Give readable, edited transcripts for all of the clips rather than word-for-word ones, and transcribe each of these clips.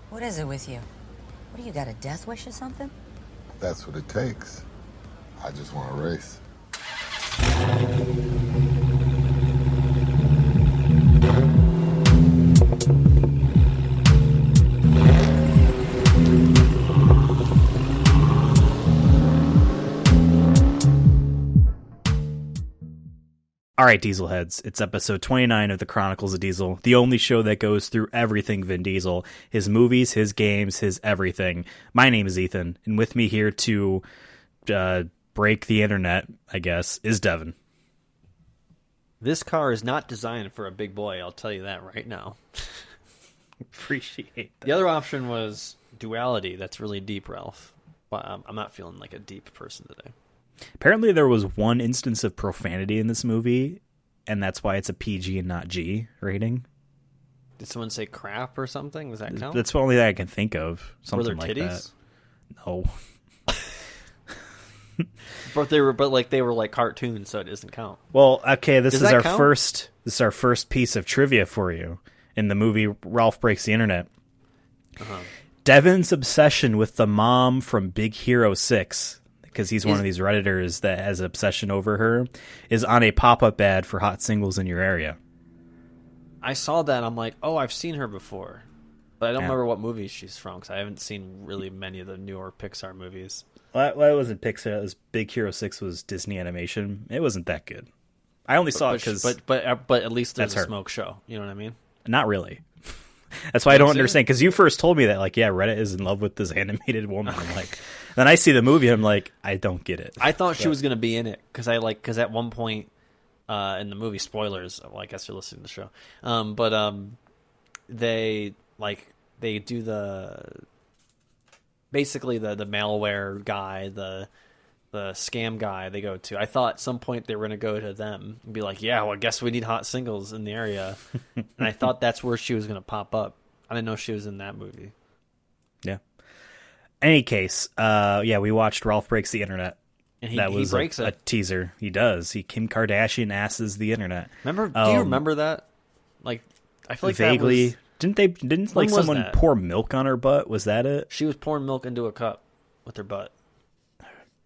What is it with you? What do you got, a death wish or something? That's what it takes. I just want to race. All right, Diesel heads, it's episode 29 of the Chronicles of Diesel, the only show that goes through everything Vin Diesel, his movies, his games, his everything. My name is Ethan, and with me here to break the internet, I guess, is Devin. This car is not designed for a big boy, I'll tell you that right now. Appreciate that. The other option was duality. That's really deep, Ralph. But I'm not feeling like a deep person today. Apparently there was one instance of profanity in this movie, and that's why it's a PG and not G rating. Did someone say crap or something? Does that count? That's the only thing I can think of. Something Were there like titties? That. No. But they were like cartoons, so it doesn't count. Well, okay, this Does is that our count? first piece of trivia for you. In the movie Ralph Breaks the Internet. Uh-huh. Devin's obsession with the mom from Big Hero 6, because he's one of these Redditors that has an obsession over her, is on a pop-up ad for hot singles in your area. I saw that, and I'm like, oh, I've seen her before. But I don't Yeah. remember what movie she's from, because I haven't seen really many of the newer Pixar movies. Well, it wasn't Pixar. It was Big Hero 6 was Disney Animation. It wasn't that good. I only saw it because... But at least there's that's a her. smoke show. You know what I mean? Not really. That's why I don't see it? understand, because you first told me that, like, yeah, Reddit is in love with this animated woman. I'm like, then I see the movie, and I'm like, I don't get it. I thought she was going to be in it, because at one point in the movie, spoilers, well, I guess you're listening to the show, they do basically the malware guy, the scam guy they go to. I thought at some point they were going to go to them and be like, yeah, well, I guess we need hot singles in the area. And I thought that's where she was going to pop up. I didn't know she was in that movie. Yeah. Any case, we watched Ralph Breaks the Internet. And That he was breaks a it. teaser. He does. He Kim Kardashian asses the internet. Remember? Do you remember that? Like, I feel like Vaguely. that was, Didn't When like was someone that? pour milk on her butt? Was that it? she was pouring milk into a cup with her butt.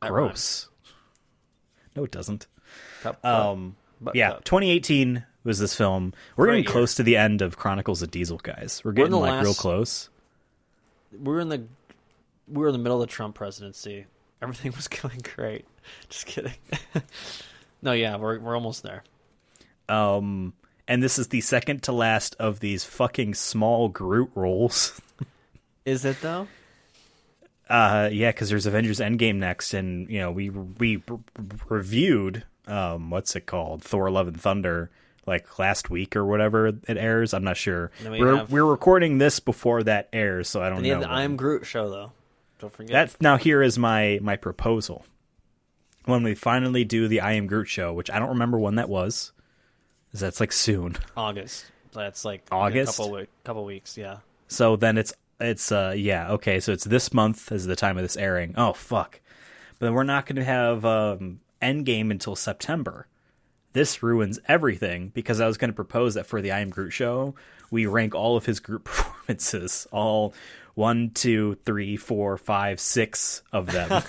That Gross. No, it doesn't. Cup, butt Yeah, cup. 2018 was this film. We're Great getting year. close to the end of Chronicles of Diesel, guys. We're in getting the real last- close. We were in the middle of the Trump presidency. Everything was going great. Just kidding. No, yeah, we're almost there. And this is the second to last of these fucking small Groot roles. Is it though? Yeah, because there's Avengers Endgame next, and we reviewed what's it called, Thor: Love and Thunder, like last week or whatever it airs. I'm not sure. And then We're recording this before that airs, so I don't And you know. have the I Am Groot show though. Don't forget. That's now here is my proposal. When we finally do the I Am Groot show, which I don't remember when that was, 'cause that's like soon. August. That's like August? A couple weeks. Yeah. So then it's okay, so it's this month is the time of this airing. Oh fuck. But then we're not going to have Endgame until September. This ruins everything, because I was going to propose that for the I Am Groot show, we rank all of his Groot performances, all 1, 2, 3, 4, 5, 6 of them.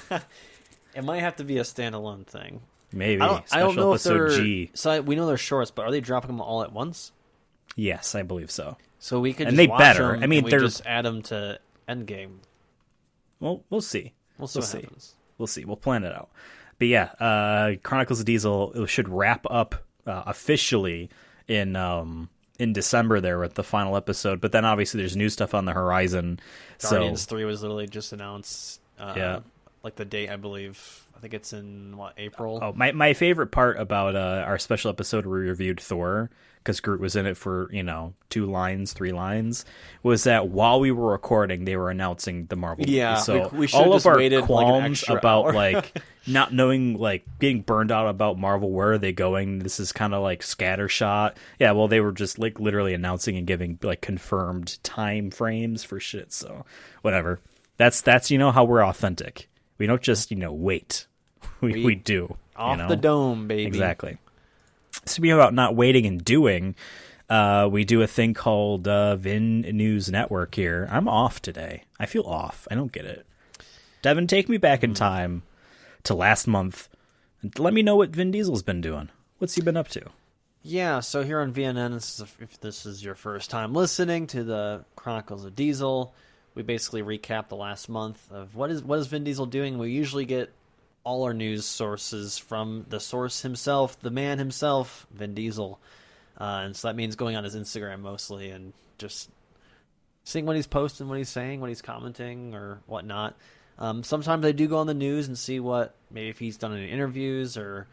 It might have to be a standalone thing. Maybe. I don't Special know if episode they're. G. So we know they're shorts, but are they dropping them all at once? Yes, I believe so. So we could And just they watch better. them I mean, and we they're- just add them to Endgame. Well, we'll see. We'll see what happens. We'll see. We'll plan it out. But yeah, Chronicles of Diesel, it should wrap up officially in December there with the final episode. But then obviously there's new stuff on the horizon. Guardians 3 was literally just announced. Yeah. Like the date, I believe. I think it's in April. Oh, my favorite part about our special episode where we reviewed Thor, because Groot was in it for 2 lines, 3 lines, was that while we were recording, they were announcing the Marvel movie. Yeah, So we should've all just of our waited, like, an qualms extra about hour. like not knowing, like getting burned out about Marvel, where are they going? This is kind of like scattershot. Yeah, well, they were just like literally announcing and giving like confirmed time frames for shit. So whatever. That's how we're authentic. We don't just wait. We do Off the dome, baby. Exactly. Speaking about not waiting and doing, we do a thing called Vin News Network here. I'm off today. I feel off. I don't get it. Devin, take me back in time to last month and let me know what Vin Diesel's been doing. What's he been up to? Yeah, so here on VNN, if this is your first time listening to the Chronicles of Diesel, we basically recap the last month of what is Vin Diesel doing. We usually get all our news sources from the source himself, the man himself, Vin Diesel. And so that means going on his Instagram mostly and just seeing what he's posting, what he's saying, what he's commenting, or whatnot. Sometimes I do go on the news and see maybe if he's done any interviews or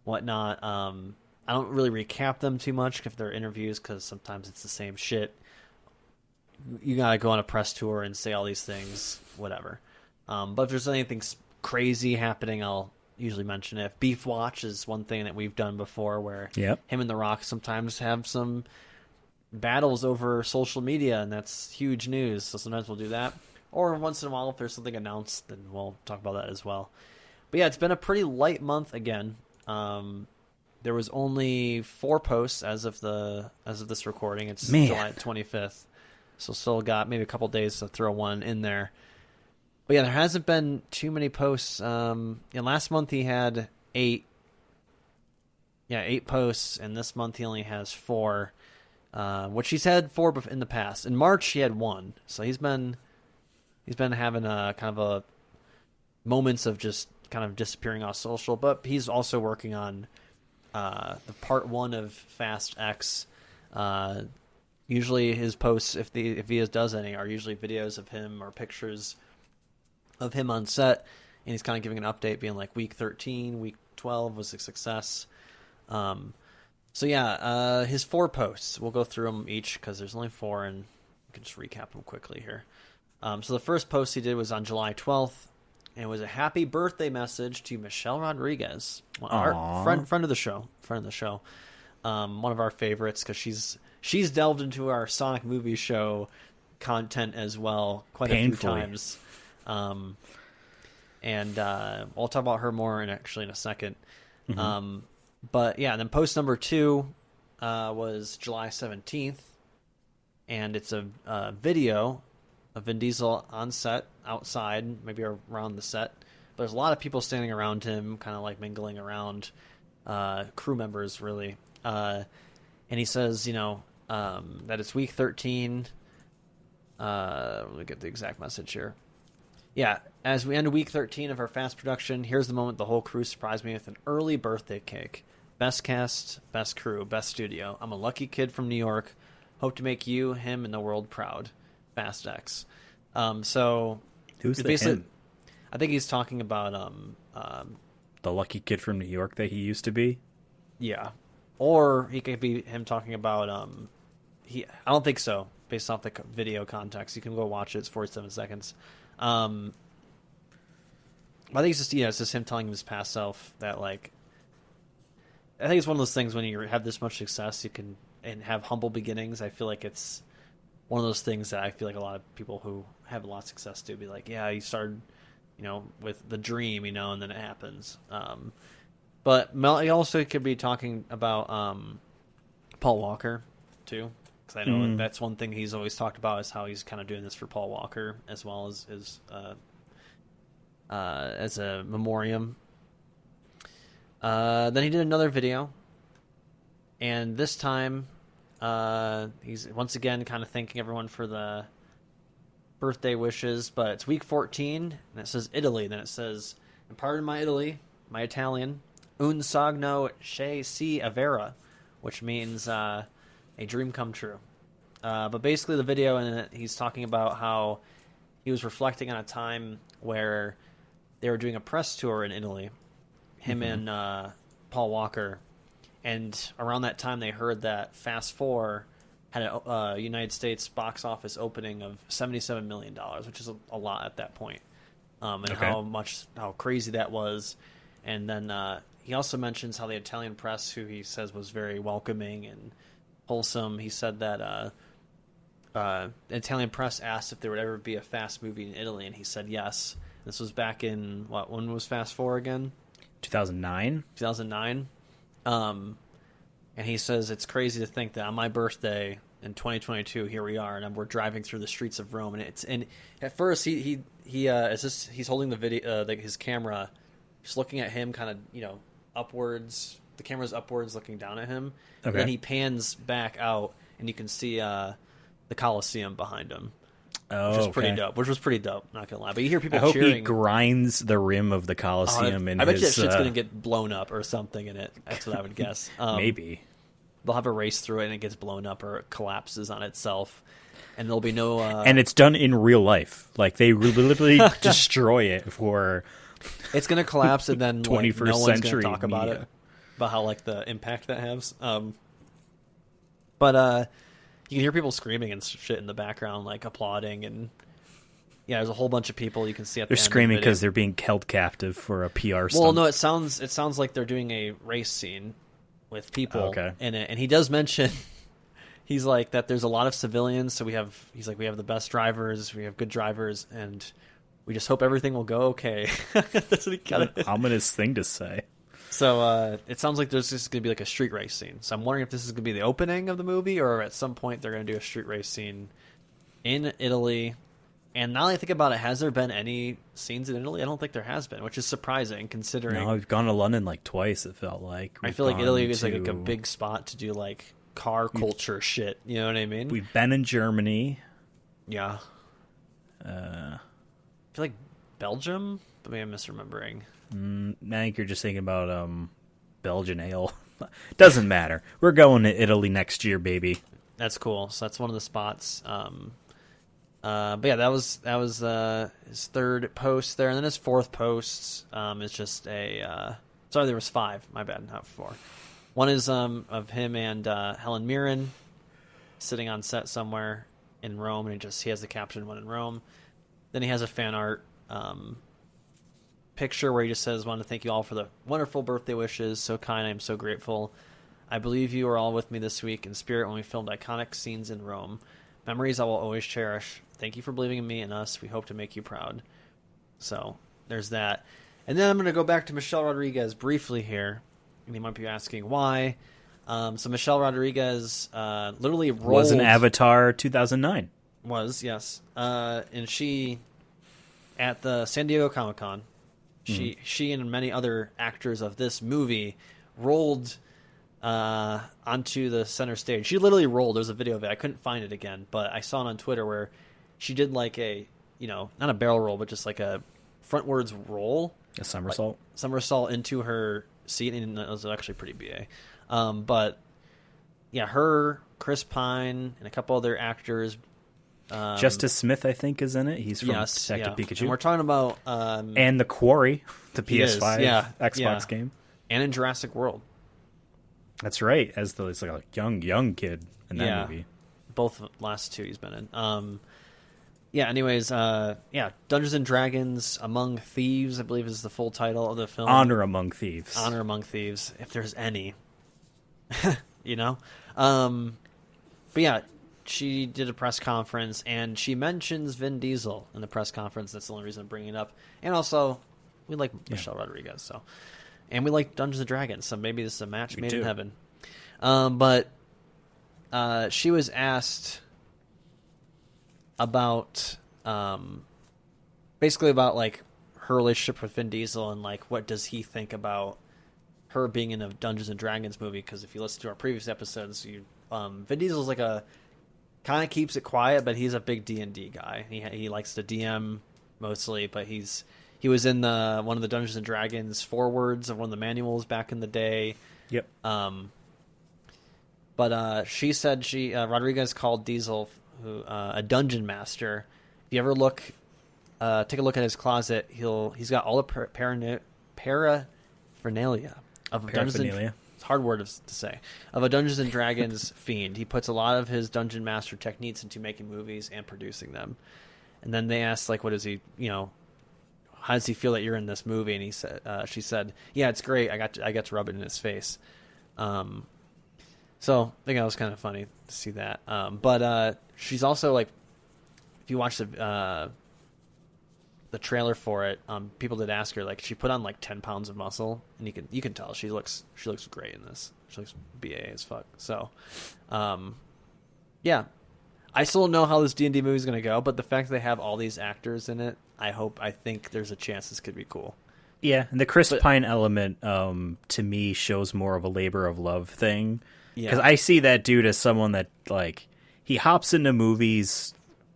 whatnot. I don't really recap them too much if they're interviews because sometimes it's the same shit. You gotta go on a press tour and say all these things, whatever. But if there's anything crazy happening, I'll usually mention it. Beef Watch is one thing that we've done before where him and The Rock sometimes have some battles over social media, and that's huge news. So sometimes we'll do that. Or once in a while, if there's something announced, then we'll talk about that as well. But yeah, it's been a pretty light month again. There was only 4 posts as of this recording. It's July 25th, so still got maybe a couple days to throw one in there. But yeah, there hasn't been too many posts. Last month he had 8 posts, and this month he only has 4, which he's had 4 in the past. In March he had 1, so he's been having a kind of a moments of just kind of disappearing off social, but he's also working on the part 1 of Fast X. Usually his posts, if he does any, are usually videos of him or pictures of him on set, and he's kind of giving an update, being like week 13, week 12 was a success. His 4 posts, we'll go through them each because there's only 4, and we can just recap them quickly here. So the first post he did was on July 12th, and it was a happy birthday message to Michelle Rodriguez, our friend of the show, one of our favorites because she's delved into our Sonic movie show content as well quite a few times. We'll talk about her more in a second. Mm-hmm. But yeah, and then post number 2 was July 17th, and it's a video of Vin Diesel on set, outside, maybe around the set. But there's a lot of people standing around him, kind of like mingling around, crew members, really. And he says, that it's week 13. Let me get the exact message here. Yeah, as we end week 13 of our fast production, here's the moment the whole crew surprised me with an early birthday cake. Best cast, best crew, best studio. I'm a lucky kid from New York. Hope to make you, him, and the world proud. Fast X. So who's the him? I think he's talking about the lucky kid from New York that he used to be. Yeah, or he could be him talking about I don't think so. Based off the video context, you can go watch it. It's 47 seconds. I think it's just him telling his past self that I think it's one of those things when you have this much success, you can and have humble beginnings. I feel like it's one of those things that I feel like a lot of people who have a lot of success do be like, yeah, you started, with the dream, and then it happens. But he also could be talking about Paul Walker too, because I know that's one thing he's always talked about is how he's kind of doing this for Paul Walker as well as a memoriam. Then he did another video, and this time he's once again kind of thanking everyone for the birthday wishes, but it's week 14, and it says Italy. Then it says, and pardon my Italy, my Italian, un sogno che si avvera, which means a dream come true. But basically the video in it, he's talking about how he was reflecting on a time where they were doing a press tour in Italy, him and Paul Walker, and around that time they heard that Fast 4 had a United States box office opening of $77 million, which is a lot at that point, and how crazy that was. And then he also mentions how the Italian press, who he says was very welcoming and wholesome, he said that the Italian press asked if there would ever be a Fast movie in Italy, and he said yes. This was back in, when was Fast 4 again? 2009. 2009. And he says it's crazy to think that on my birthday in 2022, here we are, and we're driving through the streets of Rome. And at first he's holding the video, his camera, just looking at him, kind of upwards. The camera's upwards, looking down at him. Okay. And then he pans back out, and you can see the Colosseum behind him. Oh, which was pretty dope. Not gonna lie, but you hear people I hope cheering. he grinds the rim of the Coliseum. I bet that shit's gonna get blown up or something in it. That's what I would guess. Maybe they'll have a race through it and it gets blown up or it collapses on itself, and there'll be no. And it's done in real life. Like they literally destroy it for. It's gonna collapse, and then 21st no one's century gonna talk about media. it, about how the impact that has. But you can hear people screaming and shit in the background, applauding, and there's a whole bunch of people you can see at They're the end screaming of the video. because they're being held captive for a PR stunt. Well, no, it sounds like they're doing a race scene with people in it, and he does mention he's like that. There's a lot of civilians, so we have the best drivers, we have good drivers, and we just hope everything will go okay. That's what he kind of ominous thing to say. So it sounds like there's just going to be a street race scene. So I'm wondering if this is going to be the opening of the movie, or at some point they're going to do a street race scene in Italy. And now that I think about it, has there been any scenes in Italy? I don't think there has been, which is surprising considering. No, we've gone to London twice. It felt like I feel like Italy is a big spot to do car culture shit. You know what I mean? We've been in Germany. Yeah. I feel like Belgium, but maybe I'm misremembering. I think you're just thinking about Belgian ale. Doesn't matter. We're going to Italy next year, baby. That's cool. So that's one of the spots. But yeah, that was his third post there, and then his fourth post is just a. Sorry, there was 5. My bad, not 4. One is of him and Helen Mirren sitting on set somewhere in Rome, and he has the caption "When in Rome." Then he has a fan art picture where he just says, "Want to thank you all for the wonderful birthday wishes. So kind. I am so grateful. I believe you were all with me this week in spirit when we filmed iconic scenes in Rome. Memories I will always cherish. Thank you for believing in me and us. We hope to make you proud." So there's that. And then I'm going to go back to Michelle Rodriguez briefly here. And you might be asking why. So Michelle Rodriguez literally rolled... Was an Avatar 2009. Was, yes. And she, at the San Diego Comic-Con, she and many other actors of this movie rolled onto the center stage. She literally rolled. There's a video of it. I couldn't find it again, but I saw it on Twitter where she did a, not a barrel roll, but just a frontwards roll. A somersault. Somersault into her seat, and it was actually pretty BA. But yeah, her, Chris Pine, and a couple other actors. Justice Smith, I think, is in it. He's from Detective Pikachu. And we're talking about... and The Quarry, the PS5 Xbox game. And in Jurassic World. That's right, it's a young kid in that movie. Both last 2 he's been in. Anyways, Dungeons and Dragons Among Thieves, I believe is the full title of the film. Honor Among Thieves. Honor Among Thieves, if there's any. But yeah, she did a press conference, and she mentions Vin Diesel in the press conference. That's the only reason I'm bringing it up. And also, we like Michelle Rodriguez, so... And we like Dungeons & Dragons, so maybe this is a match made in heaven. But she was asked about, basically about, her relationship with Vin Diesel and, what does he think about her being in a Dungeons & Dragons movie. Because if you listen to our previous episodes, Vin Diesel's kind of keeps it quiet, but he's a big D&D guy. He likes to DM mostly, but he was in one of the Dungeons and Dragons forewords of one of the manuals back in the day. Yep. But she said Rodriguez called Diesel a dungeon master. If you ever take a look at his closet, he's got all the paraphernalia of Dungeons. It's a hard word to say. Of a Dungeons and Dragons fiend. He puts a lot of his dungeon master techniques into making movies and producing them. And then they asked, what is he, how does he feel that you're in this movie? And she said, yeah, it's great. I got to rub it in his face. So I think that was kind of funny to see that. But she's also if you watch the trailer for it, people did ask her, she put on 10 pounds of muscle, and you can tell she looks great in this. which looks BA as fuck. So, yeah. I still don't know how this D&D movie is going to go, but the fact that they have all these actors in it, I think there's a chance this could be cool. Yeah, and the Chris Pine element, to me, shows more of a labor of love thing. Because I see that dude as someone that, like, he hops into movies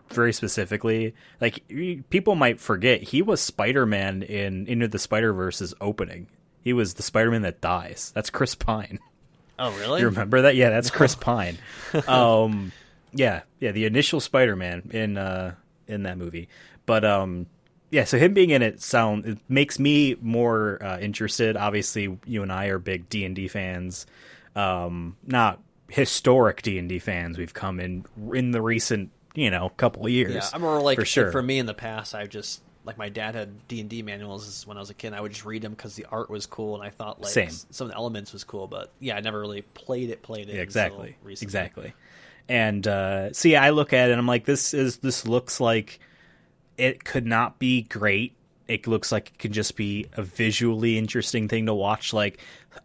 very specifically. Like, people might forget, he was Spider-Man in Into the Spider-Verse's opening. He was the Spider-Man that dies. That's Chris Pine. Oh, really? You remember that? Yeah, that's Chris Pine. Yeah, the initial Spider-Man in that movie. But yeah, so him being in it makes me more interested. Obviously, you and I are big D&D fans. Not historic D&D fans. We've come in the recent, couple of years. Yeah, I'm more like, for sure. For me in the past, I've just, like, my dad had D&D manuals when I was a kid. I would just read them because the art was cool, and I thought, like, some of the elements was cool. But yeah, I never really played it. Yeah, exactly. And so yeah, I look at it and I'm like, this looks like it could not be great. It looks like it can just be a visually interesting thing to watch, like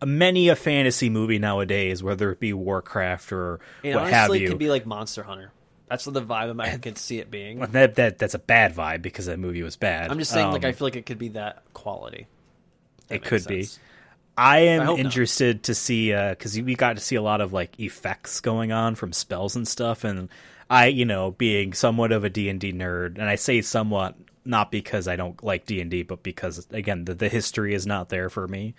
many a fantasy movie nowadays, whether it be Warcraft or what have you. It could be like Monster Hunter. That's the vibe I could see it being. That's a bad vibe because that movie was bad. I'm just saying, like, I feel like it could be that quality. It could be. I am interested to see, because we got to see a lot of, like, effects going on from spells and stuff, and I, being somewhat of a D&D nerd, and I say somewhat not because I don't like D&D, but because, again, the history is not there for me.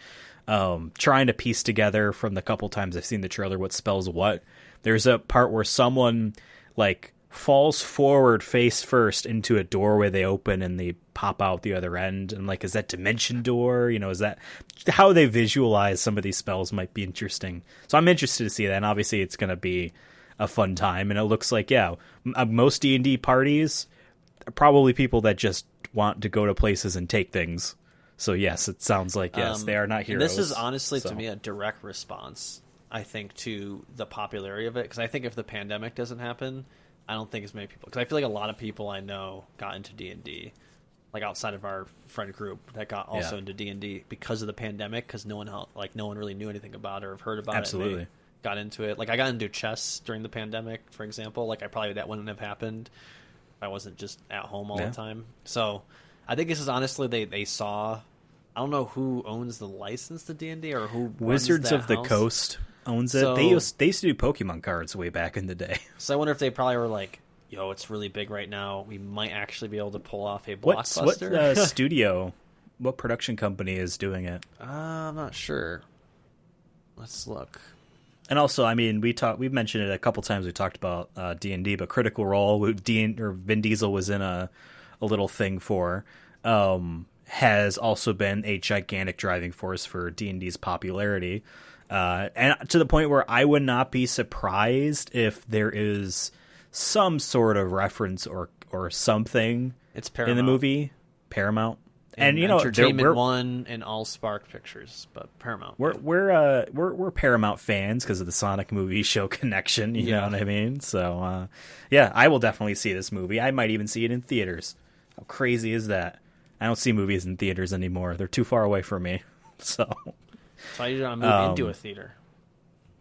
Trying to piece together from the couple times I've seen the trailer what spells what. There's a part where someone, like, falls forward face first into a doorway they open and they pop out the other end, and, like, is that dimension door? Is that how they visualize some of these spells might be interesting. So I'm interested to see that, and obviously it's going to be a fun time, and it looks like, most D&D parties are probably people that just want to go to places and take things. So yes, it sounds like, yes, they are not heroes. This is honestly, to me, a direct response, I think, to the popularity of it, because I think if the pandemic doesn't happen, I don't think as many people, because I feel like a lot of people I know got into D&D, like outside of our friend group that got also into D&D because of the pandemic, because no one really knew anything about it or have heard about Absolutely. it. Got into it. Like, I got into chess during the pandemic, for example. Like, that wouldn't have happened if I wasn't just at home all the time. So I think this is honestly, they saw, I don't know who owns the license to D&D or who Wizards of the Coast owns it. So, they used to do Pokemon cards way back in the day. So I wonder if they probably were like, yo, it's really big right now. We might actually be able to pull off a blockbuster. What studio, what production company is doing it? I'm not sure. Let's look. And also, I mean, we've mentioned it a couple times. We talked about D&D, but Critical Role, Vin Diesel was in a little thing for, has also been a gigantic driving force for D&D's popularity. And to the point where I would not be surprised if there is some sort of reference or something it's Paramount. In the movie. Paramount. And Entertainment One and All Spark Pictures, but Paramount. We're Paramount fans because of the Sonic movie show connection. You know what I mean? So I will definitely see this movie. I might even see it in theaters. How crazy is that? I don't see movies in theaters anymore. They're too far away from me. So I usually move into a theater.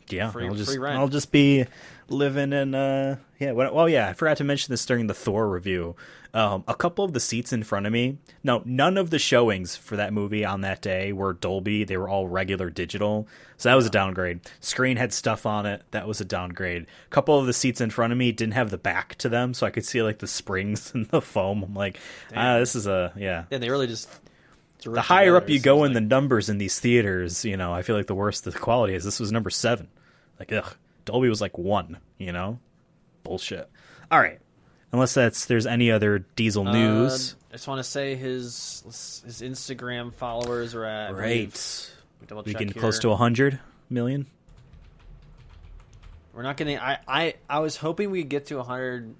Yeah, free rent. I'll just be living in I forgot to mention this during the Thor review. A couple of the seats in front of me, none of the showings for that movie on that day were Dolby. They were all regular digital, so that was a downgrade. Screen had stuff on it. That was a downgrade. A couple of the seats in front of me didn't have the back to them, so I could see, like, the springs and the foam. I'm like, this is Yeah, they really just... The higher up you go in the numbers in these theaters, I feel like the worse the quality is. This was number 7. Like, Dolby was like 1, Bullshit. All right. Unless there's any other Diesel news. I just want to say his Instagram followers are at... Right. We getting close to 100 million? We're not getting... I was hoping we'd get to 100...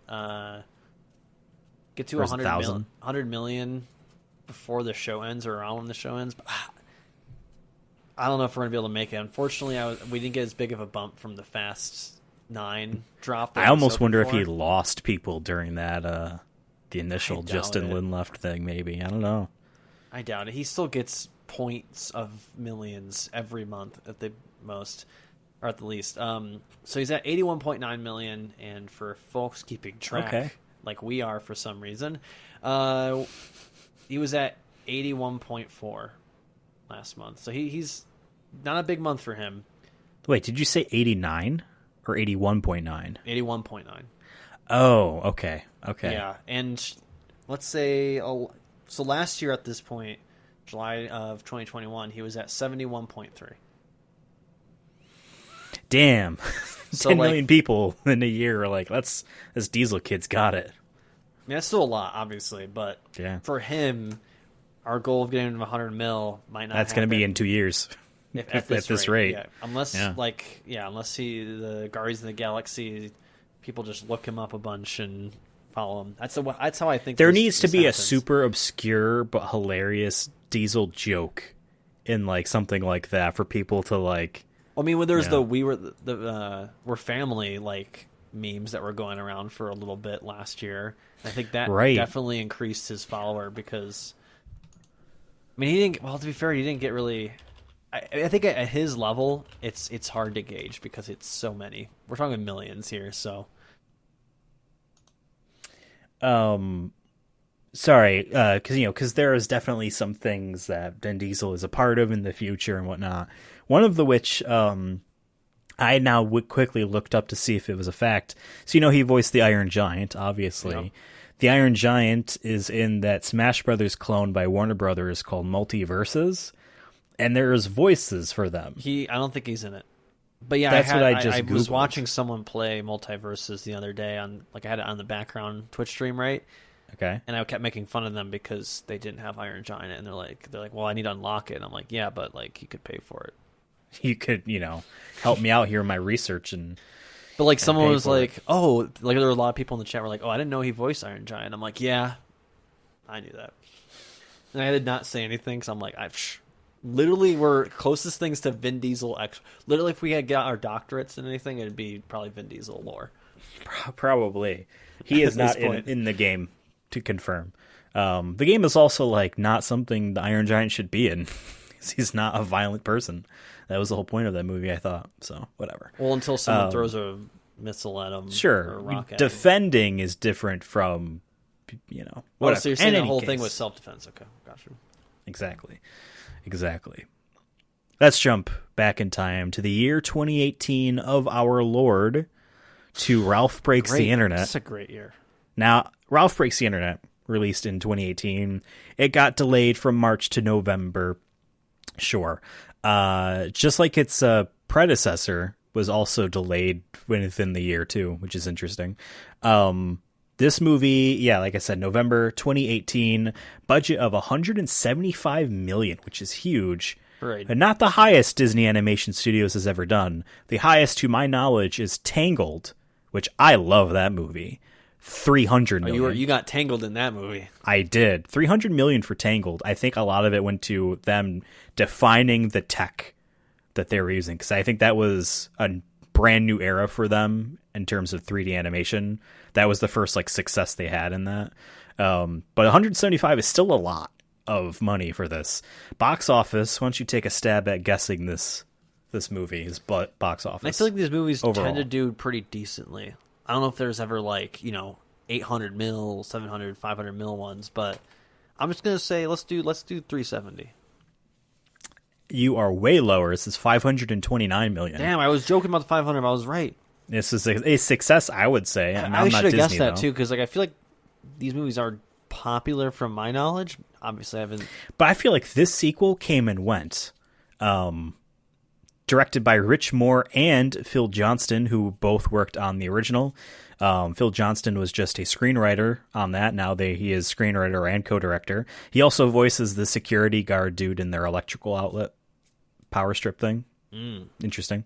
get to 100 million before the show ends or around when the show ends. But I don't know if we're going to be able to make it. Unfortunately, we didn't get as big of a bump from the Fast 9 drop. I almost wonder if he lost people during that, the initial Justin Lin left thing, maybe. I don't know. I doubt it. He still gets points of millions every month at the most. or at the least. So he's at 81.9 million, and for folks keeping track, like we are for some reason, he was at 81.4 last month. So he's not a big month for him. Wait, did you say 89 or 81.9? 81.9. Oh, okay. Yeah, and let's say, so last year at this point, July of 2021, he was at 71.3. Damn. So 10 million people in a year are like, this Diesel kid's got it. I mean, that's still a lot, obviously, but Yeah. for him, our goal of getting him 100 mil might not. That's going to be in 2 years. At this rate. Yeah. Unless the Guardians of the Galaxy, people just look him up a bunch and follow him. That's how I think. There needs to be happens. a super obscure but hilarious Diesel joke in like something like that for people to like. I mean, when there's we're family like memes that were going around for a little bit last year, I think that definitely increased his follower because. I mean, he didn't. Well, to be fair, he didn't get really. I think at his level, it's hard to gauge because it's so many. We're talking millions here, so. Sorry, because there is definitely some things that Vin Diesel is a part of in the future and whatnot. One of the which I now quickly looked up to see if it was a fact. So he voiced the Iron Giant, obviously. Yeah. The Iron Giant is in that Smash Brothers clone by Warner Brothers called Multiverses. And there's voices for them. I don't think he's in it. But yeah, that's what I just I was Googled. watching someone play Multiverses the other day I had it on the background Twitch stream, right? Okay. And I kept making fun of them because they didn't have Iron Giant, and they're like, well, I need to unlock it. And I'm like, yeah, but like you could pay for it. You could, help me out here in my research But like someone was like, oh, like there were a lot of people in the chat were like, oh, I didn't know he voiced Iron Giant. I'm like, yeah, I knew that. And I did not say anything because I'm like, literally, we're closest things to Vin Diesel. Literally, if we had got our doctorates and anything, it'd be probably Vin Diesel lore. Probably. He is not in the game, to confirm. The game is also like not something the Iron Giant should be in. He's not a violent person. That was the whole point of that movie, I thought. So, whatever. Well, until someone throws a missile at him. Sure. Or a rock at defending him is different from, whatever. Oh, so you're saying the whole thing was self-defense. Okay, gotcha. Exactly. Let's jump back in time to the year 2018 of our Lord, to Ralph Breaks the Internet. That's a great year. Now, Ralph Breaks the Internet, released in 2018. It got delayed from March to November. Sure. Just like its predecessor was also delayed within the year, too, which is interesting. This movie, like I said, November 2018, budget of $175 million, which is huge. Right. And not the highest Disney Animation Studios has ever done. The highest, to my knowledge, is Tangled, which I love that movie. $300 million. You got tangled in that movie. I did. $300 million for Tangled. I think a lot of it went to them defining the tech that they were using, because I think that was a brand new era for them in terms of 3D animation. That was the first success they had in that. But 175 is still a lot of money for this. Box office, why don't you take a stab at guessing this movie's box office? I feel like these movies overall tend to do pretty decently. I don't know if there's ever 800 mil, 700, 500 mil ones, but I'm just going to say let's do 370. You are way lower. This is $529 million. Damn, I was joking about the 500, but I was right. This is a success, I would say. I should have guessed that too, because I feel like these movies are popular from my knowledge. Obviously, I haven't. But I feel like this sequel came and went. Directed by Rich Moore and Phil Johnston, who both worked on the original. Phil Johnston was just a screenwriter on that. Now he is screenwriter and co-director. He also voices the security guard dude in their electrical outlet power strip thing. Interesting.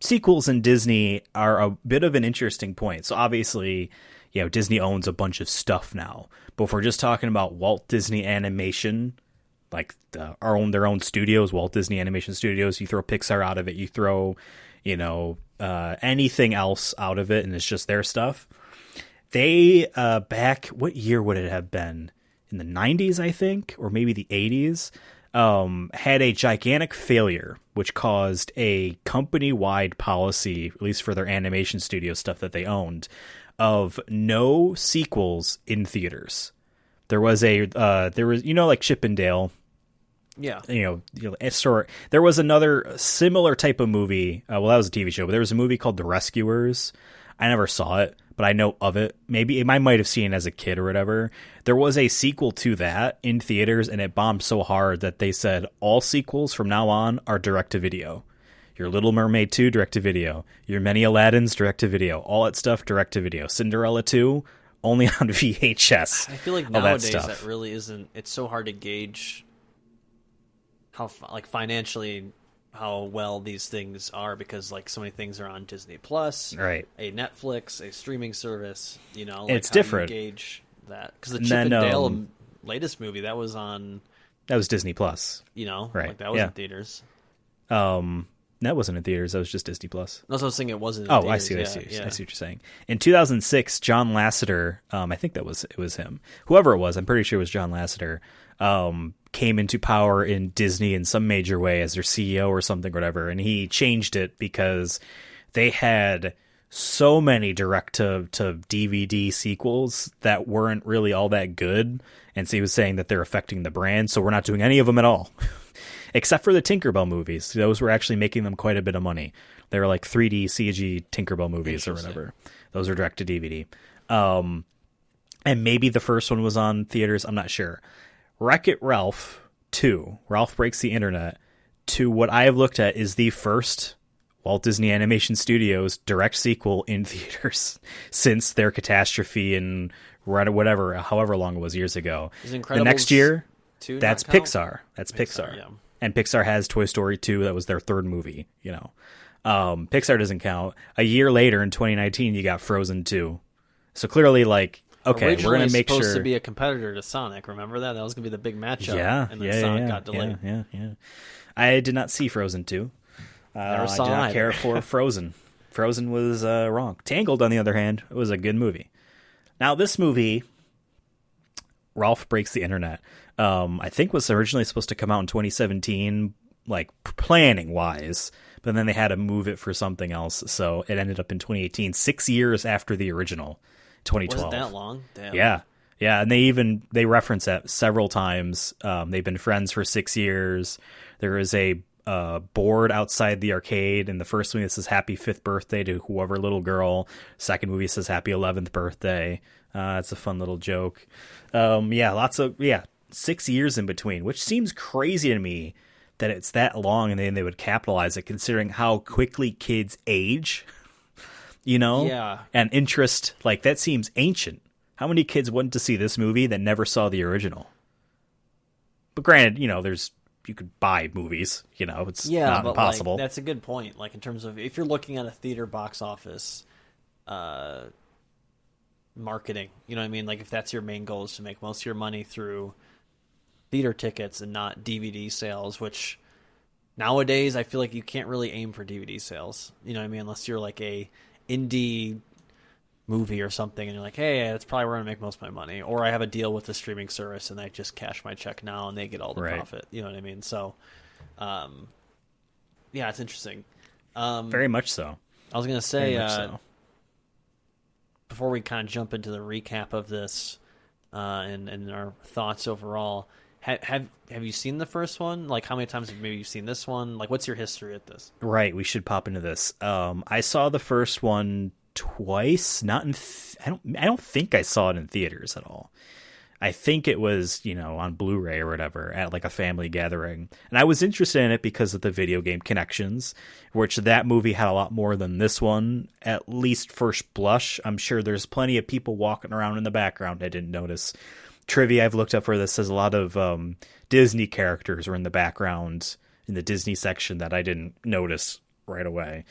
Sequels in Disney are a bit of an interesting point. So obviously, Disney owns a bunch of stuff now. But if we're just talking about Walt Disney Animation, their own studios, Walt Disney Animation Studios, you throw Pixar out of it, you throw, anything else out of it, and it's just their stuff. They, what year would it have been? In the 90s, I think, or maybe the 80s, had a gigantic failure, which caused a company-wide policy, at least for their animation studio stuff that they owned, of no sequels in theaters. There was like Chip and Dale. Yeah. There was another similar type of movie. Well, that was a TV show, but there was a movie called The Rescuers. I never saw it, but I know of it. Maybe I might have seen it as a kid or whatever. There was a sequel to that in theaters, and it bombed so hard that they said all sequels from now on are direct-to-video. Your Little Mermaid 2, direct-to-video. Your many Aladdins, direct-to-video. All that stuff, direct-to-video. Cinderella 2, only on VHS. I feel like nowadays that really isn't... It's so hard to gauge how financially how well these things are, because like so many things are on Disney Plus, right? A Netflix, a streaming service. Like it's different. Do you gauge that, because the Chip and Dale latest movie that was Disney Plus. Right? Like that was in theaters. That wasn't in theaters. That was just Disney Plus. No, so I was saying it wasn't. In I theaters. see what you're saying. In 2006, John Lasseter, I think it was him. Whoever it was, I'm pretty sure it was John Lasseter. Came into power in Disney in some major way as their CEO or something, whatever, and he changed it because they had so many direct to DVD sequels that weren't really all that good, and so he was saying that they're affecting the brand, so we're not doing any of them at all. Except for the Tinkerbell movies. Those were actually making them quite a bit of money. They were like 3D CG Tinkerbell movies or whatever. Those are direct to DVD. And maybe the first one was on theaters. I'm not sure. Wreck-It Ralph 2, Ralph Breaks the Internet, to what I have looked at is the first Walt Disney Animation Studios direct sequel in theaters since their catastrophe in whatever, however long it was years ago. The next year, that's Pixar. That's Pixar. Yeah. And Pixar has Toy Story 2. That was their third movie, Pixar doesn't count. A year later, in 2019, you got Frozen 2. So clearly, okay, originally we're going to make supposed to be a competitor to Sonic. Remember that? That was going to be the big matchup. Yeah, and then Sonic got delayed. Yeah. I did not see Frozen 2. I did not care for Frozen. Frozen was wrong. Tangled, on the other hand, was a good movie. Now, this movie, Ralph Breaks the Internet, I think was originally supposed to come out in 2017, planning-wise, but then they had to move it for something else, so it ended up in 2018, 6 years after the original, 2012. Was it that long? Damn. Yeah, and they reference that several times. They've been friends for 6 years. There is a board outside the arcade. In the first movie, it says "Happy 5th birthday" to whoever little girl. Second movie says "Happy 11th birthday." It's a fun little joke. 6 years in between, which seems crazy to me that it's that long, and then they would capitalize it, considering how quickly kids age. Yeah. And interest, that seems ancient. How many kids went to see this movie that never saw the original? But granted, you could buy movies, it's not impossible. That's a good point. In terms of, if you're looking at a theater box office marketing, you know what I mean? If that's your main goal, is to make most of your money through theater tickets and not DVD sales, which nowadays I feel like you can't really aim for DVD sales, you know what I mean? Unless you're a indie movie or something, and you're like, hey, that's probably where I make most of my money, or I have a deal with the streaming service and I just cash my check now and they get all the profit, you know what I mean? So it's interesting. Very much so. I was gonna say before we kind of jump into the recap of this and our thoughts overall, have you seen the first one? How many times have maybe you seen this one? What's your history at this? Right, we should pop into this. I saw the first one twice. Not in. I don't think I saw it in theaters at all. I think it was, on Blu-ray or whatever at a family gathering. And I was interested in it because of the video game connections, which that movie had a lot more than this one, at least first blush. I'm sure there's plenty of people walking around in the background I didn't notice. Trivia I've looked up for this says a lot of Disney characters were in the background in the Disney section that I didn't notice right away.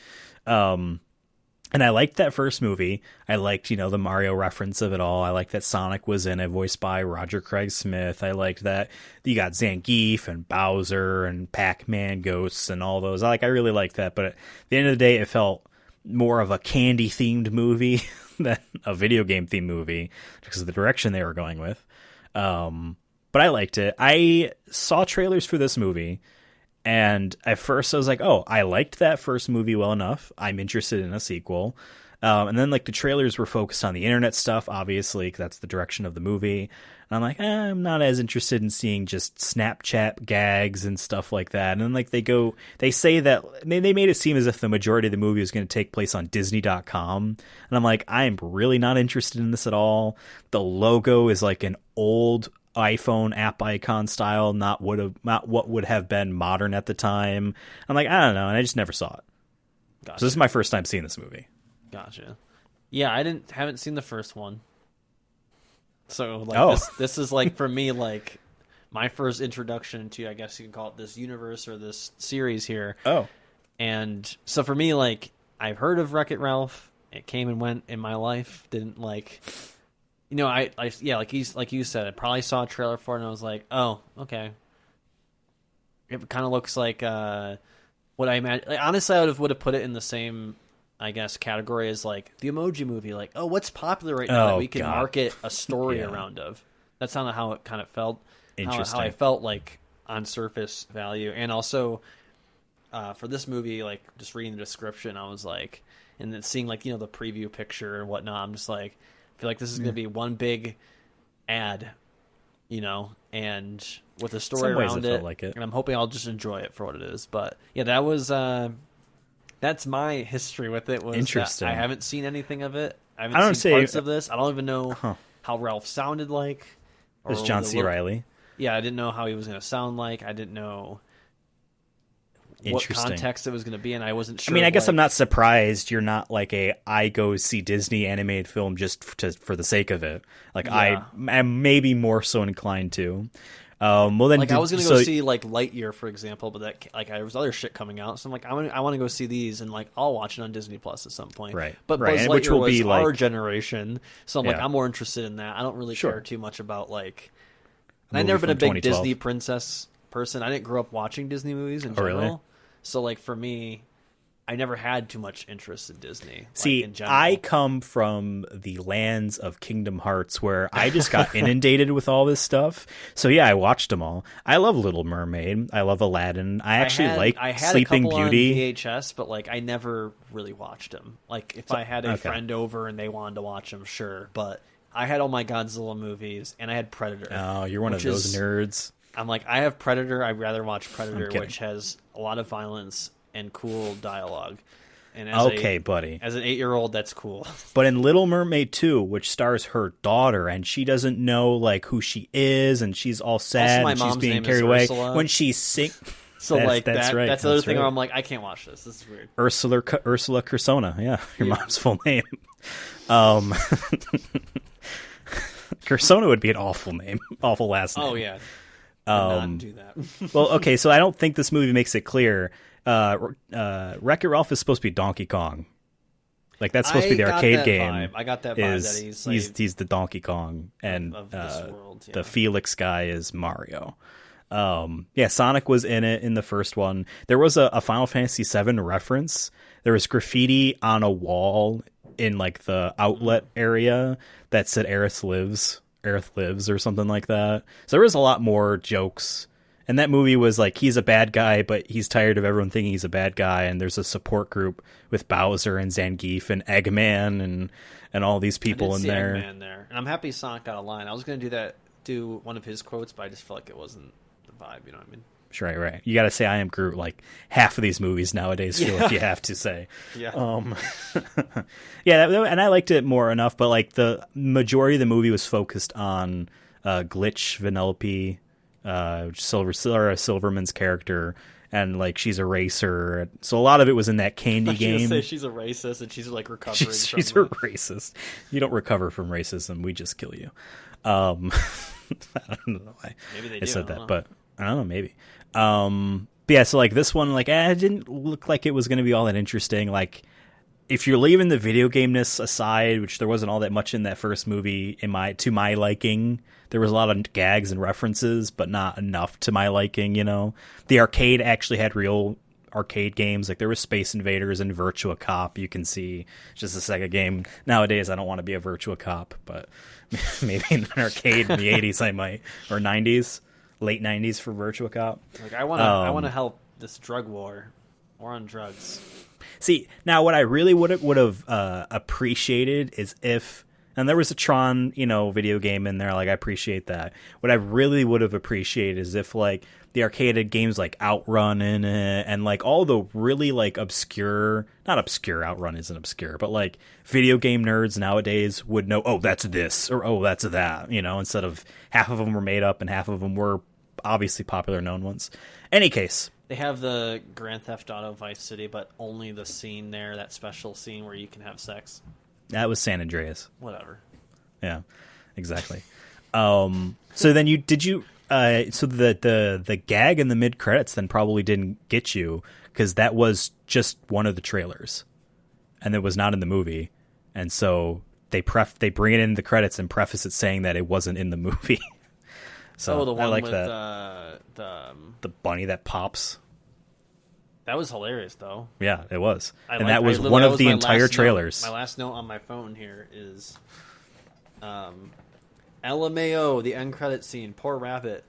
And I liked that first movie. I liked, the Mario reference of it all. I liked that Sonic was in it, voiced by Roger Craig Smith. I liked that you got Zangief and Bowser and Pac-Man ghosts and all those. I really liked that. But at the end of the day, it felt more of a candy-themed movie than a video game-themed movie because of the direction they were going with. but I liked it. I saw trailers for this movie, and at first I was like, oh, I liked that first movie well enough. I'm interested in a sequel. And then like the trailers were focused on the internet stuff, obviously, because that's the direction of the movie. And I'm like, I'm not as interested in seeing just Snapchat gags and stuff like that. And then like they say that they made it seem as if the majority of the movie was going to take place on Disney.com. And I'm like, I'm really not interested in this at all. The logo is like an old iPhone app icon style, not what would have been modern at the time. I'm like, I don't know. And I just never saw it. Gotcha. So this is my first time seeing this movie. Gotcha. Yeah, I haven't seen the first one. So like this is like for me like my first introduction to, I guess you can call it, this universe or this series here. Oh. And so for me, like, I've heard of Wreck-It Ralph. It came and went in my life. Didn't like, you know, I yeah, like you said, I probably saw a trailer for it and I was like, oh, okay. It kind of looks like what I imagine. Like, honestly, I would have put it in the same, I guess, category as like the Emoji Movie. Like, oh, what's popular right now that we can market a story around of? That's kind of how it kind of felt. Interesting. How I felt like on surface value. And also for this movie, like just reading the description, I was like, and then seeing like, you know, the preview picture and whatnot, I'm just like, I feel like this is going to be one big ad, you know, and with a story around it. Like it. And I'm hoping I'll just enjoy it for what it is. But yeah, that was that's my history with it. Was interesting. I haven't seen anything of it. I haven't seen parts of this. I don't even know how Ralph sounded like. It was John C. Reilly. Yeah, I didn't know how he was going to sound like. I didn't know what context it was going to be, and I wasn't sure. I mean, I guess I'm not surprised you're not like I go see Disney animated film just for the sake of it. Like, yeah. I'm maybe more so inclined to. Well, then, like I was going to go see like Lightyear, for example, but that like there was other shit coming out, so I'm like, I want to go see these, and like I'll watch it on Disney Plus at some point. Right. But right. Buzz Lightyear which will was be our like generation, so I'm like, I'm more interested in that. I don't really care too much about like. I've never been a big Disney princess person. I didn't grow up watching Disney movies in general. Really? So like for me, I never had too much interest in Disney. See, in general. I come from the lands of Kingdom Hearts where I just got inundated with all this stuff. So yeah, I watched them all. I love Little Mermaid. I love Aladdin. I had Sleeping a couple Beauty on VHS, but like I never really watched them. Like if I had a friend over and they wanted to watch them, sure. But I had all my Godzilla movies and I had Predator. Oh, you're one of those nerds. I'm like, I have Predator. I'd rather watch Predator, which has a lot of violence and cool dialogue. And as buddy. As an 8-year-old, that's cool. But in Little Mermaid 2, which stars her daughter, and she doesn't know like who she is, and she's all sad, and she's being carried away when she sings. So that's right. That's the other thing where I'm like, I can't watch this. This is weird. Ursula Cursona, yeah, your mom's full name. Cursona would be an awful name, awful last name. Oh yeah. Not do that. Well, okay, so I don't think this movie makes it clear. Wreck-It Ralph is supposed to be Donkey Kong. Like that's supposed to be the arcade game. Vibe. I got that vibe that he's the Donkey Kong, and of this world, the Felix guy is Mario. Sonic was in it in the first one. There was a Final Fantasy VII reference. There was graffiti on a wall in like the outlet area that said Aerith lives or something like that. So there was a lot more jokes. And that movie was like, he's a bad guy, but he's tired of everyone thinking he's a bad guy. And there's a support group with Bowser and Zangief and Eggman and all these people in there. Eggman there. And I'm happy Sonic got a line. I was going to do one of his quotes, but I just felt like it wasn't the vibe. You know what I mean? Sure, right. You got to say I am Groot. Like half of these movies nowadays feel like you have to say. Yeah. And I liked it more enough, but like the majority of the movie was focused on Glitch, Vanellope, Silverman's character, and like she's a racer. So a lot of it was in that candy game. Say she's a racist and she's like recovering. She's a racist. You don't recover from racism. We just kill you. I don't know why I said that, but I don't know, maybe. But yeah, so like this one, like it didn't look like it was going to be all that interesting. Like if you're leaving the video game-ness aside, which there wasn't all that much in that first movie, to my liking, there was a lot of gags and references, but not enough to my liking. You know, the arcade actually had real arcade games. Like there was Space Invaders and Virtua Cop. You can see just a Sega game. Nowadays, I don't want to be a Virtua Cop, but Maybe in an arcade in the 80s I might, or 90s, late 90s for Virtua Cop. Like I want to help this drug war. We're on drugs. See, now what I really would have appreciated is if, and there was a Tron, video game in there, like I appreciate that. What I really would have appreciated is if like the arcade games like Outrun in it, and like all the really like obscure, not obscure, Outrun isn't obscure, but like video game nerds nowadays would know, oh, that's this, or oh, that's that, instead of half of them were made up and half of them were obviously popular known ones. Any case. They have the Grand Theft Auto Vice City, but only the scene there, that special scene where you can have sex. That was San Andreas. Whatever. Yeah, exactly. So then so the gag in the mid credits then probably didn't get you because that was just one of the trailers, and it was not in the movie, and so they bring it in the credits and preface it saying that it wasn't in the movie. So the one I like with that. The bunny that pops. That was hilarious, though. Yeah, it was, that was one of the entire trailers. My last note on my phone here is, LMAO, the end credit scene. Poor rabbit.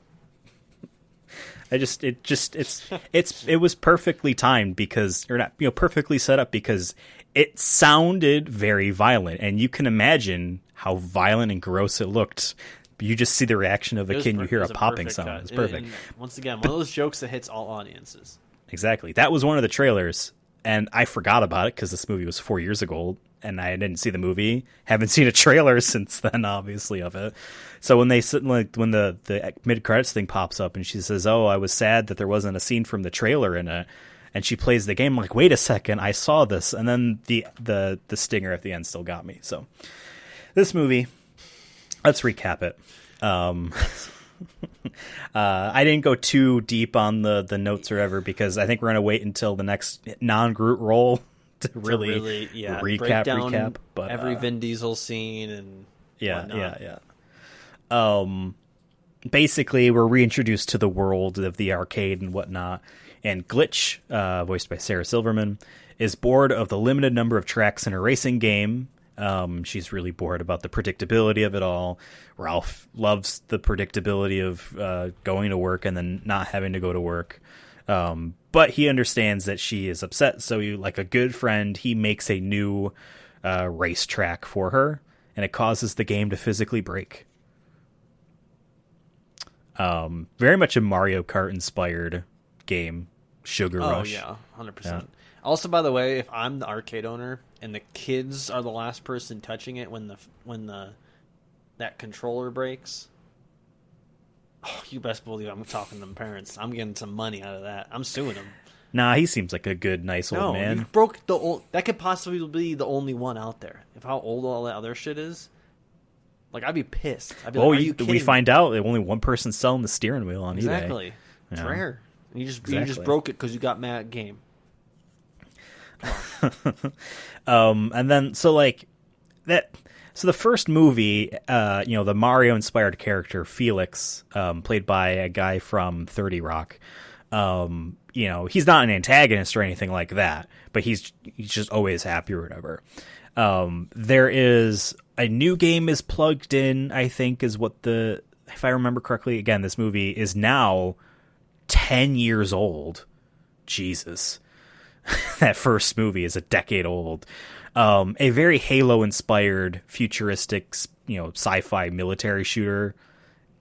It was perfectly timed because, or not, perfectly set up because it sounded very violent, and you can imagine how violent and gross it looked. You just see the reaction of a kid and you hear a popping sound. It's perfect. And once again, one of those jokes that hits all audiences. Exactly. That was one of the trailers, and I forgot about it because this movie was 4 years ago, and I didn't see the movie. Haven't seen a trailer since then, obviously, of it. So when when the mid-credits thing pops up and she says, oh, I was sad that there wasn't a scene from the trailer in it, and she plays the game, I'm like, wait a second, I saw this. And then the stinger at the end still got me. So this movie, let's recap it. I didn't go too deep on the notes or whatever because I think we're going to wait until the next non-Groot roll to really recap. But every Vin Diesel scene and yeah. Basically, we're reintroduced to the world of the arcade and whatnot. And Glitch, voiced by Sarah Silverman, is bored of the limited number of tracks in a racing game. She's really bored about the predictability of it all. Ralph loves the predictability of going to work and then not having to go to work. But he understands that she is upset, so like a good friend, he makes a new racetrack for her, and it causes the game to physically break. Very much a Mario Kart inspired game. Sugar Rush. Oh yeah, 100%. Also, by the way, if I'm the arcade owner and the kids are the last person touching it when that controller breaks, oh, you best believe I'm talking to them parents. I'm getting some money out of that. I'm suing them. Nah, he seems like a good, nice old man. You broke that could possibly be the only one out there. If how old all that other shit is, like I'd be pissed. I'd be like, are you kidding we find out that only one person's selling the steering wheel on eBay. Exactly. It's rare. You just broke it because you got mad at game. And then so the first movie, the Mario inspired character Felix, played by a guy from 30 Rock, he's not an antagonist or anything like that, but he's just always happy or whatever. There is a new game is plugged in, I think is what if I remember correctly, again, this movie is now 10 years old. Jesus. That first movie is a decade old. A very Halo-inspired, futuristic, sci-fi military shooter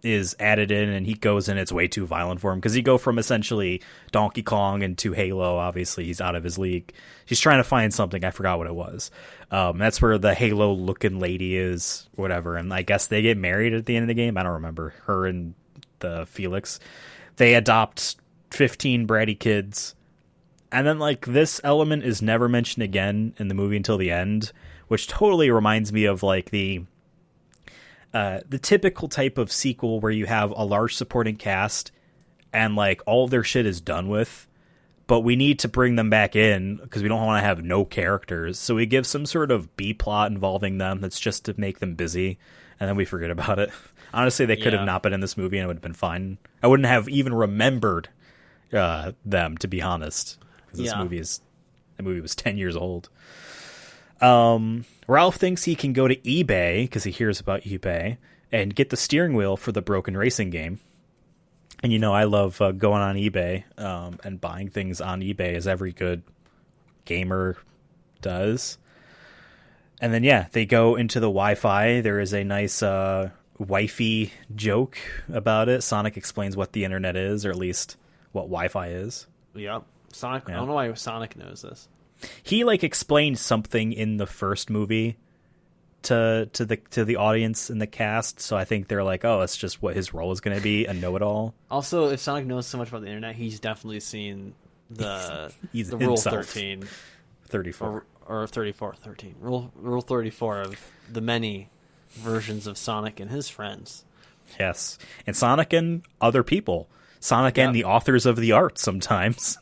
is added in, and he goes in. It's way too violent for him because he go from essentially Donkey Kong into Halo. Obviously, he's out of his league. He's trying to find something. I forgot what it was. That's where the Halo-looking lady is, whatever. And I guess they get married at the end of the game. I don't remember. Her and the Felix. They adopt 15 bratty kids. And then, this element is never mentioned again in the movie until the end, which totally reminds me of, the typical type of sequel where you have a large supporting cast and, all of their shit is done with, but we need to bring them back in because we don't want to have no characters. So we give some sort of B-plot involving them that's just to make them busy, and then we forget about it. Honestly, they could have not been in this movie and it would have been fine. I wouldn't have even remembered them, to be honest. Because the movie was 10 years old. Ralph thinks he can go to eBay, because he hears about eBay, and get the steering wheel for the broken racing game. And, I love going on eBay and buying things on eBay, as every good gamer does. And then, they go into the Wi-Fi. There is a nice wifey joke about it. Sonic explains what the internet is, or at least what Wi-Fi is. Yep. Sonic. I don't know why Sonic knows this. He explained something in the first movie to the audience and the cast, so I think they're like, oh, it's just what his role is going to be, a know-it-all. Also, if Sonic knows so much about the internet, he's definitely seen the He's the Rule himself. 13 34 or 34 13 Rule 34 of the many versions of Sonic and his friends. Yes, and Sonic and other people. Sonic and the authors of the art sometimes.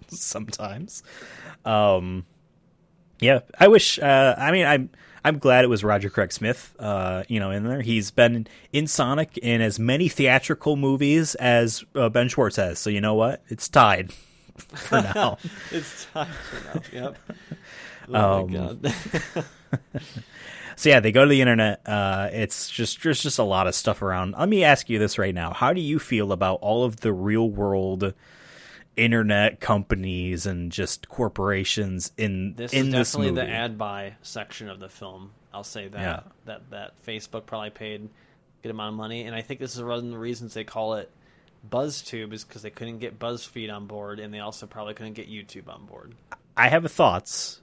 Sometimes. I wish. I'm glad it was Roger Craig Smith. In there, he's been in Sonic in as many theatrical movies as Ben Schwartz has. So you know what? It's tied for now. It's tied for now. Yep. Oh my god. So they go to the internet. It's just there's just a lot of stuff around. Let me ask you this right now: how do you feel about all of the real world internet companies and just corporations in this in is this definitely movie? the ad buy section of the film. I'll say that that Facebook probably paid a good amount of money, and I think this is one of the reasons they call it BuzzTube, is because they couldn't get BuzzFeed on board, and they also probably couldn't get YouTube on board. I have thoughts.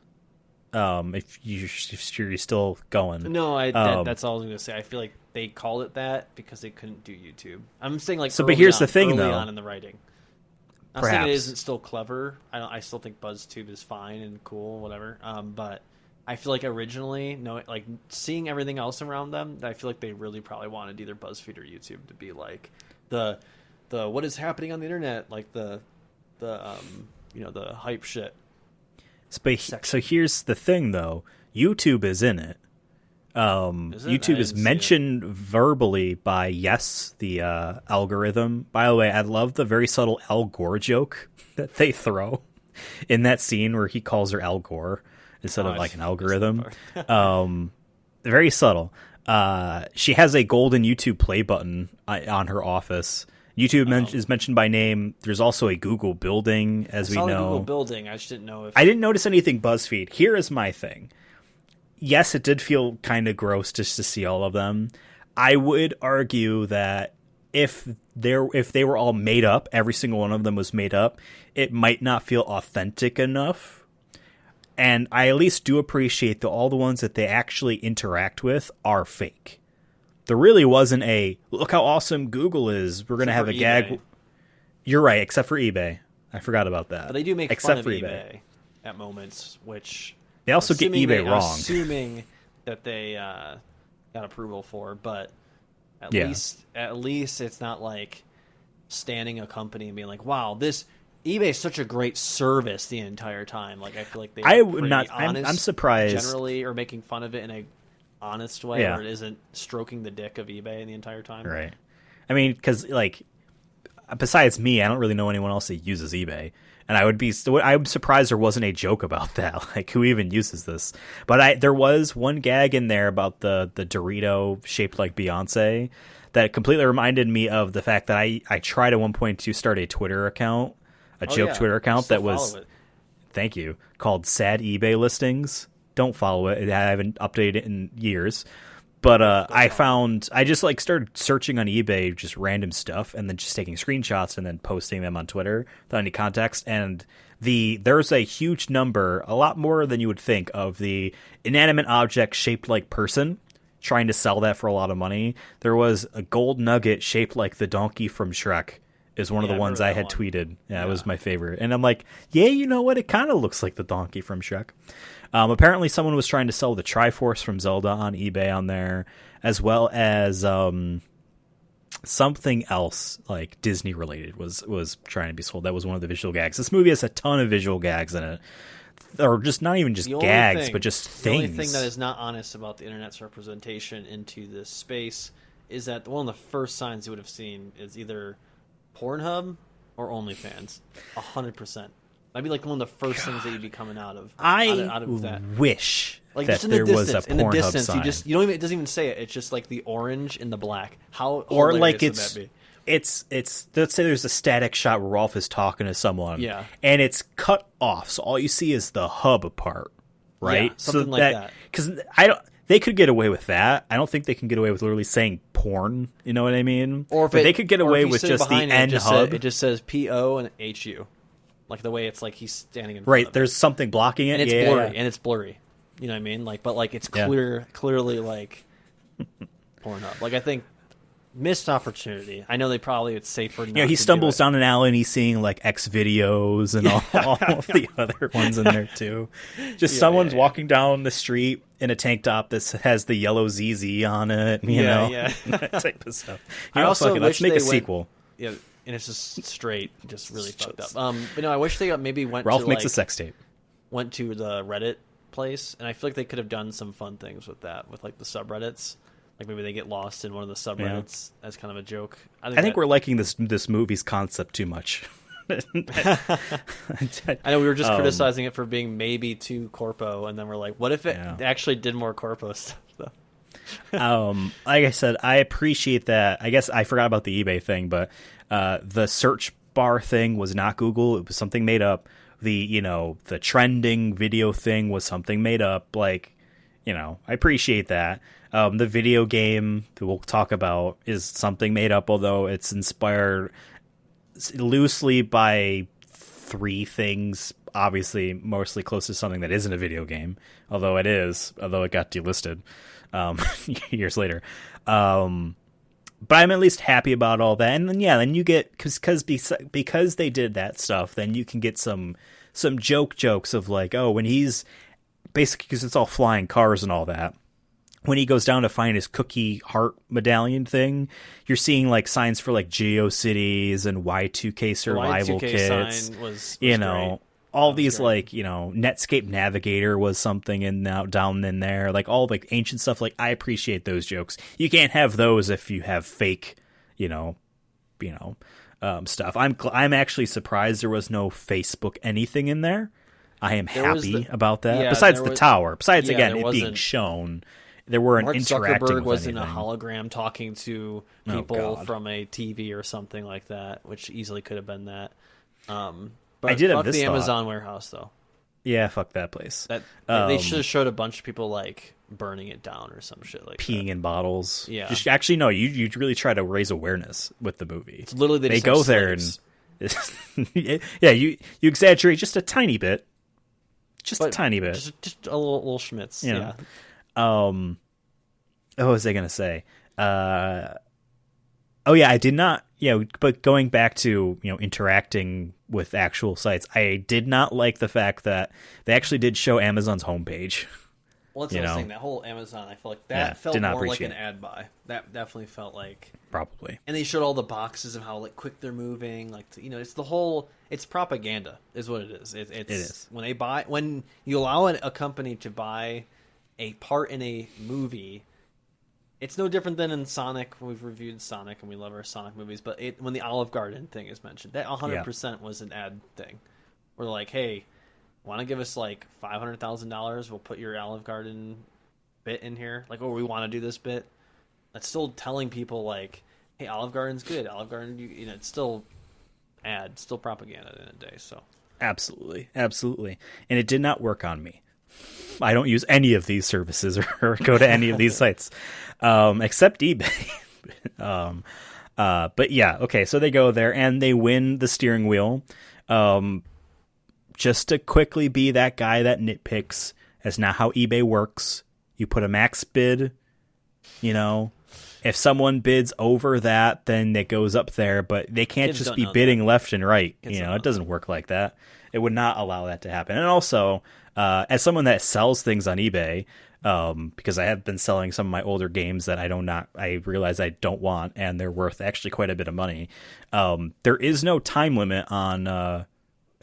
If you're still going, No, that's all I was going to say. I feel like they called it that because they couldn't do YouTube. I'm saying so, but here's the thing, early though. on in the writing. I'm saying it isn't still clever. I still think BuzzTube is fine and cool, whatever. But I feel like originally, seeing everything else around them, I feel like they really probably wanted either BuzzFeed or YouTube to be like the what is happening on the internet, like the hype shit. So here's the thing, though. YouTube is in it. YouTube is mentioned verbally by Yes, the algorithm. By the way, I love the very subtle Al Gore joke that they throw in that scene where he calls her Al Gore instead of like an algorithm. Very subtle. She has a golden YouTube play button on her office. YouTube is mentioned by name. There's also a Google building, as we know. Google building. I just didn't know if I didn't notice anything BuzzFeed. Here is my thing. Yes, it did feel kind of gross just to see all of them. I would argue that if they were all made up, every single one of them was made up, it might not feel authentic enough. And I at least do appreciate that all the ones that they actually interact with are fake. There really wasn't a, look how awesome Google is, we're going to have a gag. You're right, except for eBay. I forgot about that. But they do make fun of eBay at moments, which... They also get eBay wrong. Assuming that they got approval for, but at least it's not like standing a company and being like, "Wow, this eBay is such a great service the entire time." Like I feel like I'm surprised generally, or making fun of it in a honest way, where it isn't stroking the dick of eBay the entire time. Right. I mean, because besides me, I don't really know anyone else that uses eBay. And I'm surprised there wasn't a joke about that. Like, who even uses this? But there was one gag in there about the Dorito shaped like Beyonce that completely reminded me of the fact that I tried at one point to start a Twitter account, Twitter account that was, thank you, called Sad eBay Listings. Don't follow it. I haven't updated it in years. But I just started searching on eBay, just random stuff, and then just taking screenshots and then posting them on Twitter without any context. And there's a huge number, a lot more than you would think, of the inanimate object shaped like person, trying to sell that for a lot of money. There was a gold nugget shaped like the donkey from Shrek, is one of the ones I had tweeted. Yeah, it was my favorite. And I'm like, yeah, you know what? It kind of looks like the donkey from Shrek. Apparently someone was trying to sell the Triforce from Zelda on eBay on there, as well as something else like Disney related was trying to be sold. That was one of the visual gags. This movie has a ton of visual gags in it. Or just not even just gags, but just things. The only thing that is not honest about the internet's representation into this space is that one of the first signs you would have seen is either Pornhub or OnlyFans. 100%. That'd be like one of the first things that you'd be coming out of. I out of that. wish Like that just in the there was a distance, in the Pornhub distance, sign. you don't even. It doesn't even say it. It's just like the orange and the black. How Or hilarious like would that be? it's let's say there's a static shot where Rolf is talking to someone, Yeah. and it's cut off, so all you see is the hub part, right? Yeah, something so like that. Because they could get away with that. I don't think they can get away with literally saying porn. You know what I mean? Or if but they could get away if you with sit just the behind end it hub. It just says PO and HU, like the way it's like he's standing in front Right, of it. there's something blocking it, and it's yeah, blurry, yeah. and it's blurry. You know what I mean? Like, but like it's Yeah. clearly like Pornhub. Like I think missed opportunity. I know they probably it's safer. You know, he stumbles down an alley and he's seeing like X videos and all of the other ones in there too. Just someone's walking down the street in a tank top that has the yellow ZZ on it, you know, that type of stuff. I also wish let's make they a sequel. Yeah, and it's just straight, just really fucked up. But no, I wish they maybe went. Ralph to, makes like, a sex tape. Went to the Reddit place, and I feel like they could have done some fun things with that, with like the subreddits. Like maybe they get lost in one of the subreddits as kind of a joke. I think we're liking this movie's concept too much. I know we were just criticizing it for being maybe too corpo, and then we're like, what if it actually did more corpo stuff? Like I said, I appreciate that. I guess I forgot about the eBay thing, but the search bar thing was not Google. It was something made up. The trending video thing was something made up. Like, I appreciate that. The video game that we'll talk about is something made up, although it's inspired loosely by three things. Obviously, mostly close to something that isn't a video game, although it got delisted years later. But I'm at least happy about all that. And then you get because they did that stuff, then you can get some jokes of like, oh, when he's basically, because it's all flying cars and all that. When he goes down to find his cookie heart medallion thing, you're seeing like signs for like GeoCities and Y2K survival Y2K kits. sign was great. All these great. Like, Netscape Navigator was something down in there, like all like ancient stuff. Like I appreciate those jokes. You can't have those if you have fake, stuff. I'm actually surprised there was no Facebook anything in there. I am happy about that. Besides the tower, again it being shown. There weren't Mark interacting Zuckerberg with was anything. in a hologram talking to people from a TV or something like that, which easily could have been that. But I did fuck have this the thought. Amazon warehouse though. Yeah, fuck that place. They should have showed a bunch of people like burning it down or some shit like peeing that. in bottles. Yeah. Actually, no. You really try to raise awareness with the movie. It's literally they go there and you exaggerate just a tiny bit, a tiny bit, just a little schmitz. Yeah. What was I gonna say? I did not. But going back to interacting with actual sites, I did not like the fact that they actually did show Amazon's homepage. Well, that's what I was saying. That whole Amazon, I feel like that felt more like an ad buy. That definitely felt like probably. And they showed all the boxes of how like quick they're moving. Like it's the whole. It's propaganda, is what it is. It is when you allow a company to buy a part in a movie. It's no different than in Sonic. We've reviewed Sonic, and we love our Sonic movies. But when the Olive Garden thing is mentioned, that 100% was an ad thing. We're like, hey, want to give us like $500,000? We'll put your Olive Garden bit in here. Like, we want to do this bit. That's still telling people like, hey, Olive Garden's good. Olive Garden, it's still ad, still propaganda at the end of the day. So absolutely, and it did not work on me. I don't use any of these services or go to any of these sites, except eBay. But yeah, okay. So they go there and they win the steering wheel. Just to quickly be that guy that nitpicks. That's not how eBay works. You put a max bid. If someone bids over that, then it goes up there. But they can't just be bidding left and right. It doesn't work like that. It would not allow that to happen. And also, as someone that sells things on eBay, because I have been selling some of my older games that I realize I don't want, and they're worth actually quite a bit of money. There is no time limit on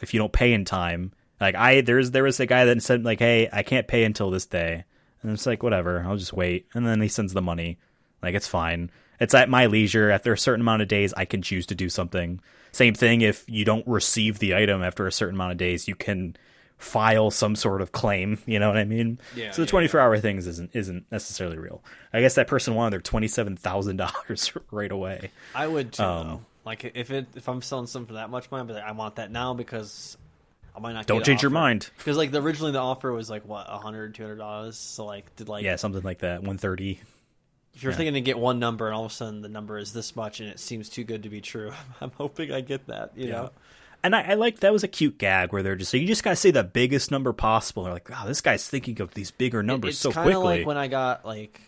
if you don't pay in time. Like there was a guy that said like, hey, I can't pay until this day, and it's like whatever, I'll just wait, and then he sends the money. Like it's fine. It's at my leisure. After a certain amount of days, I can choose to do something. Same thing if you don't receive the item after a certain amount of days, you can file some sort of claim. You know what I mean? Yeah, so the 24-hour things isn't necessarily real. I guess that person wanted their $27,000 right away. I would too. Though. Like if I'm selling something for that much money, I'd be like, I want that now because I might not. Don't change your mind. Because like originally the offer was like what $100, $200. So like something like that, $130. If you're thinking to get one number and all of a sudden the number is this much and it seems too good to be true, I'm hoping I get that. You know. And I like that was a cute gag where they're just you just gotta say the biggest number possible. They're like, wow, this guy's thinking of these bigger numbers so quickly. It's kind of like when I got like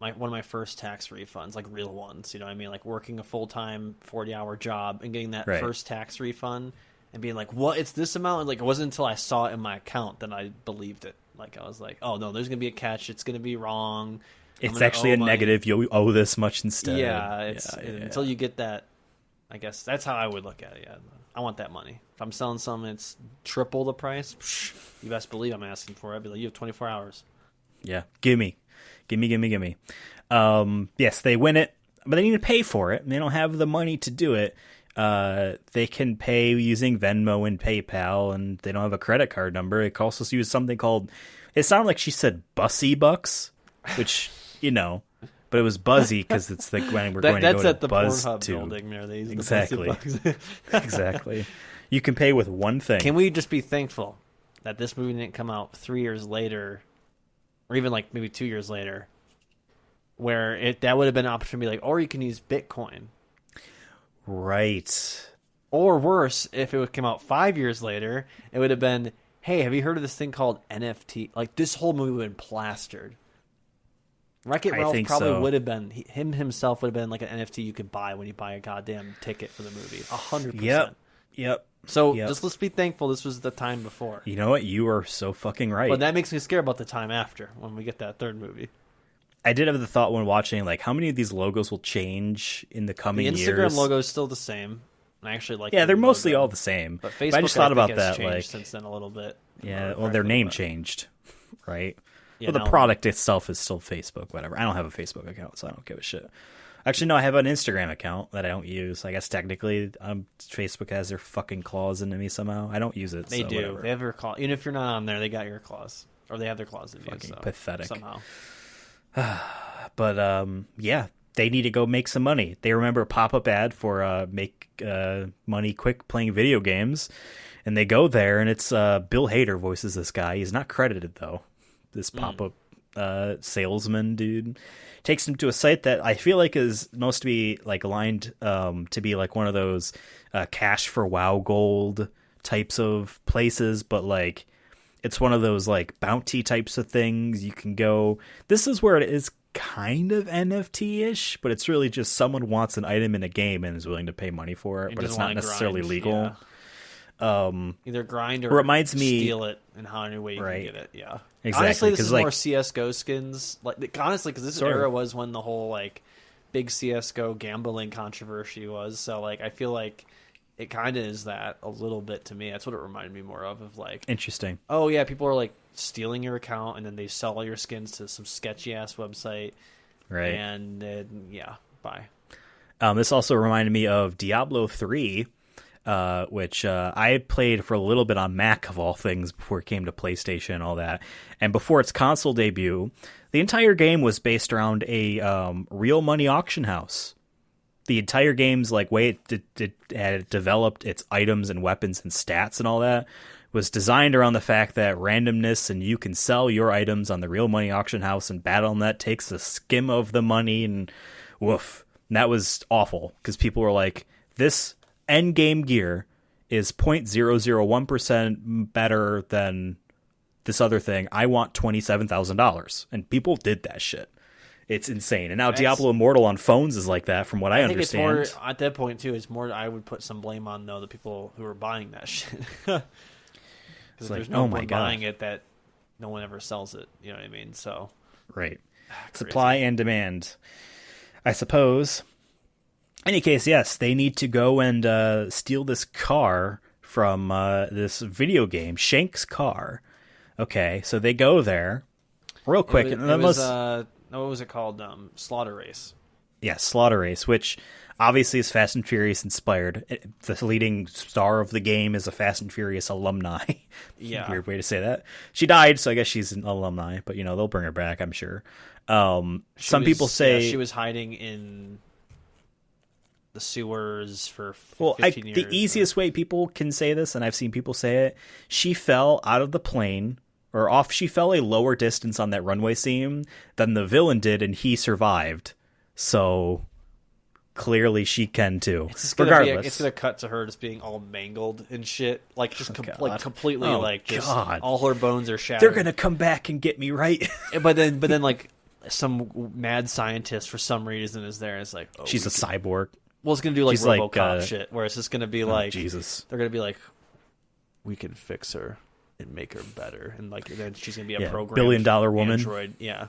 one of my first tax refunds, like real ones. You know what I mean? Like working a full-time 40-hour job and getting that first tax refund and being like, what? It's this amount? And like it wasn't until I saw it in my account that I believed it. Like I was like, oh no, there's gonna be a catch. It's gonna be wrong. It's actually a negative. You owe this much instead. Yeah, until you get that. I guess that's how I would look at it. Yeah, I want that money. If I'm selling something that's triple the price, you best believe I'm asking for it. I'd be like, you have 24 hours. Yeah, gimme. Yes, they win it, but they need to pay for it. And they don't have the money to do it. They can pay using Venmo and PayPal, and they don't have a credit card number. They can also use something called. It sounded like she said Bussy Bucks, which. But it was Buzzy because it's when we're going to go to at the Buzz Pornhub to building there. They use exactly, exactly. You can pay with one thing. Can we just be thankful that this movie didn't come out 3 years later, or even like maybe 2 years later, where that would have been an option to be like, or you can use Bitcoin, right? Or worse, if it would come out 5 years later, it would have been, hey, have you heard of this thing called NFT? Like this whole movie would have been plastered. Wreck-It Ralph probably would have been himself would have been like an NFT you could buy when you buy a goddamn ticket for the movie. 100%. Yep. So just let's be thankful this was the time before. You know what? You are so fucking right. But that makes me scared about the time after when we get that third movie. I did have the thought when watching, like, how many of these logos will change in the coming years? The Instagram logo is still the same. I actually like. Yeah, they're mostly all the same. But Facebook, I just thought about that, like, since then a little bit. Yeah, well, their name changed, right? Well, the product itself is still Facebook, whatever. I don't have a Facebook account, so I don't give a shit. Actually, no, I have an Instagram account that I don't use. I guess technically, Facebook has their fucking claws into me somehow. I don't use it. They do. Whatever. They have your claw. Even if you're not on there, they got your claws, or they have their claws in you. Fucking so, pathetic. Somehow. But yeah, they need to go make some money. They remember a pop-up ad for make money quick playing video games, and they go there, and it's Bill Hader voices this guy. He's not credited though. This pop-up salesman dude takes him to a site that I feel like is supposed to be like aligned to be like one of those cash for WoW gold types of places, but like it's one of those like bounty types of things. You can go. This is where it is kind of NFT-ish, but it's really just someone wants an item in a game and is willing to pay money for it, but it's not necessarily legal. Yeah. Either grind or reminds me, steal it in any way you can get it. Yeah, exactly. Honestly, this is more CS:GO skins. Like honestly, because this era was when the whole like big CS:GO gambling controversy was. So like, I feel like it kind of is that a little bit to me. That's what it reminded me more of like interesting. Oh yeah, people are like stealing your account and then they sell all your skins to some sketchy ass website. Right. And then bye. This also reminded me of Diablo 3. Which I played for a little bit on Mac of all things before it came to PlayStation and all that. And before its console debut, the entire game was based around a real money auction house. The entire game's like way it had developed its items and weapons and stats and all that was designed around the fact that randomness and you can sell your items on the real money auction house, and Battle.net takes a skim of the money and woof. And that was awful because people were like, this Endgame gear is 0.001% better than this other thing. I want $27,000. And people did that shit. It's insane. And now Diablo Immortal on phones is like that, from what I understand. It's more, at that point, too, it's more, I would put some blame on, though, the people who are buying that shit. Because there's no one buying it that no one ever sells it. You know what I mean? So, right. Supply and demand. I suppose. Any case, yes, they need to go and steal this car from this video game, Shank's car. Okay, so they go there real quick. What was it called? Slaughter Race. Yeah, Slaughter Race, which obviously is Fast and Furious inspired. The leading star of the game is a Fast and Furious alumni. Yeah. Weird way to say that. She died, so I guess she's an alumni, but they'll bring her back, I'm sure. Some people say she was hiding in the sewers for 15 years. The easiest way people can say this, and I've seen people say it, she fell out of the plane she fell a lower distance on that runway scene than the villain did, and he survived. So clearly she can too. Regardless, it's gonna cut to her just being all mangled and shit, like just completely all her bones are shattered. They're gonna come back and get me, right? but then like some mad scientist for some reason is there. And it's like she's a cyborg. Well, it's gonna do like RoboCop shit, where it's just gonna be like Jesus. They're gonna be like, we can fix her and make her better, and like then she's gonna be a programmed $1 billion woman android. Yeah.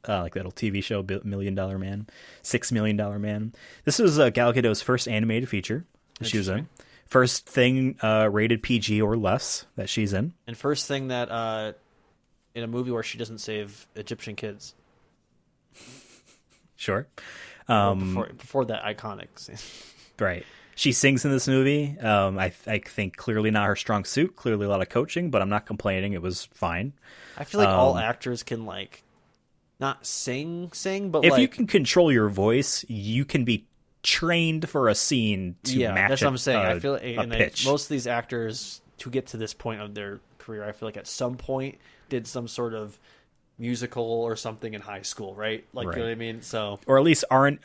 Like that old TV show, $1 Million Man, $6 Million Man. This was Gal Gadot's first animated feature that she was in. First thing rated PG or less that she's in. And first thing that in a movie where she doesn't save Egyptian kids. Sure. Before that iconic scene. Right. She sings in this movie. I think clearly not her strong suit, clearly a lot of coaching, but I'm not complaining. It was fine. I feel like all actors can like not sing, but if you can control your voice, you can be trained for a scene to match. That's what I'm saying. I feel like pitch. Most of these actors to get to this point of their career, I feel like at some point did some sort of musical or something in high school, right? Like, right. You know what I mean? So, or at least aren't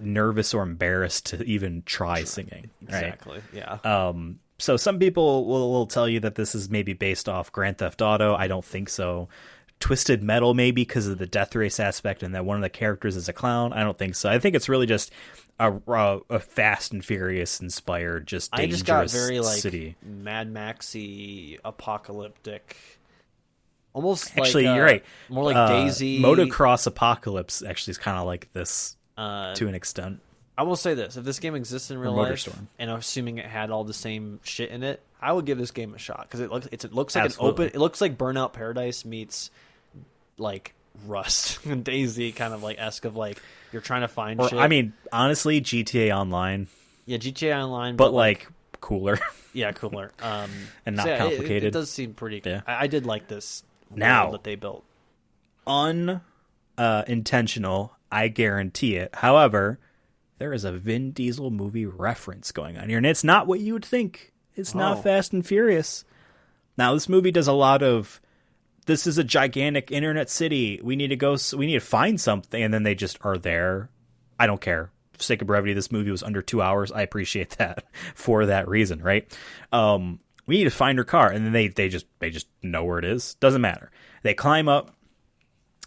nervous or embarrassed to even try singing. Right? Exactly. Yeah. So some people will tell you that this is maybe based off Grand Theft Auto. I don't think so. Twisted Metal, maybe because of the death race aspect and that one of the characters is a clown. I don't think so. I think it's really just a Fast and Furious inspired, just dangerous I just got very like city. Mad Maxy, apocalyptic. Almost actually, like, you're right. More like Daisy. Motocross Apocalypse actually is kind of like this to an extent. I will say this: if this game exists in real life, and I'm assuming it had all the same shit in it, I would give this game a shot because it looks like Absolutely. It looks like Burnout Paradise meets like Rust and Daisy, kind of like esque of like you're trying to find shit. I mean, honestly, GTA Online. Yeah, GTA Online, but like cooler. Yeah, cooler. And not complicated. It does seem pretty. Yeah. I did like this now world that they built. Unintentional, I guarantee it. However, there is a Vin Diesel movie reference going on here, and it's not what you would think. It's not Fast and Furious. Now, this movie does a lot of, this is a gigantic internet city. We need to find something, and then they just are there. I don't care. For the sake of brevity, this movie was under 2 hours. I appreciate that for that reason, right? We need to find her car, and then they just know where it is. Doesn't matter. They climb up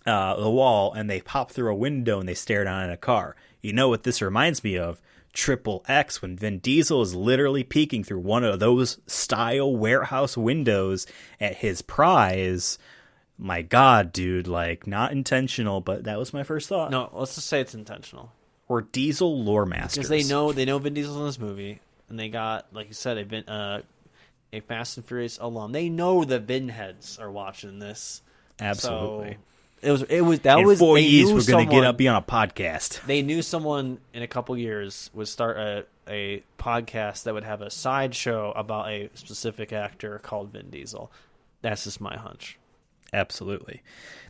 the wall, and they pop through a window, and they stare down at a car. You know what this reminds me of? Triple X, when Vin Diesel is literally peeking through one of those style warehouse windows at his prize. My God, dude, like, not intentional, but that was my first thought. No, let's just say it's intentional. Or Diesel lore masters. Because they know Vin Diesel's in this movie, and they got, like you said, a Fast and Furious alum. They know the Vin heads are watching this. Absolutely. So in 4 years we're going to be on a podcast. They knew someone in a couple years would start a podcast that would have a sideshow about a specific actor called Vin Diesel. That's just my hunch. Absolutely.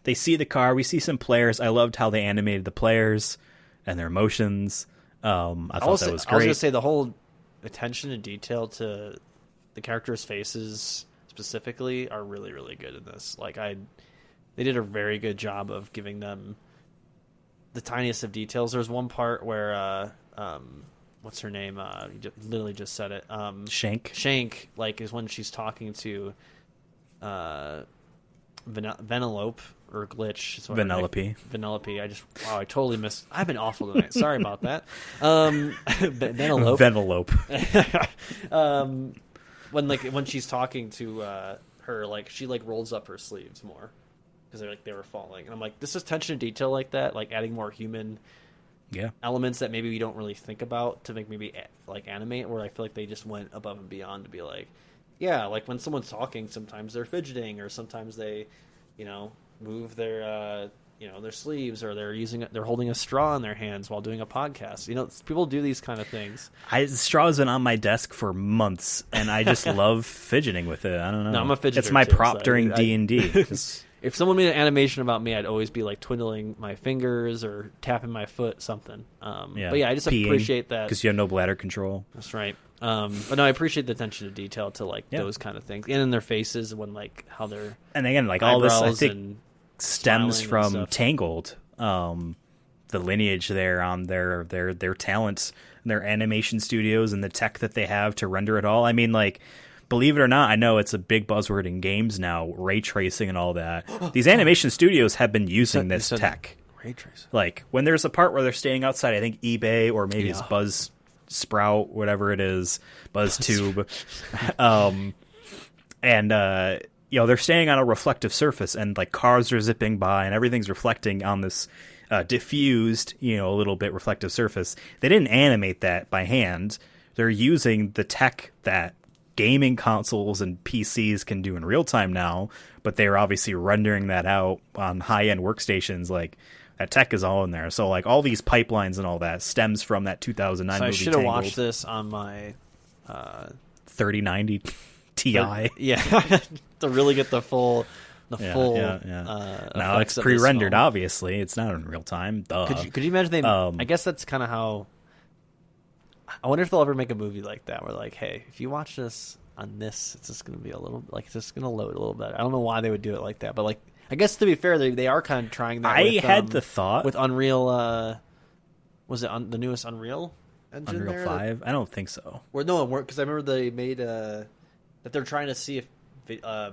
They see the car. We see some players. I loved how they animated the players and their emotions. I thought that was great. I was going to say the whole attention to detail to the characters' faces specifically are really, really good in this. Like they did a very good job of giving them the tiniest of details. There's one part where, what's her name? You literally just said it. Shank. Shank, like, is when she's talking to Vanellope or Glitch. Vanellope. Vanellope. I totally missed. I've been awful tonight. Sorry about that. Vanellope. When she's talking to her, like, she like rolls up her sleeves more. Because they were falling, and I'm like, this is attention to detail like that, like adding more human elements that maybe we don't really think about to make maybe like animate. Where I feel like they just went above and beyond to be like, like when someone's talking, sometimes they're fidgeting, or sometimes they, move their their sleeves, or they're holding a straw in their hands while doing a podcast. People do these kind of things. The straw's been on my desk for months, and I just love fidgeting with it. I don't know. No, I'm a fidgeter. It's my too, prop so during D&D. If someone made an animation about me, I'd always be like twiddling my fingers or tapping my foot, something. But yeah, I just appreciate that because you have no bladder control. That's right. But no, I appreciate the attention to detail to like those kind of things, and in their faces when like how they're and again like all this I think and stems from stuff. Tangled, the lineage there on their talents and their animation studios and the tech that they have to render it all. I mean, like, believe it or not, I know it's a big buzzword in games now, ray tracing and all that. These animation studios have been using this tech. Ray tracing. Like when there's a part where they're staying outside, I think eBay or maybe it's Buzz Sprout, whatever it is, BuzzTube, and they're staying on a reflective surface, and like cars are zipping by, and everything's reflecting on this diffused, a little bit reflective surface. They didn't animate that by hand. They're using the tech that gaming consoles and PCs can do in real time now, but they're obviously rendering that out on high-end workstations. Like, that tech is all in there. So, like, all these pipelines and all that stems from that 2009 movie. I should have watched this on my 3090 Ti. Yeah, to really get the full. Now it's pre-rendered. Obviously, it's not in real time. Duh. Could you imagine? I guess that's kind of how. I wonder if they'll ever make a movie like that, where like, hey, if you watch this on this, it's just going to be a little like it's just going to load a little bit. I don't know why they would do it like that, but like, I guess to be fair, they are kind of trying that. I had the thought with Unreal. Was it the newest Unreal engine? Unreal 5? I don't think so. Or no, because I remember they made that they're trying to see if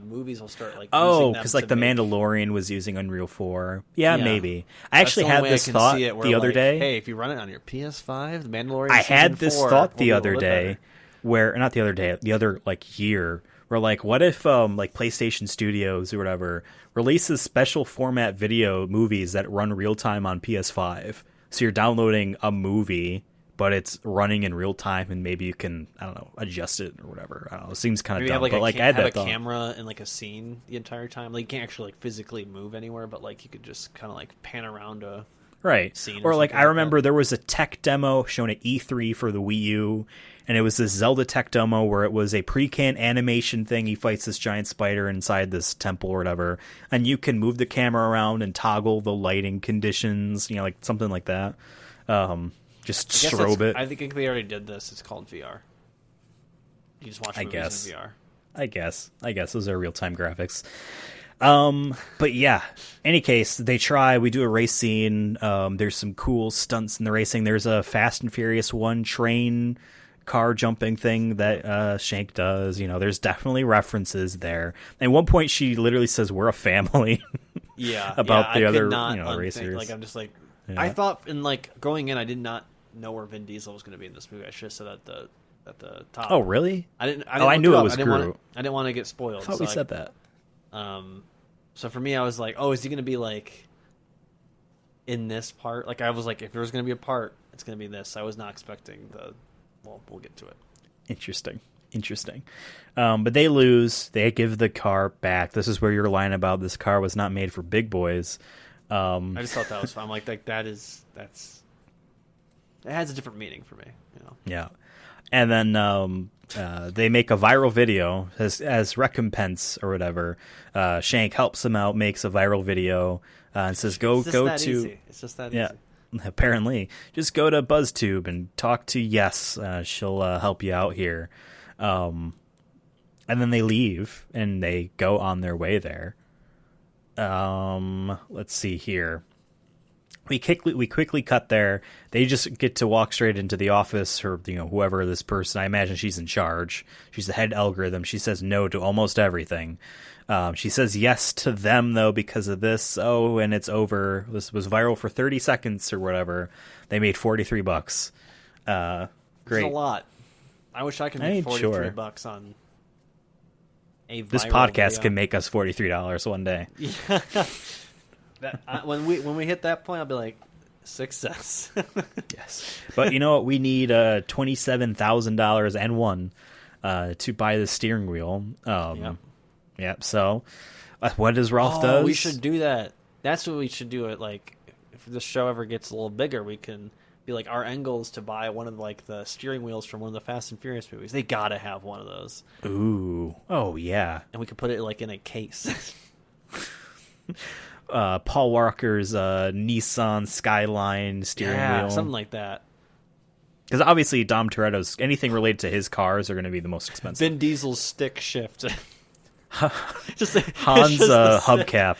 movies will start like. Because like The Mandalorian was using Unreal 4. Yeah, maybe. I actually had this thought the other day. Hey, if you run it on your PS5, The Mandalorian. I had this thought the other day, not the other day, the other like year, where like, what if like PlayStation Studios or whatever releases special format video movies that run real time on PS5? So you're downloading a movie, but it's running in real time, and maybe you can, I don't know, adjust it or whatever. I don't know. It seems kind of dumb, but like I had that thought. Camera in like a scene the entire time. Like you can't actually like physically move anywhere, but like you could just kind of like pan around a scene. Or like I remember there was a tech demo shown at E3 for the Wii U, and it was this Zelda tech demo where it was a pre-canned animation thing. He fights this giant spider inside this temple or whatever, and you can move the camera around and toggle the lighting conditions, like something like that. Just strobe it. I think they already did this. It's called VR. You just watch movies in VR. I guess those are real-time graphics. But yeah, any case, they try. We do a race scene. There's some cool stunts in the racing. There's a Fast and Furious 1 train car jumping thing that Shank does. There's definitely references there. At one point, she literally says, "We're a family." About the other racers. Like I'm just like, I thought in like going in, I did not know where Vin Diesel was going to be in this movie. I should have said at the top. Oh, really? I didn't I knew it was Groot. I didn't want to get spoiled. I thought we said that. So for me, I was like, oh, is he going to be like in this part? Like I was like, if there was going to be a part, it's going to be this. I was not expecting we'll get to it. Interesting. But they lose. They give the car back. This is where your line about this car was not made for big boys. I just thought that was fun. I'm like it has a different meaning for me. Yeah. And then they make a viral video as recompense or whatever. Shank helps him out, makes a viral video, and says, "Go to." Easy. It's just that easy. Apparently, just go to BuzzTube and talk to Yes. She'll help you out here. And then they leave and they go on their way there. Let's see here. We quickly cut there. They just get to walk straight into the office, or whoever this person. I imagine she's in charge. She's the head algorithm. She says no to almost everything. She says yes to them though because of this. Oh, and it's over. This was viral for 30 seconds or whatever. They made $43. Great. That's a lot. I wish I could make $43 on a viral This podcast video. can make us $43 one day. Yeah. When we hit that point, I'll be like, success. Yes, but you know what? We need $27,000 and one to buy the steering wheel. Yep. So, what does Ralph does? We should do that. That's what we should do. It like if the show ever gets a little bigger, we can be like our end goal is to buy one of like the steering wheels from one of the Fast and Furious movies. They gotta have one of those. Ooh, oh yeah. And we could put it like in a case. Paul Walker's Nissan Skyline steering wheel, something like that. Because obviously Dom Toretto's anything related to his cars are going to be the most expensive. Vin Diesel's stick shift. Just Han's hubcap.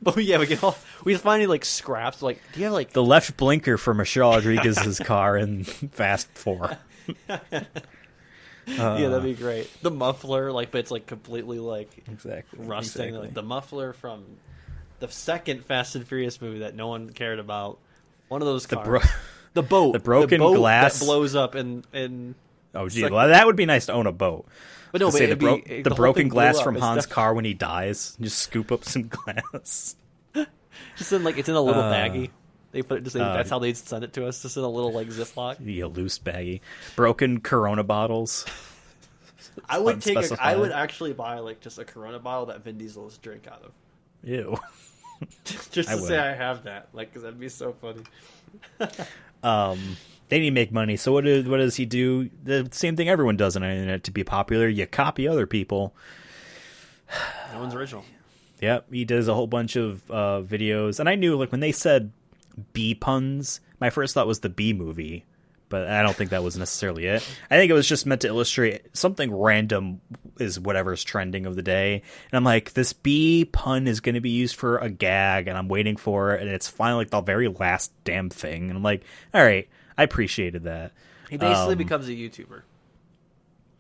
But yeah, we just finally like scraps. Like, do you have like the left blinker for Michelle Rodriguez's car in Fast 4? Yeah, that'd be great. The muffler, like, but it's like completely like exactly rusting. Like the muffler from the second Fast and Furious movie that no one cared about. One of those cars. The boat, the broken glass that blows up in. Oh, gee, well, that would be nice to own a boat. But no, but the broken glass from Han's car when he dies. Just scoop up some glass. Just in like it's in a little baggie. They put it just that's how they send it to us. Just in a little like Ziploc. Yeah, loose baggie. Broken Corona bottles. I would actually buy like just a Corona bottle that Vin Diesel is drink out of. Ew. Just to say I have that, like, because that'd be so funny. They need to make money, so what does he do? The same thing everyone does on the internet to be popular. You copy other people. No one's original. Yep, he does a whole bunch of videos, and I knew like when they said bee puns, my first thought was the Bee Movie, but I don't think that was necessarily it. I think it was just meant to illustrate something random is whatever's trending of the day, and I'm like, this bee pun is going to be used for a gag, and I'm waiting for it, and it's finally like the very last damn thing, and I'm like, all right, I appreciated that. He basically becomes a YouTuber,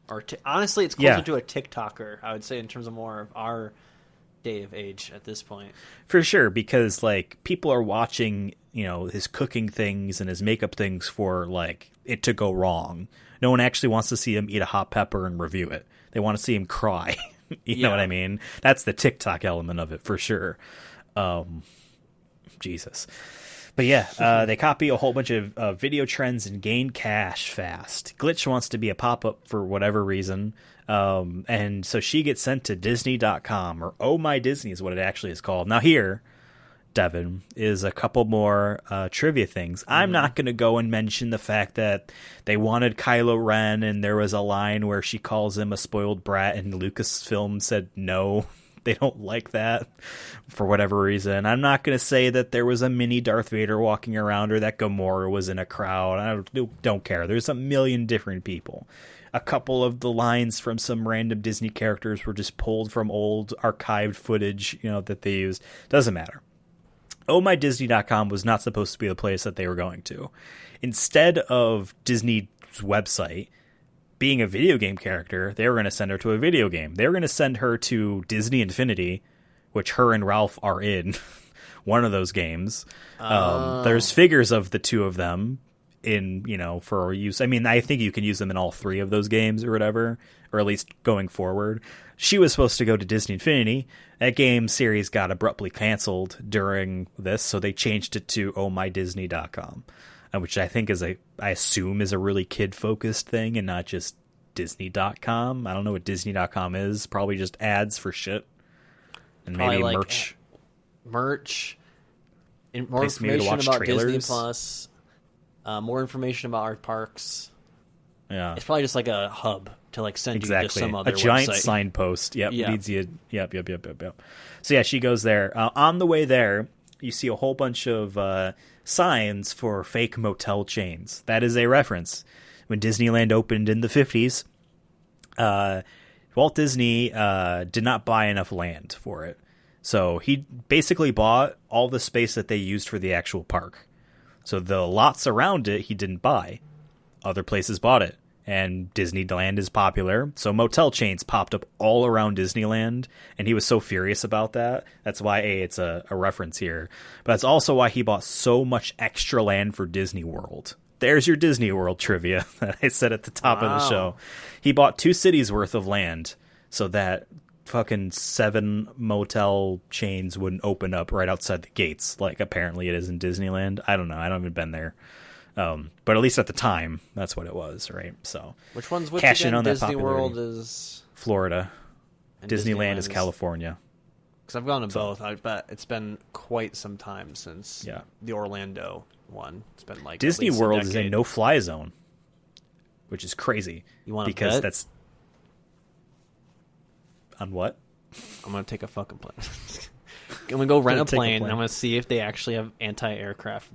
or honestly, it's closer to a TikToker, I would say, in terms of more of our day of age at this point. For sure, because like people are watching, his cooking things and his makeup things for like it to go wrong. No one actually wants to see him eat a hot pepper and review it. They want to see him cry. You know what I mean? That's the TikTok element of it for sure. Jesus. But yeah, they copy a whole bunch of video trends and gain cash fast. Glitch wants to be a pop-up for whatever reason. And so she gets sent to Disney.com, or Oh My Disney is what it actually is called. Now here, Devin, is a couple more trivia things. I'm not going to go and mention the fact that they wanted Kylo Ren, and there was a line where she calls him a spoiled brat, and Lucasfilm said no. They don't like that for whatever reason. I'm not going to say that there was a mini Darth Vader walking around or that Gamora was in a crowd. I don't care. There's a million different people. A couple of the lines from some random Disney characters were just pulled from old archived footage, that they used. Doesn't matter. OhMyDisney.com was not supposed to be the place that they were going to. Instead of Disney's website being a video game character, they were going to send her to a video game. They were going to send her to Disney Infinity, which her and Ralph are in one of those games. There's figures of the two of them in, for use. I mean, I think you can use them in all three of those games or whatever, or at least going forward. She was supposed to go to Disney Infinity. That game series got abruptly canceled during this, so they changed it to ohmydisney.com. Which I think I assume is a really kid-focused thing and not just Disney.com. I don't know what Disney.com is. Probably just ads for shit. And maybe like merch. Merch. More information about Disney Plus. More information about our parks. Yeah. It's probably just like a hub to like send you to some other website. A giant website. signpost. Yep. Leads you. Yep. So yeah, she goes there. On the way there, you see a whole bunch of signs for fake motel chains. That is a reference. When Disneyland opened in the 50s, Walt Disney did not buy enough land for it. So he basically bought all the space that they used for the actual park. So the lots around it, he didn't buy. Other places bought it. And Disneyland is popular, so motel chains popped up all around Disneyland, and he was so furious about that. That's why it's a reference here. But that's also why he bought so much extra land for Disney World. There's your Disney World trivia that I said at the top of the show. He bought 2 cities worth of land so that fucking 7 motel chains wouldn't open up right outside the gates, like apparently it is in Disneyland. I don't know. I haven't been there. But at least at the time, that's what it was, right? So which one's which cash again? in on Disney that World is Florida. And Disneyland is California. Because I've gone to both. I bet it's been quite some time since Yeah. the Orlando one. It's been like Disney at least World a is a decade. no-fly zone, which is crazy. You want to because bet? that's on what? I'm gonna take a fucking plane. I'm gonna go rent a Take a plane. plane. And I'm gonna see if they actually have anti-aircraft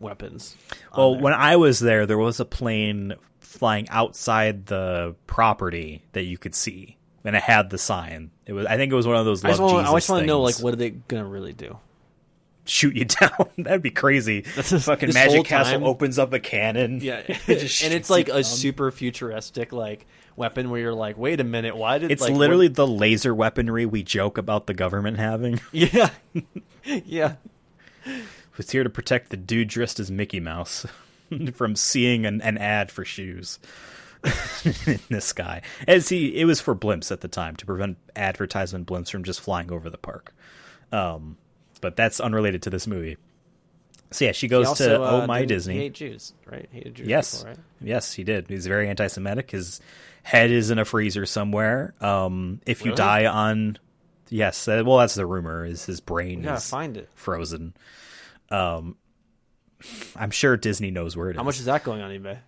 weapons. on Well, there. when I was there was a plane flying outside the property that you could see, and it had the sign. I think it was one of those I Love just Jesus want to know, like, things. what are they gonna really do? Shoot you down. That'd be crazy. Fucking this Magic whole Castle time- opens up a cannon. Yeah, It just and shoots it's like you a down. super futuristic like weapon where you're like, wait a minute, why did It's like, literally the laser weaponry we joke about the government having. yeah, yeah. It's here to protect the dude dressed as Mickey Mouse from seeing an ad for shoes in the sky. It was for blimps at the time to prevent advertisement blimps from just flying over the park. But that's unrelated to this movie. So yeah, she goes He to also, Oh My didn't Disney. He hate Jews, right? Hated Jews. Yes, before, right? yes, he did. He's very anti-Semitic. His head is in a freezer somewhere. If you Really? die on, yes, well, that's the rumor. Is his brain We gotta is find it. frozen. I'm sure Disney knows where it is. How much is that going on eBay?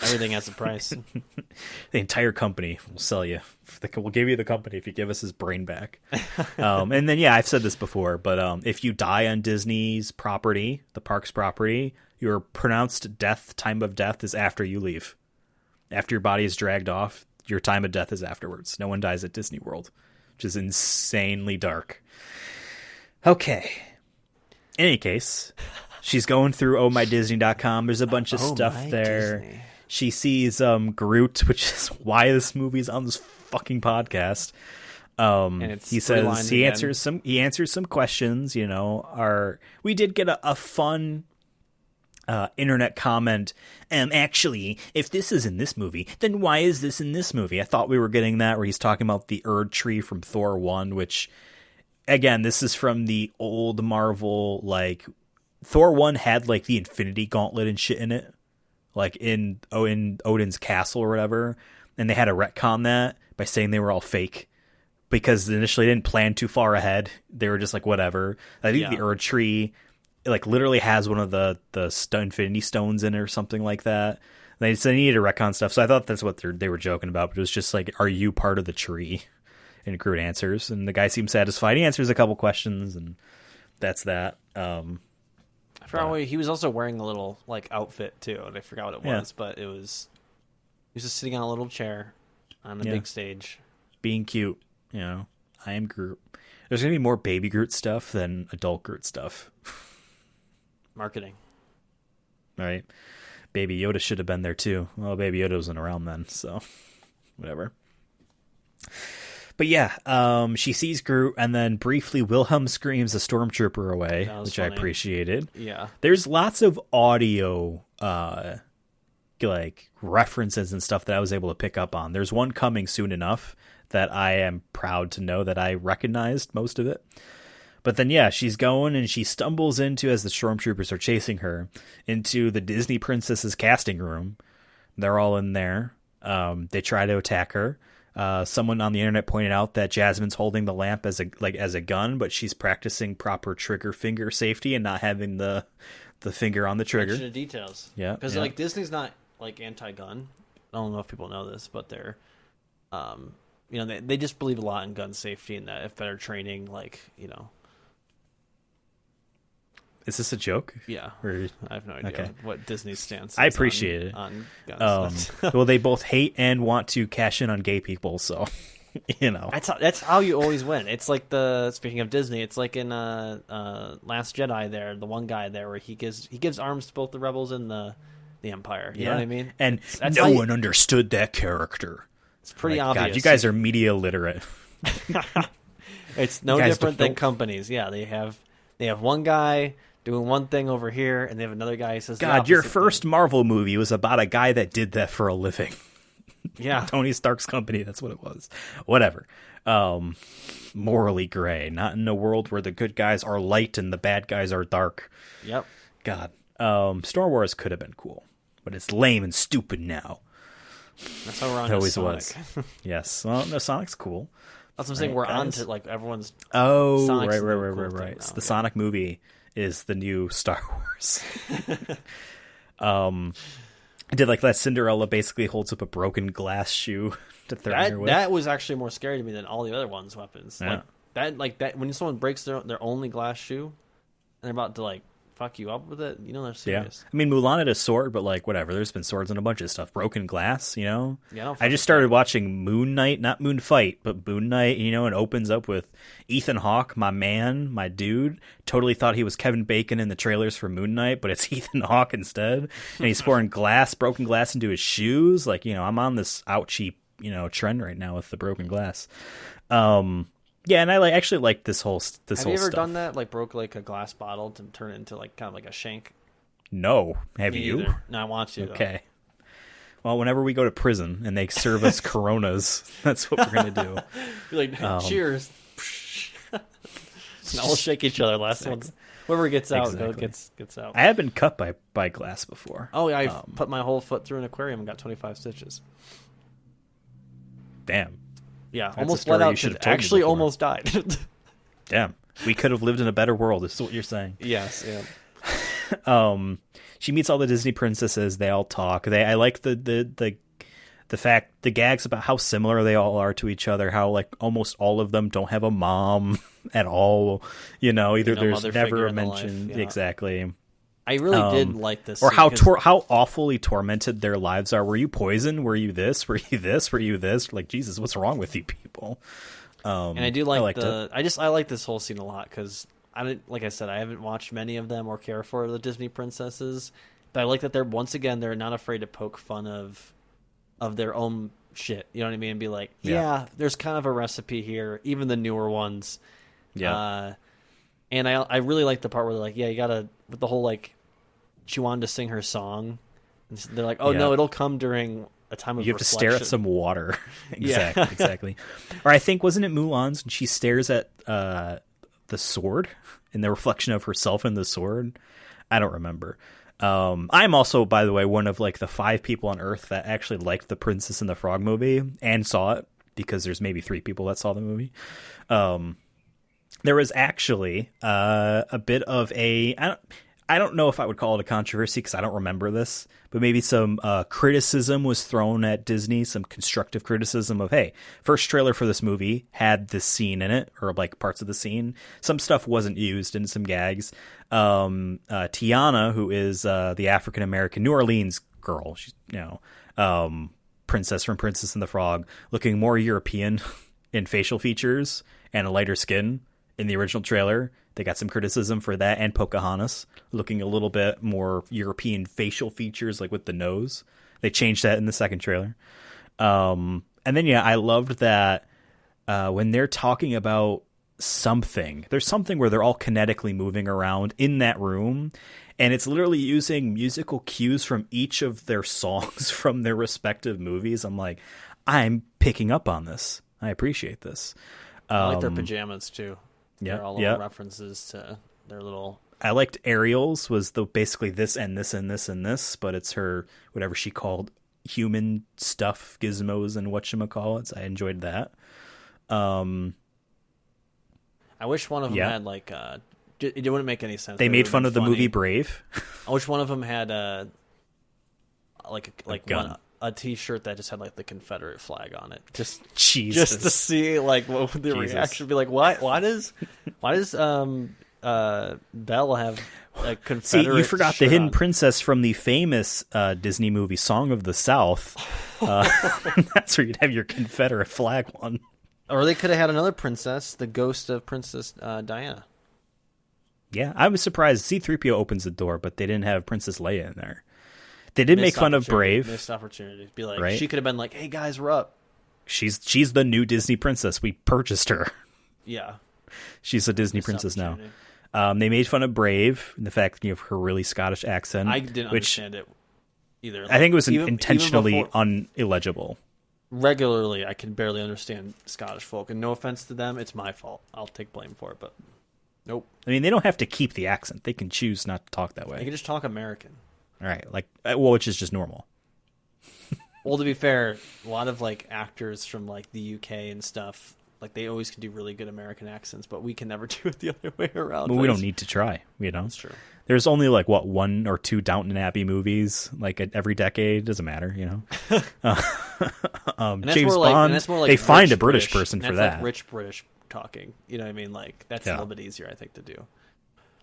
Everything has a price. The entire company will sell you. We'll give you the company if you give us his brain back. And then, yeah, I've said this before, but if you die on Disney's property, the park's property, your pronounced time of death is after you leave. After your body is dragged off, your time of death is afterwards. No one dies at Disney World, which is insanely dark. Okay. In any case, she's going through ohmydisney.com. There's a bunch of Oh stuff My there. Disney. She sees Groot, which is why this movie's on this fucking podcast. And it's He three says lines he again. answers some questions. You know, we did get a fun internet comment. Actually, if this is in this movie, then why is this in this movie? I thought we were getting that where he's talking about the Erd tree from Thor 1, which again, this is from the old Marvel. Like Thor 1 had like the Infinity Gauntlet and shit in it. Like in Odin's castle or whatever, and they had to retcon that by saying they were all fake because initially they didn't plan too far ahead. They were just like whatever. I think the Erd tree like literally has one of the Infinity Stones in it or something like that. They needed to retcon stuff, so I thought that's what they were joking about. But it was just like, are you part of the tree? And Groot answers, and the guy seems satisfied. He answers a couple questions, and that's that. I forgot what he was also wearing a little like outfit too, and I forgot what it Yeah. was, but it was he was just sitting on a little chair on a Yeah. big stage. Being cute, you know. I am Groot. There's gonna be more baby Groot stuff than adult Groot stuff. Marketing. Right? Baby Yoda should have been there too. Well, Baby Yoda wasn't around then, so whatever. But yeah, she sees Groot, and then briefly Wilhelm screams a stormtrooper away, That was which I funny. appreciated. Yeah. There's lots of audio like references and stuff that I was able to pick up on. There's one coming soon enough that I am proud to know that I recognized most of it. But then, yeah, she's going and she stumbles into, as the stormtroopers are chasing her, into the Disney princess's casting room. They're all in there. They try to attack her. Someone on the internet pointed out that Jasmine's holding the lamp as a gun, but she's practicing proper trigger finger safety and not having the finger on the trigger. Attention to details. Yeah, Because yeah. like Disney's not like anti-gun. I don't know if people know this, but they're, you know, they just believe a lot in gun safety and that if better training, like, you know. Is this a joke? Yeah. Or- I have no idea Okay. what Disney's stance is I appreciate it. on guns. Well, they both hate and want to cash in on gay people, so you know. That's how you always win. It's like speaking of Disney, it's like in Last Jedi there, the one guy there where he gives arms to both the rebels and the Empire. You know what I mean? And That's no how you- one understood that character. It's pretty Like, obvious. God, you guys are media illiterate. It's no you guys different than don't- companies. Yeah, they have one guy doing one thing over here, and they have another guy who says, the God, your opposite first thing. Marvel movie was about a guy that did that for a living. Yeah, Tony Stark's company, that's what it was. Whatever. Morally gray, not in a world where the good guys are light and the bad guys are dark. yep. God. Star Wars could have been cool, but it's lame and stupid now. That's how we're on. It always to was. Sonic. Yes. Well, no, Sonic's cool. That's what I'm saying. Right, We're on guys? to like everyone's. Oh, Sonic's right, the right, cool right, thing right. now, The yeah. Sonic movie is the new Star Wars. I did like that Cinderella basically holds up a broken glass shoe to threaten her with. That was actually more scary to me than all the other ones' weapons. Yeah. Like that when someone breaks their only glass shoe and they're about to like fuck you up with it, you know they're Yeah, serious. I mean Mulan had a sword, but like whatever. There's been swords and a bunch of stuff. Broken glass, you know. Yeah, I don't I fucking just started watching Moon Knight, not Moon Fight, but Moon Knight. You know, and opens up with Ethan Hawke, my man, my dude. Totally thought he was Kevin Bacon in the trailers for Moon Knight, but it's Ethan Hawke instead. And he's pouring broken glass into his shoes. Like, you know, I'm on this ouchie, you know, trend right now with the broken glass. Yeah, and I actually like this whole Have you ever stuff. done that? Like broke like a glass bottle to turn it into like kind of like a shank? No, have Me you? either. No, I want to. Though. Okay. Well, whenever we go to prison and they serve us Coronas, that's what we're gonna do. Be like, cheers. And all shake each other. Last one's whoever gets out Exactly. gets out. I have been cut by glass before. Oh yeah, I put my whole foot through an aquarium and got 25 stitches. Damn. Yeah, a almost story bled you out. should have told me Actually, before. almost died. Damn. We could have lived in a better world. Is what you're saying. Yes. Yeah. She meets all the Disney princesses. They all talk. I like the fact, the gags about how similar they all are to each other. How like almost all of them don't have a mom at all. You know, either No there's mother never figure a in their mention. life, yeah. Exactly. I really did like this. Or scene how 'cause- how awfully tormented their lives are. Were you poisoned? Were you this? Were you this? Were you this? Like, Jesus, what's wrong with you people? and I do like liked it. I like this whole scene a lot because I didn't, like I said, I haven't watched many of them or care for the Disney princesses, but I like that they're not afraid to poke fun of their own shit. You know what I mean? And be like, yeah, there's kind of a recipe here. Even the newer ones. Yeah. And I really like the part where they're like, yeah, you gotta, with the whole like, she wanted to sing her song. And they're like, oh Yeah. no, it'll come during a time of You have to stare at reflection. some water. Yeah. Exactly. Or I think, wasn't it Mulan's? And she stares at the sword in the reflection of herself in the sword. I don't remember. I'm also, by the way, one of like the 5 people on Earth that actually liked the Princess and the Frog movie and saw it, because there's maybe 3 people that saw the movie. There was actually a bit of I don't know if I would call it a controversy because I don't remember this, but maybe some criticism was thrown at Disney, some constructive criticism of, hey, first trailer for this movie had this scene in it, or like parts of the scene. Some stuff wasn't used in some gags. Tiana, who is the African-American New Orleans girl, she's, you know, princess from Princess and the Frog, looking more European in facial features and a lighter skin in the original trailer. They got some criticism for that, and Pocahontas looking a little bit more European facial features, like with the nose. They changed that in the second trailer. And then, yeah, I loved that when they're talking about something, there's something where they're all kinetically moving around in that room, and it's literally using musical cues from each of their songs from their respective movies. I'm like, I'm picking up on this. I appreciate this. I like their pajamas too. Yeah, They're all little references to their little. I liked Ariel's was basically this and this and this and this, but it's her, whatever she called, human stuff, gizmos and whatchamacallits. I enjoyed that. I wish one of them Yeah. had like it wouldn't make any sense. They but it made would've fun been of the funny. movie Brave. I wish one of them had gun. a T-shirt that just had like the Confederate flag on it, just Jesus. just to see like what would the Jesus. reaction be like. Why does Belle have a Confederate? See, you forgot the shirt hidden on? princess from the famous Disney movie Song of the South. That's where you'd have your Confederate flag one. Or they could have had another princess, the ghost of Princess Diana. Yeah, I was surprised. C-3PO opens the door, but they didn't have Princess Leia in there. They did make fun of Brave. Missed opportunity. Be like, Right? she could have been like, "Hey guys, we're up." She's the new Disney princess. We purchased her. Yeah, She's a Disney Missed princess now. opportunity. They made fun of Brave and the fact that you have her really Scottish accent. I didn't which understand it either. I think it was Even intentionally before- unillegible. regularly, I can barely understand Scottish folk, and no offense to them, it's my fault. I'll take blame for it, but nope. I mean, they don't have to keep the accent. They can choose not to talk that I way. can just talk American. All right, like which is just normal. Well, to be fair, a lot of like actors from like the UK and stuff Like they always can do really good American accents, but we can never do it the other way around. Well, we don't need to try, That's true. There's only like what 1 or 2 Downton Abbey movies like every decade. Doesn't matter, James Bond. That's more like they find a British person for that. Like rich British talking. You know what I mean? Like that's a little bit easier, I think, to do.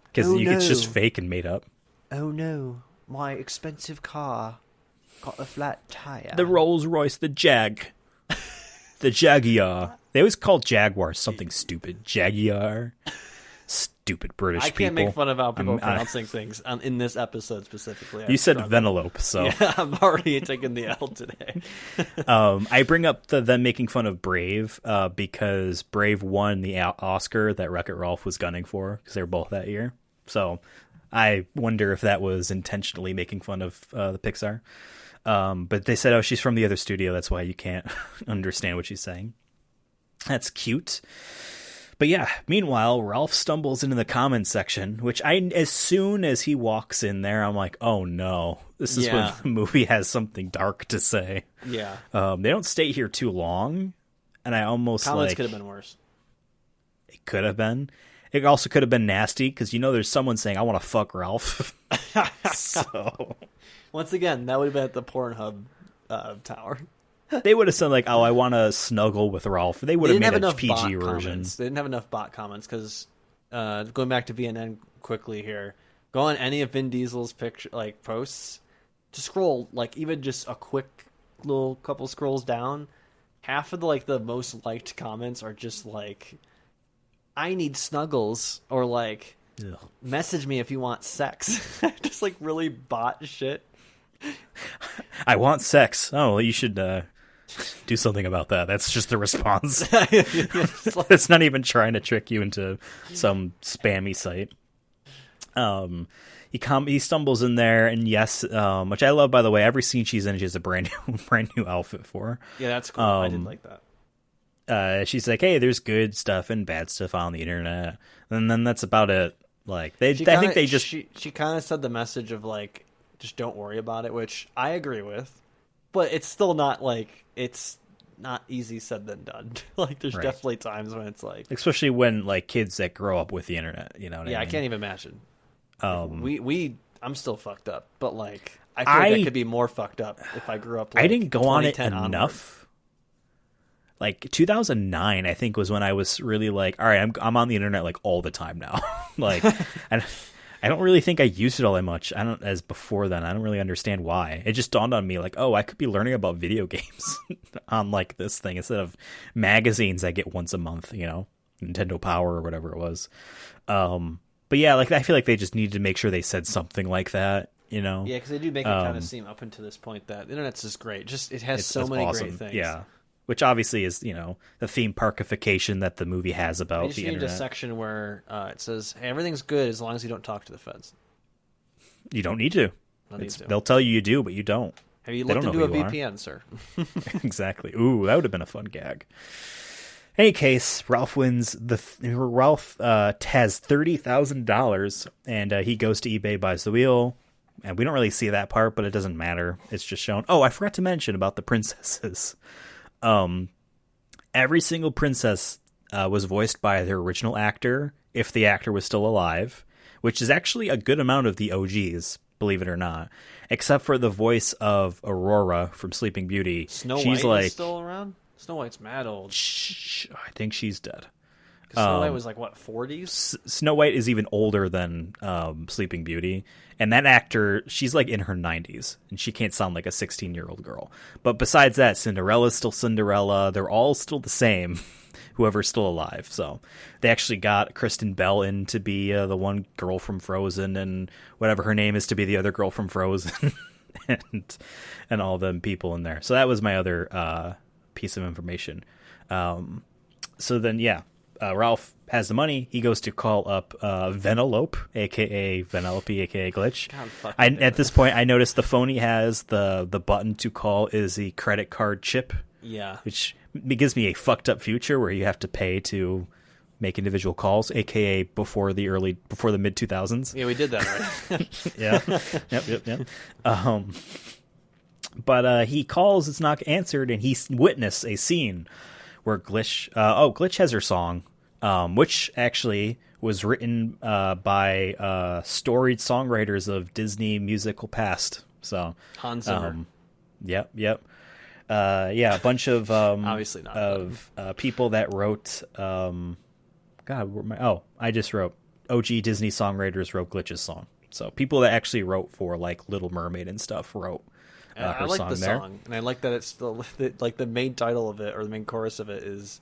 Because it's just fake and made up. Oh no, my expensive car got a flat tire. The Rolls Royce, the Jag, the Jaguar. They always call Jaguar something stupid. Jaguar. Stupid British people. I can't make fun of how people are pronouncing things in this episode specifically. You said Venelope, so yeah, I'm already taking the L today. I bring up them making fun of Brave because Brave won the Oscar that Wreck-It Ralph was gunning for because they were both that year. So I wonder if that was intentionally making fun of the Pixar. But they said, oh, she's from the other studio. That's why you can't understand what she's saying. That's cute. But yeah, meanwhile, Ralph stumbles into the comments section, which as soon as he walks in there, I'm like, oh no, this is when the movie has something dark to say. Yeah. They don't stay here too long, and I almost comments could have been worse. It could have been. It also could have been nasty, because there's someone saying, I want to fuck Ralph. So once again, that would have been at the Pornhub tower. They would have said like, "Oh, I want to snuggle with Ralph." They would have made a PG version. They didn't have enough bot comments because going back to VNN quickly here, go on any of Vin Diesel's posts, just scroll even just a quick little couple scrolls down. Half of the most liked comments are just like, "I need snuggles," or like, ugh, "Message me if you want sex." Just really bot shit. I want sex. Oh, well, you should do something about that. That's just the response. It's not even trying to trick you into some spammy site. He stumbles in there, and yes, which I love, by the way. Every scene she's in, she has a brand new outfit for. Yeah, that's cool. I did like that. She's like, "Hey, there's good stuff and bad stuff on the internet," and then that's about it. Like I think they just she kind of said the message of just don't worry about it, which I agree with, but it's still not it's not easy said than done. There's definitely times when it's especially when kids that grow up with the internet, you know what I mean? I can't even imagine. I'm still fucked up, but I feel like I could be more fucked up if I grew up. I didn't go on it enough. Onward. 2009, I think, was when I was really all right, I'm on the internet all the time now. And I don't really think I used it all that much. As before then. I don't really understand why. It just dawned on me oh, I could be learning about video games on this thing instead of magazines I get once a month, Nintendo Power or whatever it was. But yeah, I feel like they just needed to make sure they said something like that, Yeah, because they do make it kind of seem up until this point that the internet's just great. Just it has so many awesome. Great things. Yeah. Which obviously is, the theme parkification that the movie has about the internet. You need a section where it says, hey, everything's good as long as you don't talk to the feds. You don't need to. They'll tell you do, but you don't. Have you looked into a VPN, sir? Exactly. Ooh, that would have been a fun gag. Any case, Ralph wins. Ralph has $30,000, and he goes to eBay, buys the wheel. And we don't really see that part, but it doesn't matter. It's just shown. Oh, I forgot to mention about the princesses. Every single princess was voiced by their original actor, if the actor was still alive, which is actually a good amount of the OGs, believe it or not, except for the voice of Aurora from Sleeping Beauty. Snow White is still around? Snow White's mad old. I think she's dead. Snow White was 40s? Snow White is even older than Sleeping Beauty. And that actor, she's in her 90s. And she can't sound like a 16-year-old girl. But besides that, Cinderella's still Cinderella. They're all still the same, whoever's still alive. So they actually got Kristen Bell in to be the one girl from Frozen. And whatever her name is to be the other girl from Frozen. and all them people in there. So that was my other piece of information. So then, yeah. Ralph has the money. He goes to call up Venelope, a.k.a. Venelope, a.k.a. Glitch. At this point, I noticed the phone he has, the button to call is the credit card chip. Yeah. Which gives me a fucked up future where you have to pay to make individual calls, a.k.a. before the mid-2000s. Yeah, we did that, right? Yeah. Yep. But he calls, it's not answered, and he witnessed a scene where Glitch Glitch has her song, which actually was written by storied songwriters of Disney musical past. So Hans Zimmer. Yep. A bunch of Obviously not of people that wrote I just wrote OG Disney songwriters wrote Glitch's song. So people that actually wrote for like Little Mermaid and stuff wrote her I like song the there. song, and I like that it's still like the main title of it, or the main chorus of it is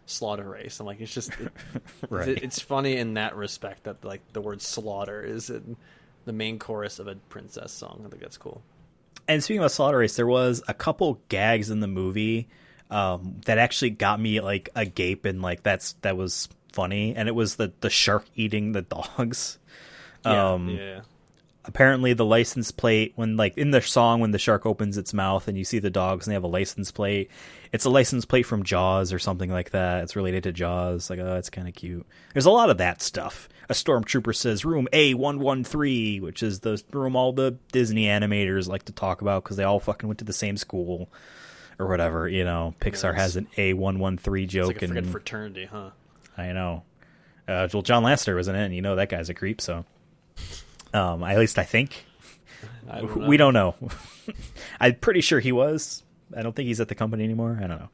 Slaughter Race. I'm like, it's just Right. it's funny in that respect that like the word slaughter is in the main chorus of a princess song. I think that's cool. And speaking of Slaughter Race, there was a couple gags in the movie that actually got me like agape, and like that was funny. And it was the shark eating the dogs. Yeah. Apparently the license plate, when like in the song, when the shark opens its mouth and you see the dogs and they have a license plate, it's a license plate from Jaws or something like that. It's related to Jaws. Like, oh, it's kind of cute. There's a lot of that stuff. A stormtrooper says room A113, which is the room all the Disney animators like to talk about because they all fucking went to the same school or whatever. You know, Pixar has an A113 joke. It's like a freaking and fraternity, huh? I know. Well, John Lasseter was in it, and you know that guy's a creep, so... at least I think. We don't know. I'm pretty sure he was. I don't think he's at the company anymore. I don't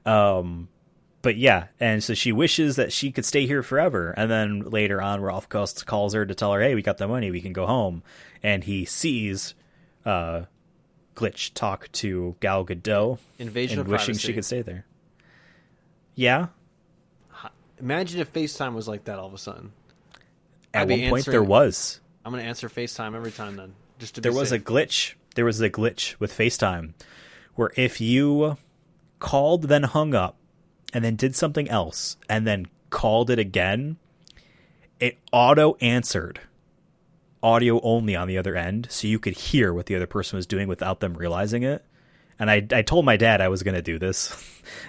know. But yeah, and so she wishes that she could stay here forever. And then later on, Ralph Coast calls her to tell her, hey, we got the money, we can go home. And he sees Glitch talk to Gal Gadot. Invasion and of wishing privacy. she could stay there. Yeah. Imagine if FaceTime was like that all of a sudden. At I'd be one point answering- there was. I'm going to answer FaceTime every time then. Just to be There was safe. a glitch. There was a glitch with FaceTime where if you called, then hung up, and then did something else, and then called it again, it auto-answered audio only on the other end, so you could hear what the other person was doing without them realizing it. And I told my dad I was going to do this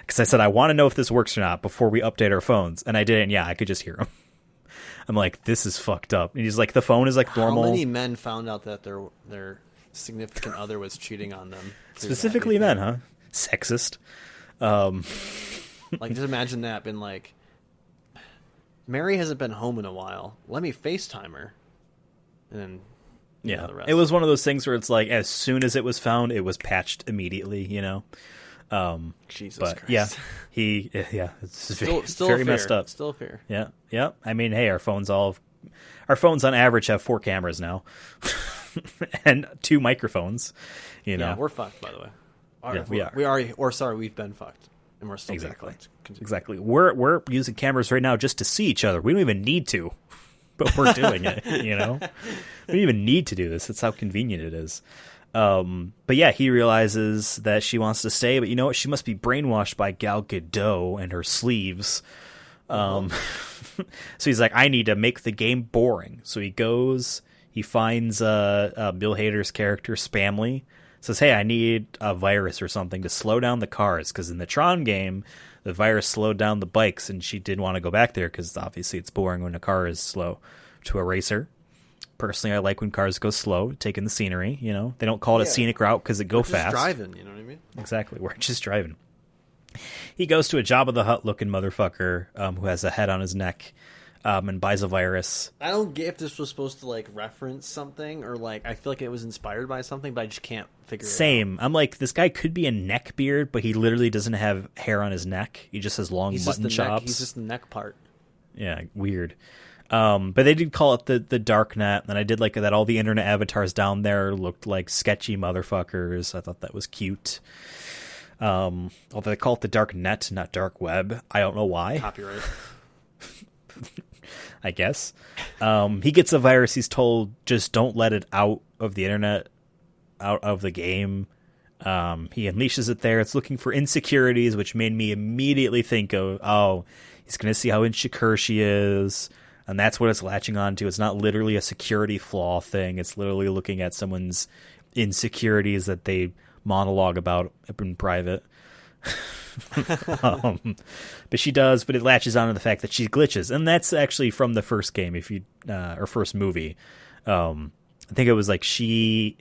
because I said, I want to know if this works or not before we update our phones. And I did, and yeah, I could just hear him. I'm like, this is fucked up. And he's like, the phone is like normal. How many men found out that their significant other was cheating on them? Specifically men, huh? Sexist. Like, just imagine that being like, Mary hasn't been home in a while. Let me FaceTime her. And then, Yeah, the rest. it was one of those things where it's like, as soon as it was found, it was patched immediately, you know? Jesus But Christ. yeah, it's Still very fair. messed up. Still fair. Yeah. I mean, hey, our phones on average have 4 cameras now, and 2 microphones. You know, Yeah, we're fucked, by the way. Yeah, we are. We are, or sorry, we've been fucked. And we're still being Exactly. fucked. Exactly. We're using cameras right now just to see each other. We don't even need to, but we're doing it. You know, we don't even need to do this. That's how convenient it is. But yeah, he realizes that she wants to stay, but you know what? She must be brainwashed by Gal Gadot and her sleeves. So he's like, I need to make the game boring. So he goes, he finds Bill Hader's character, Spamley, says, hey, I need a virus or something to slow down the cars, because in the Tron game, the virus slowed down the bikes, and she didn't want to go back there because obviously it's boring when a car is slow to a racer. Personally, I like when cars go slow, taking the scenery, you know. They don't call it a scenic route because it go Just fast. driving, you know what I mean? Exactly, we're just driving. He goes to a Jabba the Hutt looking motherfucker who has a head on his neck and buys a virus. I don't get if this was supposed to like reference something, or like I feel like it was inspired by something, but I just can't figure it out. Same. I'm like, this guy could be a neck beard, but he literally doesn't have hair on his neck. He just has long mutton chops. He's just the neck part. Yeah, weird. But they did call it the dark net, and I did like that all the internet avatars down there looked like sketchy motherfuckers. I thought that was cute. Although they call it the dark net, not dark web. I don't know why. Copyright. I guess. He gets a virus. He's told, just don't let it out of the internet, out of the game. He unleashes it there. It's looking for insecurities, which made me immediately think of, oh, he's going to see how insecure she is. And that's what it's latching on to. It's not literally a security flaw thing. It's literally looking at someone's insecurities that they monologue about in private. But she does, but it latches on to the fact that she glitches. And that's actually from the first game, or first movie. I think it was like she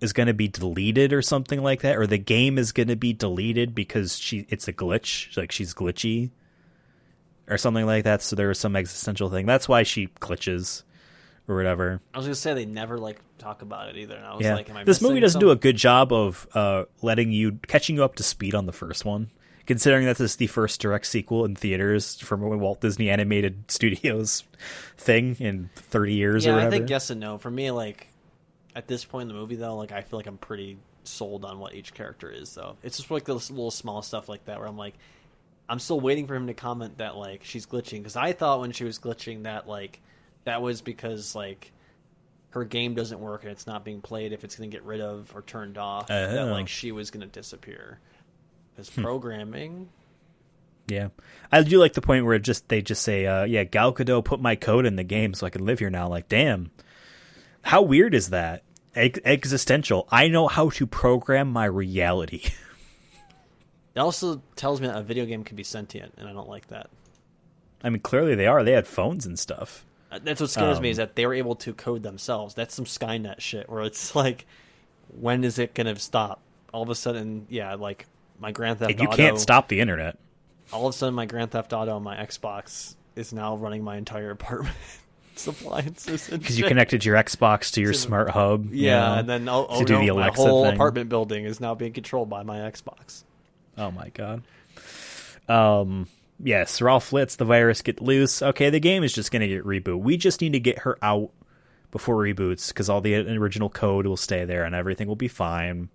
is going to be deleted or something like that, or the game is going to be deleted because it's a glitch, like she's glitchy or something like that. So there was some existential thing. That's why she glitches or whatever. I was gonna say they never like talk about it either, and I was like, "Am I this movie missing doesn't do a something?" good job of catching you up to speed on the first one, considering that this is the first direct sequel in theaters from Walt Disney Animated Studios thing in 30 years or Yeah, whatever. I think yes and no. For me, like at this point in the movie, though, like I feel like I'm pretty sold on what each character is. Though it's just like those little small stuff like that where I'm like, I'm still waiting for him to comment that like she's glitching, because I thought when she was glitching that like that was because like her game doesn't work and it's not being played if it's going to get rid of or turned off. That like she was going to disappear because programming. Yeah, I do like the point where they just say, "Yeah, Gal Gadot put my code in the game so I can live here now." Like, damn, how weird is that? Existential. I know how to program my reality. It also tells me that a video game can be sentient, and I don't like that. I mean, clearly they are. They had phones and stuff. That's what scares me, is that they were able to code themselves. That's some Skynet shit where it's like, when is it going to stop? All of a sudden, yeah, like my Grand Theft Auto. You can't stop the internet. All of a sudden, my Grand Theft Auto on my Xbox is now running my entire apartment appliances. Because you connected your Xbox to your smart hub. Yeah, and then to do the my Alexa whole thing. apartment building is now being controlled by my Xbox. Oh my god. Yes, Ralph lets the virus get loose. Okay, the game is just going to get reboot. We just need to get her out before reboots, because all the original code will stay there and everything will be fine.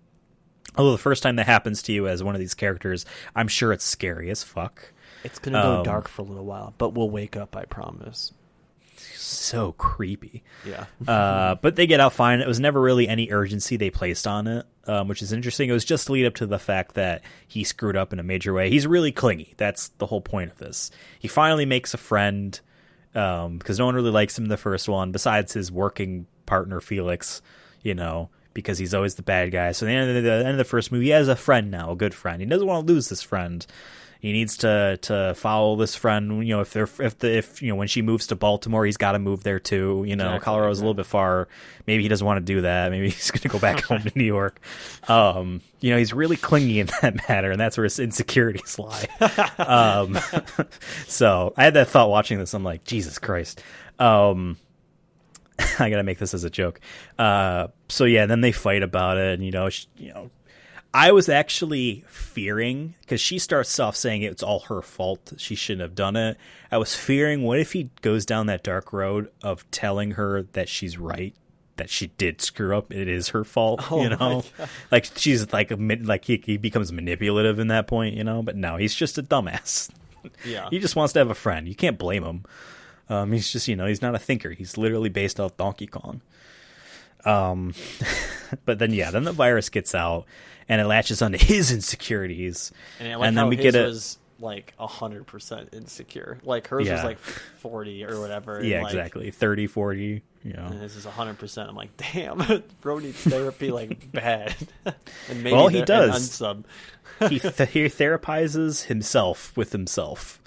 Although the first time that happens to you as one of these characters, I'm sure it's scary as fuck. It's going to go dark for a little while, but we'll wake up, I promise. So creepy. Yeah. But they get out fine. It was never really any urgency they placed on it, which is interesting. It was just to lead up to the fact that he screwed up in a major way. He's really clingy. That's the whole point of this. He finally makes a friend, because no one really likes him in the first one, besides his working partner, Felix, because he's always the bad guy. So at the end of the first movie, he has a friend now, a good friend. He doesn't want to lose this friend. He needs to follow this friend. If when she moves to Baltimore, he's got to move there too. Exactly, Colorado's a little bit far. Maybe he doesn't want to do that. Maybe he's going to go back home to New York. He's really clingy in that matter, and that's where his insecurities lie. So I had that thought watching this. I'm like, Jesus Christ. I gotta make this as a joke. So yeah, then they fight about it, and I was actually fearing, because she starts off saying it's all her fault, she shouldn't have done it. I was fearing, what if he goes down that dark road of telling her that she's right, that she did screw up, it is her fault, like she's like he becomes manipulative in that point, but no, he's just a dumbass. Yeah. He just wants to have a friend. You can't blame him. He's just, he's not a thinker. He's literally based off Donkey Kong. But then the virus gets out and it latches onto his insecurities. And then we get it was like 100% insecure. Like hers was like 40 or whatever. Yeah, and exactly. 30, 40, And this is 100%. I'm like, damn, bro needs therapy like bad. And maybe well, he does. Unsub. he therapizes himself with himself.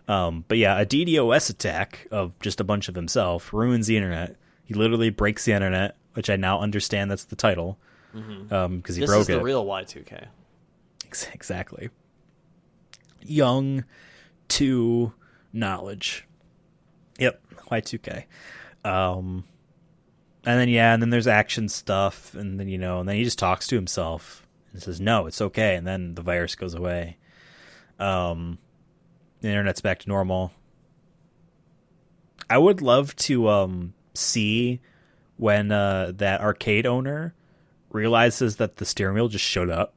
But yeah, a DDoS attack of just a bunch of himself ruins the internet. He literally breaks the internet, which I now understand that's the title, because he broke it. This is the real Y2K. Exactly. Young to knowledge. Yep, Y2K. And then there's action stuff, and then and then he just talks to himself and says, "No, it's okay," and then the virus goes away. The internet's back to normal. I would love to see when that arcade owner realizes that the steering wheel just showed up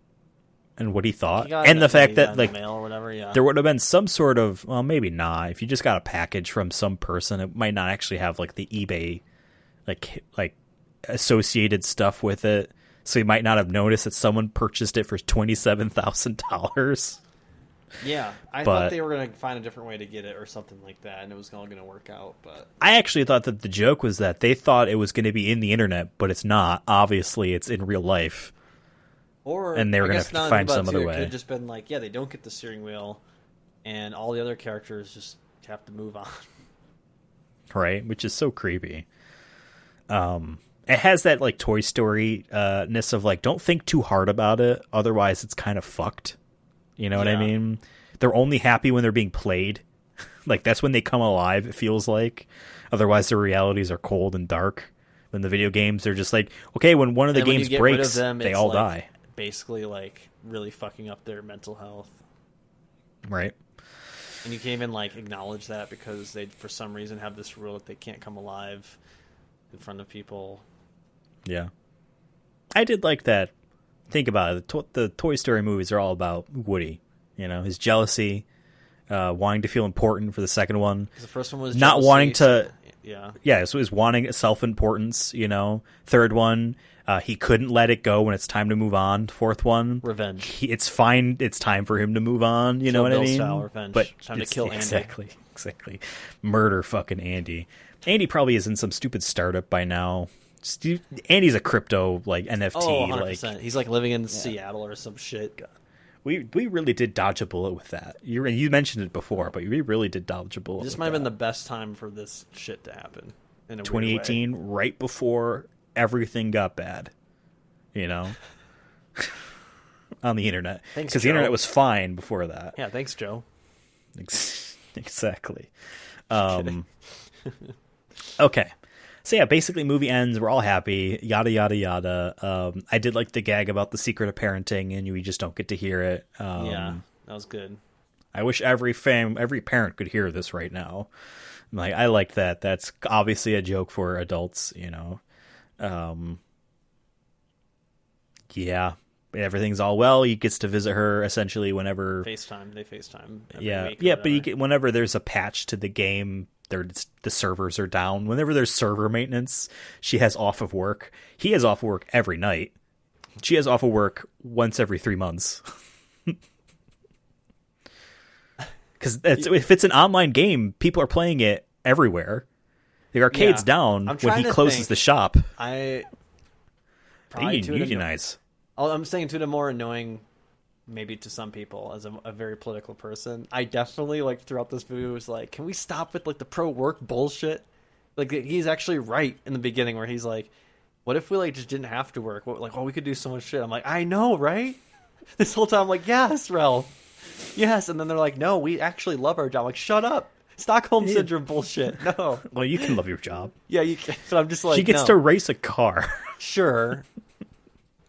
and what he thought, and the fact that like mail or whatever, there would have been some sort of, well, maybe not. If you just got a package from some person, it might not actually have like the eBay like associated stuff with it, so you might not have noticed that someone purchased it for $27,000. Yeah, I thought they were going to find a different way to get it or something like that, and it was all going to work out. But I actually thought that the joke was that they thought it was going to be in the internet, but it's not. Obviously, it's in real life. And they were going to have to find some other way. It could have just been like, they don't get the steering wheel, and all the other characters just have to move on. Right, which is so creepy. And it has that like Toy Story ness of like, don't think too hard about it, otherwise it's kind of fucked. You know what I mean? They're only happy when they're being played. Like that's when they come alive, it feels like. Otherwise their realities are cold and dark. When the video games are just like, okay, when one of the games breaks, they all die. Basically like really fucking up their mental health. Right. And you can't even like acknowledge that because they for some reason have this rule that they can't come alive in front of people. Yeah. I did like that. Think about it. The Toy Story movies are all about Woody. You know, his jealousy, wanting to feel important for the second one. The first one was not jealousy, wanting to. Yeah. So he's wanting self-importance. You know, third one, he couldn't let it go when it's time to move on. Fourth one, revenge. It's fine. It's time for him to move on. You know what I mean? Style revenge. But time to kill Andy. Exactly. Murder fucking Andy. Andy probably is in some stupid startup by now. Andy's a crypto like NFT. Oh, 100%. Like he's like living in Seattle or some shit. We really did dodge a bullet with that. You mentioned it before, but we really did dodge a bullet. This might have been the best time for this shit to happen. In a 2018, weird way. right before everything got bad. You know, on the internet, because the internet was fine before that. Yeah, thanks, Joe. Exactly. Okay. So yeah, basically movie ends, we're all happy, yada, yada, yada. I did like the gag about the secret of parenting, and we just don't get to hear it. Yeah, that was good. I wish every parent could hear this right now. Like, I like that. That's obviously a joke for adults, you know. Yeah, everything's all well. He gets to visit her essentially whenever... They FaceTime every week but whenever there's a patch to the game... the servers are down. Whenever there's server maintenance, she has off of work. He has off of work every night. She has off of work once every 3 months. Because if it's an online game, people are playing it everywhere. The arcade's down when he closes the shop. They unionize. I'm saying to the more annoying, maybe to some people, as a very political person, I definitely like throughout this movie was like, can we stop with like the pro work bullshit? Like he's actually right in the beginning where he's like, what if we like just didn't have to work? Like, we could do so much shit. I'm like, I know, right? This whole time I'm like, yes, Ralph. Yes, and then they're like, no, we actually love our job. I'm like, shut up. Stockholm Syndrome bullshit. No. Well, you can love your job. Yeah, you can. But I'm just like, she gets to race a car. Sure.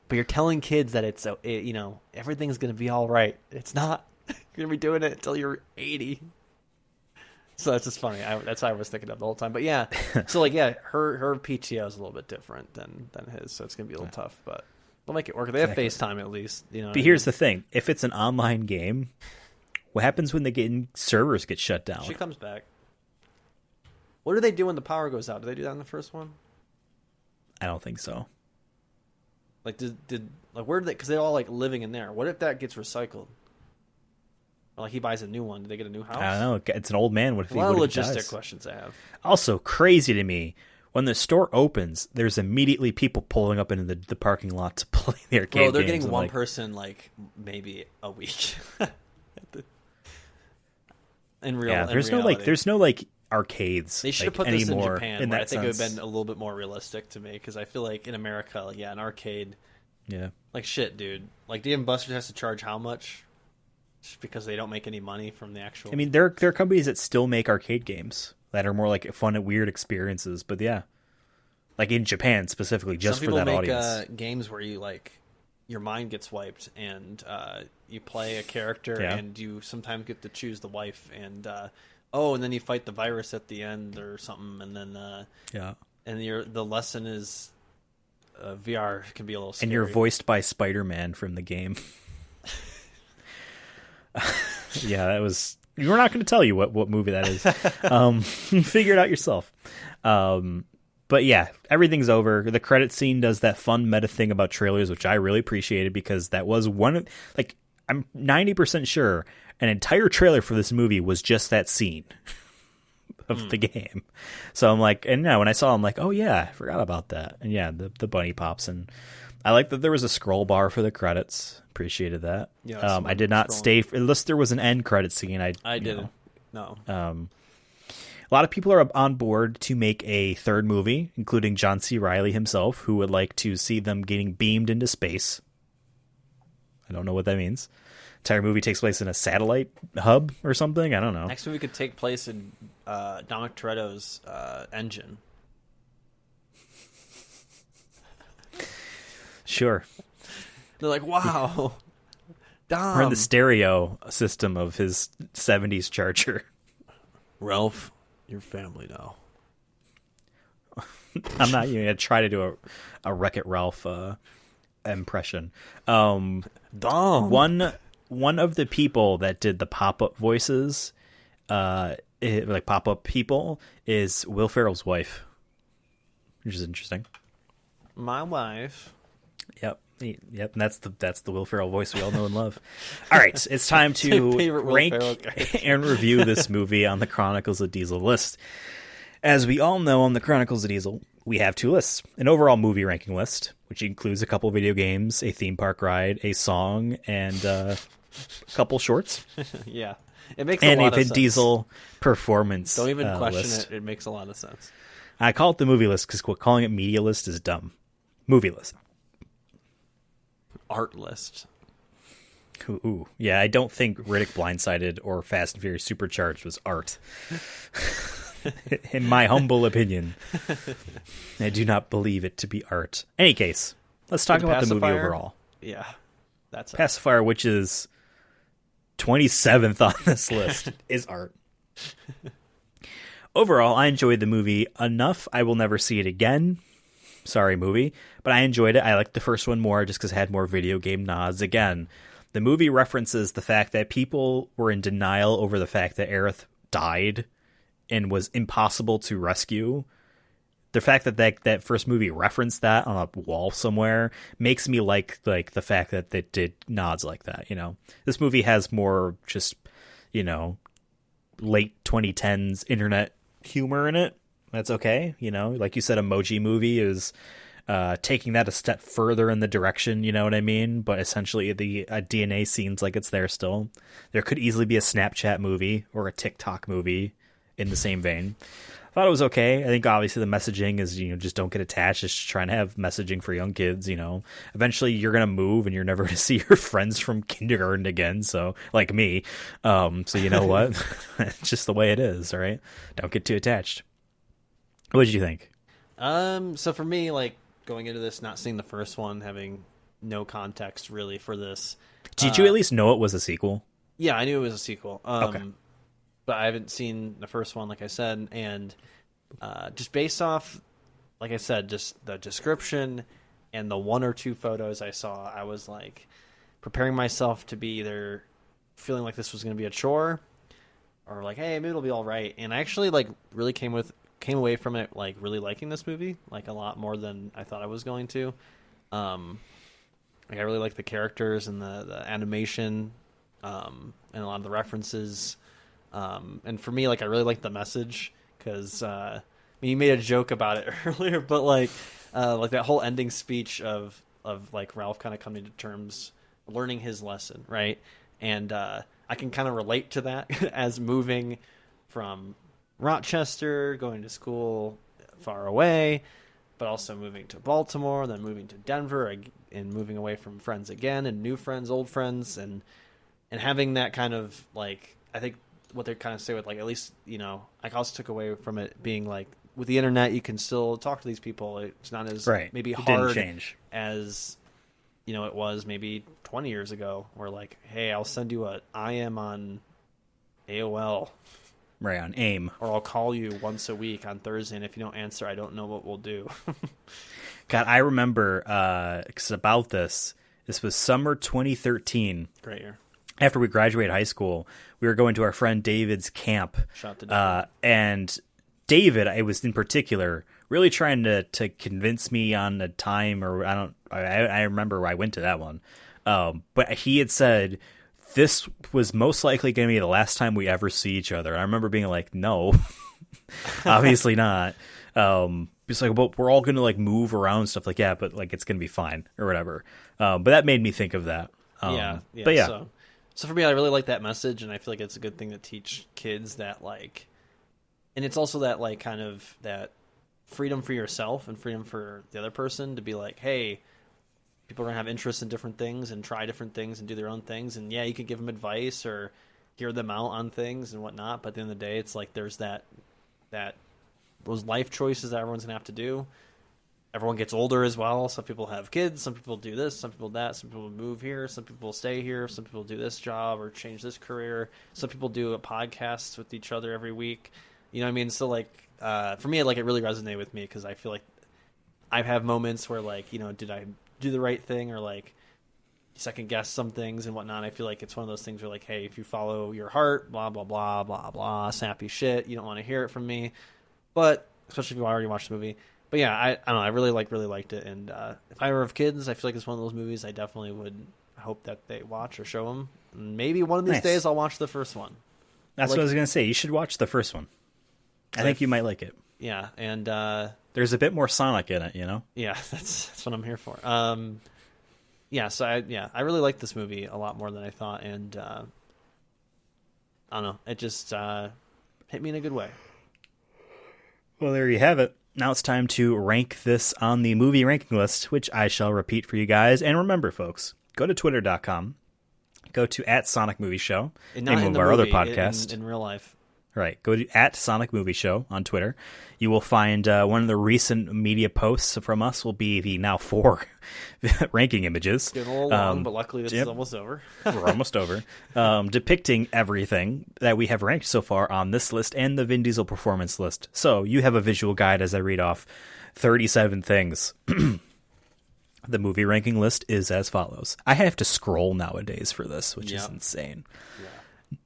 But you're telling kids that it's, you know, everything's going to be all right. It's not. You're going to be doing it until you're 80. So that's just funny. That's what I was thinking of the whole time. But yeah, so like, yeah, her PTO is a little bit different than his. So it's going to be a little tough, but we'll make it work. They have FaceTime at least. You know. But here's the thing. If it's an online game, what happens when the servers get shut down? She comes back. What do they do when the power goes out? Do they do that in the first one? I don't think so. Like, where did they? Because they're all like living in there. What if that gets recycled? Or, like he buys a new one. Do they get a new house? I don't know. It's an old man. What if a lot of logistic questions I have. Also, crazy to me. When the store opens, there's immediately people pulling up into the parking lot to play the arcade games. They're getting one person like maybe a week. In reality. There's no arcades. They should have put this in Japan. In where that I think sense. it would have been a little bit more realistic to me because I feel like in America, like, an arcade. Yeah. Like shit, dude. Like Dave & Buster's has to charge how much? Just because they don't make any money from the actual. I mean, there are companies that still make arcade games that are more like fun and weird experiences. But yeah, like in Japan specifically, just for that audience. Some people make games where you like your mind gets wiped and you play a character and you sometimes get to choose the wife and and then you fight the virus at the end or something and then and the lesson is VR can be a little scary. And you're voiced by Spider-Man from the game. Yeah, that was. We're not going to tell you what movie that is. Figure it out yourself. But yeah, everything's over. The credit scene does that fun meta thing about trailers, which I really appreciated because that was one of, like, I'm 90% sure an entire trailer for this movie was just that scene of the game. So I'm like, and now when I saw it, I'm like, oh yeah, I forgot about that. And yeah, the bunny pops, and I like that there was a scroll bar for the credits. Appreciated that. Yeah, I did not stay unless there was an end credit scene. I didn't. No. A lot of people are on board to make a third movie, including John C. Reilly himself, who would like to see them getting beamed into space. I don't know what that means. Entire movie takes place in a satellite hub or something. I don't know. Next movie could take place in Dominic Toretto's engine. Sure. They're like, wow, Dom. We're in the stereo system of his 70s Charger. Ralph, your family now. I'm not even going to try to do a Wreck-It Ralph impression. Dom. One of the people that did the pop-up voices, like pop-up people, is Will Ferrell's wife, which is interesting. My wife. Yep. And that's the Will Ferrell voice we all know and love. All right, it's time to rank and review this movie on the Chronicles of Diesel list. As we all know, on the Chronicles of Diesel, we have two lists: an overall movie ranking list, which includes a couple video games, a theme park ride, a song, and a couple shorts. Yeah, it makes a lot of sense. And a Vin Diesel performance. Don't even question list. it makes a lot of sense. I call it the movie list because calling it media list is dumb. Movie list. Art list. Ooh. Yeah, I don't think Riddick Blindsided or Fast and Furious Supercharged was art. In my humble opinion. I do not believe it to be art. Any case, let's talk about the movie overall. Yeah. That's Pacifier, which is 27th on this list, is art. Overall, I enjoyed the movie enough. I will never see it again. Sorry, movie. But I enjoyed it. I liked the first one more just because it had more video game nods. Again, the movie references the fact that people were in denial over the fact that Aerith died and was impossible to rescue. The fact that that first movie referenced that on a wall somewhere makes me like the fact that they did nods like that. You know, this movie has more just, you know, late 2010s internet humor in it. That's okay. You know, like you said, Emoji Movie is taking that a step further in the direction, you know what I mean? But essentially the DNA seems like it's there still. There could easily be a Snapchat movie or a TikTok movie in the same vein. I thought it was okay. I think obviously the messaging is, you know, just don't get attached. It's just trying to have messaging for young kids, you know. Eventually you're going to move and you're never going to see your friends from kindergarten again. So, like me. So you know what? It's just the way it is, all right? Don't get too attached. What did you think? So for me, like, going into this, not seeing the first one, having no context really for this. Did you at least know it was a sequel? Yeah, I knew it was a sequel. Okay. But I haven't seen the first one, like I said, and just based off, like I said, just the description and the one or two photos I saw, I was like preparing myself to be either feeling like this was going to be a chore or like, hey, maybe it'll be all right. And I actually like really came away from it like really liking this movie, like a lot more than I thought I was going to. Like I really like the characters and the animation, and a lot of the references. And for me, like I really like the message because I mean, you made a joke about it earlier, but like that whole ending speech of like Ralph kind of coming to terms, learning his lesson, right? And I can kind of relate to that as moving from Rochester, going to school far away, but also moving to Baltimore, then moving to Denver, and moving away from friends again, and new friends, old friends, and having that kind of like, I think what they kind of say with like, at least, you know, I also took away from it being like with the internet, you can still talk to these people. It's not as maybe hard as, you know, it was maybe 20 years ago where like, hey, I'll send you I am on AOL. Right, on AIM. Or I'll call you once a week on Thursday, and if you don't answer, I don't know what we'll do. God, I remember about this. This was summer 2013. Great year. After we graduated high school, we were going to our friend David's camp. Shout out to David. And David, I was in particular, really trying to convince me on a time, or I remember I went to that one. But he had said, this was most likely going to be the last time we ever see each other. I remember being like, no, obviously not. It's like, well, we're all going to like move around stuff like that, but like it's going to be fine or whatever. But that made me think of that. Yeah. But yeah. So for me, I really like that message, and I feel like it's a good thing to teach kids that like And it's also that like kind of that freedom for yourself and freedom for the other person to be like, hey, people are going to have interests in different things and try different things and do their own things. And yeah, you can give them advice or hear them out on things and whatnot. But at the end of the day, it's like there's those life choices that everyone's going to have to do. Everyone gets older as well. Some people have kids. Some people do this. Some people that. Some people move here. Some people stay here. Some people do this job or change this career. Some people do a podcast with each other every week. You know what I mean? So, like, for me, like, it really resonated with me because I feel like I have moments where, like, you know, did I do the right thing or, like, second guess some things and whatnot. I feel like it's one of those things where, like, hey, if you follow your heart, blah, blah, blah, blah, blah, sappy shit, you don't want to hear it from me. But, especially if you already watched the movie. But, yeah, I don't know. I really liked it. And if I ever have kids, I feel like it's one of those movies I definitely would hope that they watch or show them. And maybe one of these days I'll watch the first one. That's what I was going to say. You should watch the first one. I think you might like it. Yeah, and there's a bit more Sonic in it, you know? Yeah, that's what I'm here for. Yeah, so I really like this movie a lot more than I thought, and I don't know, it just hit me in a good way. Well, there you have it. Now it's time to rank this on the movie ranking list, which I shall repeat for you guys. And remember, folks, go to twitter.com, go to @SonicMovieShow, and not name in of the our movie, other podcast. in real life. Right. Go to @SonicMovieShow on Twitter. You will find one of the recent media posts from us will be the now 4 ranking images. Getting a little long, but luckily this is almost over. We're almost over. Depicting everything that we have ranked so far on this list and the Vin Diesel performance list. So you have a visual guide as I read off 37 things. The movie ranking list is as follows. I have to scroll nowadays for this, which is insane. Yeah.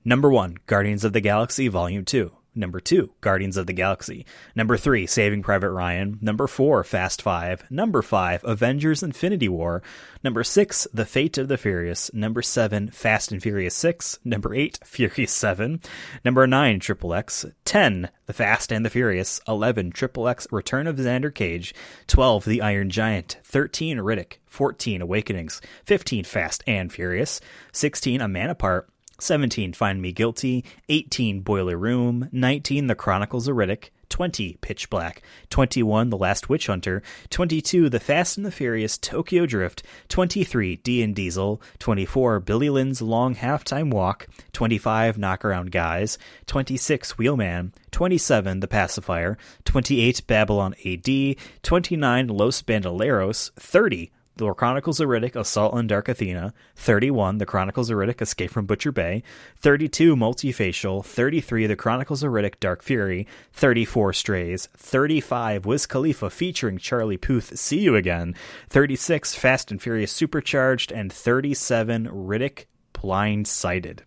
Number 1, Guardians of the Galaxy Volume 2. Number 2, Guardians of the Galaxy. Number 3, Saving Private Ryan. Number 4, Fast 5. Number 5, Avengers Infinity War. Number 6, The Fate of the Furious. Number 7, Fast and Furious 6. Number 8, Furious 7. Number 9, Triple X. 10, The Fast and the Furious. 11, Triple X Return of Xander Cage. 12, The Iron Giant. 13, Riddick. 14, Awakenings. 15, Fast and Furious. 16, A Man Apart. 17, Find Me Guilty. 18, Boiler Room. 19, The Chronicles of Riddick. 20, Pitch Black. 21, The Last Witch Hunter. 22, The Fast and the Furious Tokyo Drift. 23, Vin Diesel. 24, Billy Lynn's Long Halftime Walk. 25, Knockaround Guys. 26, Wheelman. 27, The Pacifier. 28, Babylon AD. 29, Los Bandoleros. 30, The Chronicles of Riddick, Assault on Dark Athena. 31, The Chronicles of Riddick, Escape from Butcher Bay. 32, Multifacial. 33, The Chronicles of Riddick, Dark Fury. 34, Strays. 35, Wiz Khalifa featuring Charlie Puth, See You Again. 36, Fast and Furious Supercharged. And 37, Riddick, Blindsided.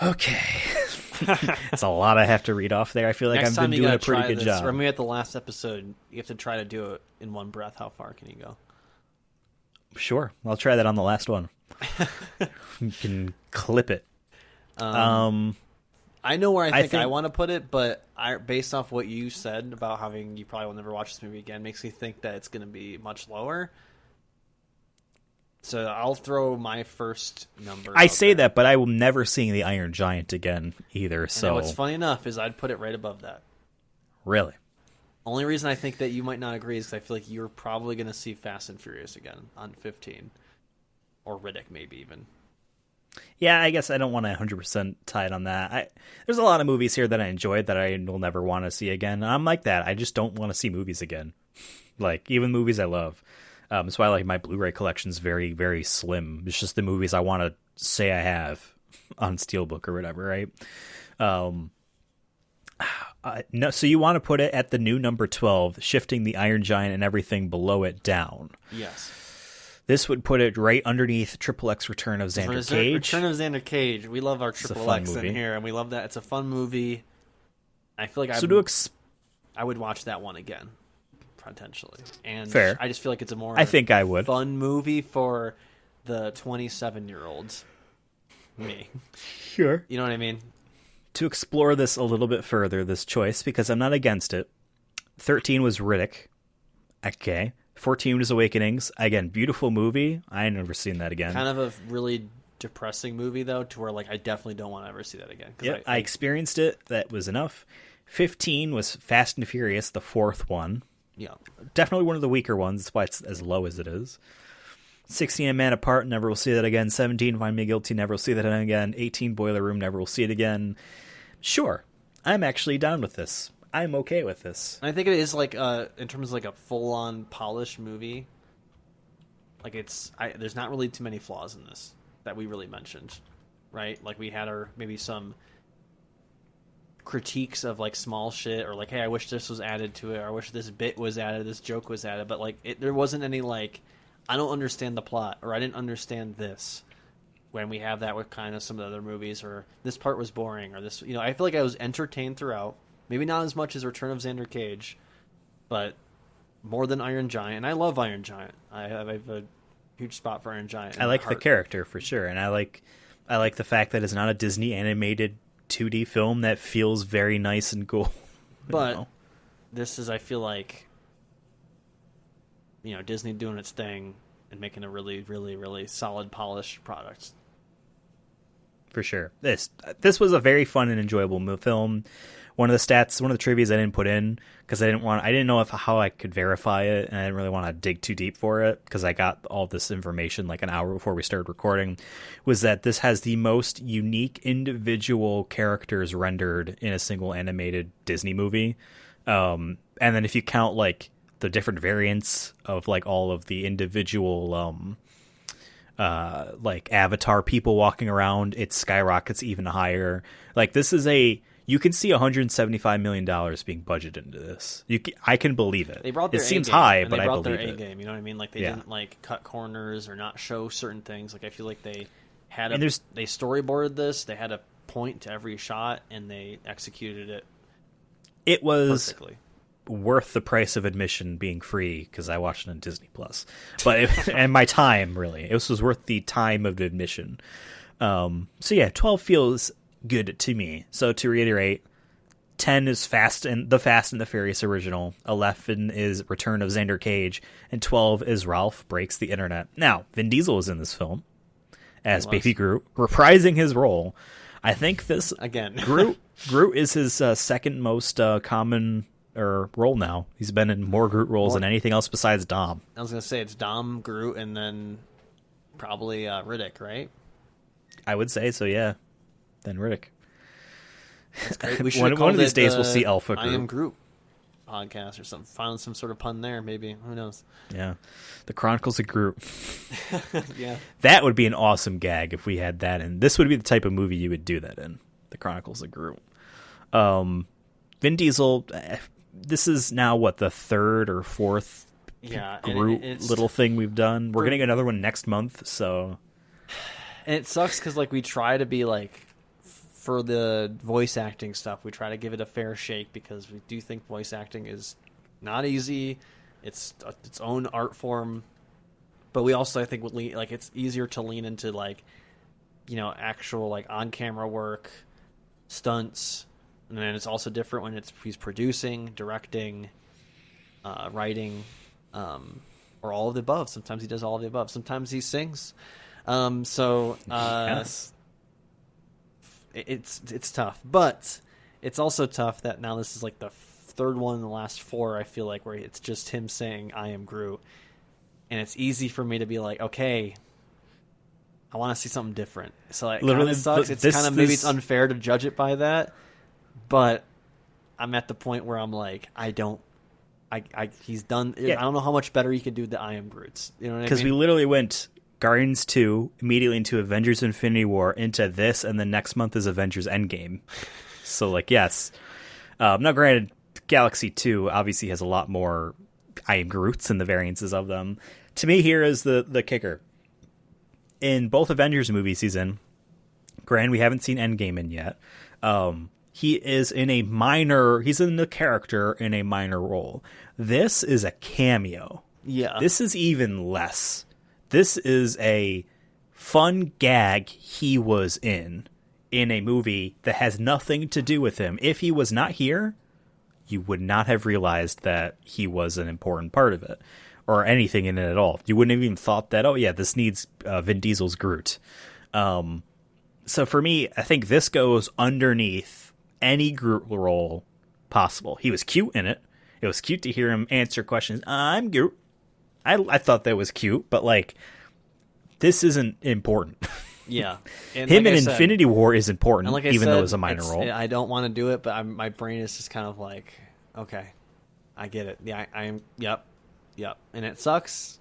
Okay. It's a lot I have to read off there. I feel like Next I've been doing a pretty good this, job. Or maybe at the last episode, you have to try to do it in one breath. How far can you go? Sure. I'll try that on the last one. You can clip it. I know where I think I want to put it, but based off what you said about having you probably will never watch this movie again, makes me think that it's going to be much lower. So I'll throw my first number. I say that, but I will never see the Iron Giant again either. So what's funny enough is I'd put it right above that. Really? Only reason I think that you might not agree is because I feel like you're probably going to see Fast and Furious again on 15. Or Riddick, maybe even. Yeah, I guess I don't want to 100% tie it on that. There's a lot of movies here that I enjoyed that I will never want to see again. And I'm like that. I just don't want to see movies again. Like, even movies I love. That's why like my Blu-ray collection is very, very slim. It's just the movies I want to say I have on Steelbook or whatever, right? No, so you want to put it at the new number 12, shifting the Iron Giant and everything below it down. Yes. This would put it right underneath Triple X Return of Xander Cage. Return of Xander Cage. We love our Triple X in here, and we love that. It's a fun movie. I feel like I would watch that one again. Potentially. And fair. I just feel like it's a more fun movie for the 27-year-olds. Me. Sure. You know what I mean? To explore this a little bit further, this choice, because I'm not against it. 13 was Riddick. Okay. 14 was Awakenings. Again, beautiful movie. I ain't never seen that again. Kind of a really depressing movie though, to where like I definitely don't want to ever see that again. Yep, I experienced it. That was enough. 15 was Fast and Furious, the fourth one. Yeah, definitely one of the weaker ones. That's why it's as low as it is. 16, A Man Apart, never will see that again. 17, Find Me Guilty, never will see that again. 18, Boiler Room, never will see it again. Sure, I'm actually down with this. I'm okay with this. I think it is like in terms of like a full-on polished movie. Like there's not really too many flaws in this that we really mentioned, right? Like we had our maybe some critiques of like small shit, or like, hey, I wish this was added to it, or I wish this bit was added, this joke was added, but like there wasn't any like, I don't understand the plot, or I didn't understand this, when we have that with kind of some of the other movies, or this part was boring, or this, you know, I feel like I was entertained throughout. Maybe not as much as Return of Xander Cage, but more than Iron Giant. And I love Iron Giant. I have a huge spot for Iron Giant. I like the character for sure, and I like the fact that it's not a Disney animated 2D film that feels very nice and cool. But this is, I feel like, you know, Disney doing its thing and making a really, really, really solid, polished product. For sure. This was a very fun and enjoyable film. One of the trivias I didn't put in because I didn't know how I could verify it, and I didn't really want to dig too deep for it because I got all this information like an hour before we started recording, was that this has the most unique individual characters rendered in a single animated Disney movie. And then if you count like the different variants of like all of the individual like Avatar people walking around, it skyrockets even higher. Like this is you can see $175 million being budgeted into this. I can believe it. They brought their it seems A-game, high, and but they I brought believe their it. A-game. You know what I mean? Like they didn't like cut corners or not show certain things. Like I feel like they had they storyboarded this. They had a point to every shot, and they executed it. It was perfectly worth the price of admission being free because I watched it on Disney Plus. But and my time really, this was worth the time of admission. So yeah, 12 feels good to me. So to reiterate, 10 is Fast and the Furious original, 11 is Return of Xander Cage, and 12 is Ralph Breaks the Internet. Now, Vin Diesel is in this film as Baby Groot, reprising his role. I think this again. Groot is his second most common role now. He's been in more Groot roles than anything else besides Dom. I was gonna say it's Dom, Groot, and then probably Riddick, right? I would say so, yeah. Then Riddick. That's great. We one of these days we'll see Alpha Groot. I Am Groot podcast or something. Found some sort of pun there, maybe. Who knows? Yeah. The Chronicles of Groot. Yeah. That would be an awesome gag if we had that in. This would be the type of movie you would do that in. The Chronicles of Groot. Vin Diesel, this is now, the third or fourth Groot little thing we've done. We're getting another one next month, so... And it sucks because, like, we try to be, like, for the voice acting stuff, we try to give it a fair shake because we do think voice acting is not easy. It's its own art form. But we also, I think, it's easier to lean into, like, you know, actual, like, on-camera work, stunts. And then it's also different when he's producing, directing, writing, or all of the above. Sometimes he does all of the above. Sometimes he sings. Yes. It's tough, but it's also tough that now this is like the third one in the last four, I feel like, where it's just him saying I am Groot, and it's easy for me to be like, okay, I want to see something different. So it kind of sucks. It's kind of, maybe it's unfair to judge it by that, but I'm at the point where I'm like, he's done. Yeah. I don't know how much better he could do the I am Groots. You know what I mean? Because we literally went Guardians 2, immediately into Avengers Infinity War, into this, and then next month is Avengers Endgame. So, like, yes. Now, granted, Galaxy 2 obviously has a lot more I Am Groots and the variances of them. To me, here is the kicker. In both Avengers movies he's in, granted, we haven't seen Endgame in yet, he is he's in the character in a minor role. This is a cameo. Yeah. This is even less. This is a fun gag he was in a movie that has nothing to do with him. If he was not here, you would not have realized that he was an important part of it or anything in it at all. You wouldn't have even thought that, oh yeah, this needs Vin Diesel's Groot. So for me, I think this goes underneath any Groot role possible. He was cute in it. It was cute to hear him answer questions. I'm Groot. I thought that was cute, but like, this isn't important. Yeah. And Him like in I said, Infinity War is important, and like I even said, though it's a minor role. I don't want to do it, but my brain is just kind of like, okay, I get it. Yeah, I am. Yep. And it sucks,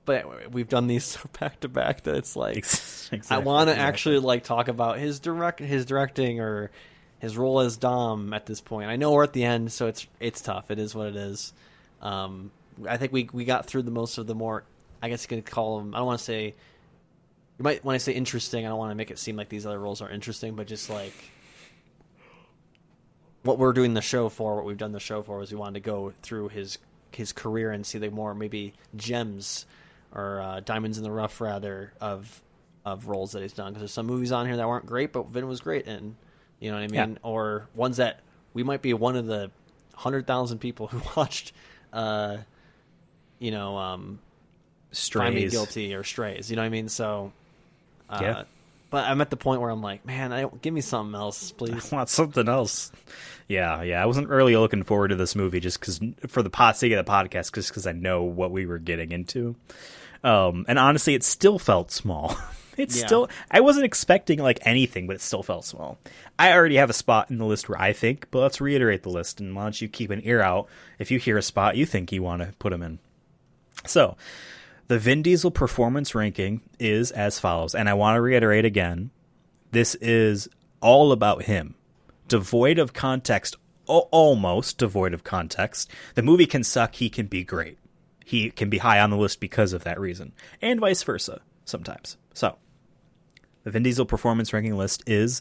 but we've done these so back to back that it's like, Exactly, I want to actually like talk about his directing or his role as Dom at this point. I know we're at the end, so it's tough. It is what it is. I think we got through the most of the more, I guess you could call them, I don't want to say, you might, when I say interesting, I don't want to make it seem like these other roles are interesting, but just like what we're doing the show for, what we've done the show for, is we wanted to go through his career and see the more maybe gems or diamonds in the rough, rather, of roles that he's done. Because there's some movies on here that weren't great, but Vin was great in. You know what I mean? Yeah. Or ones that we might be one of the 100,000 people who watched, Strays. Find Me Guilty or Strays. You know what I mean? So, Yeah. But I'm at the point where I'm like, man, give me something else, please. I want something else. Yeah. I wasn't really looking forward to this movie just because, for the sake of the podcast, just because I know what we were getting into. And honestly, it still felt small. I wasn't expecting like anything, but it still felt small. I already have a spot in the list where I think, but let's reiterate the list, and why don't you keep an ear out if you hear a spot you think you want to put him in. So, the Vin Diesel performance ranking is as follows, and I want to reiterate again, this is all about him. Devoid of context, almost devoid of context. The movie can suck, he can be great. He can be high on the list because of that reason, and vice versa sometimes. So, the Vin Diesel performance ranking list is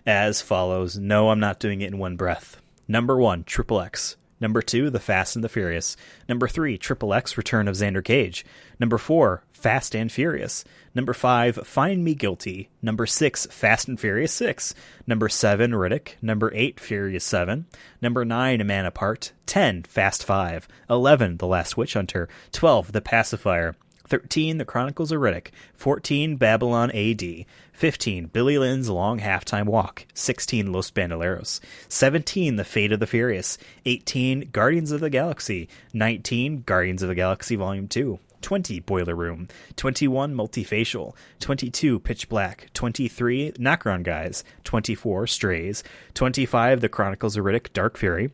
as follows. No, I'm not doing it in one breath. Number 1, Triple X. Number 2, The Fast and the Furious. Number 3, Triple X, Return of Xander Cage. Number 4, Fast and Furious. Number 5, Find Me Guilty. Number 6, Fast and Furious 6. Number 7, Riddick. Number 8, Furious 7. Number 9, A Man Apart. 10, Fast 5. 11, The Last Witch Hunter. 12, The Pacifier. 13, The Chronicles of Riddick. 14, Babylon AD. 15, Billy Lynn's Long Halftime Walk. 16, Los Bandoleros. 17, The Fate of the Furious. 18, Guardians of the Galaxy. 19, Guardians of the Galaxy Volume 2. 20, Boiler Room. 21, Multifacial. 22, Pitch Black. 23, Knock-Around Guys. 24, Strays. 25, The Chronicles of Riddick, Dark Fury.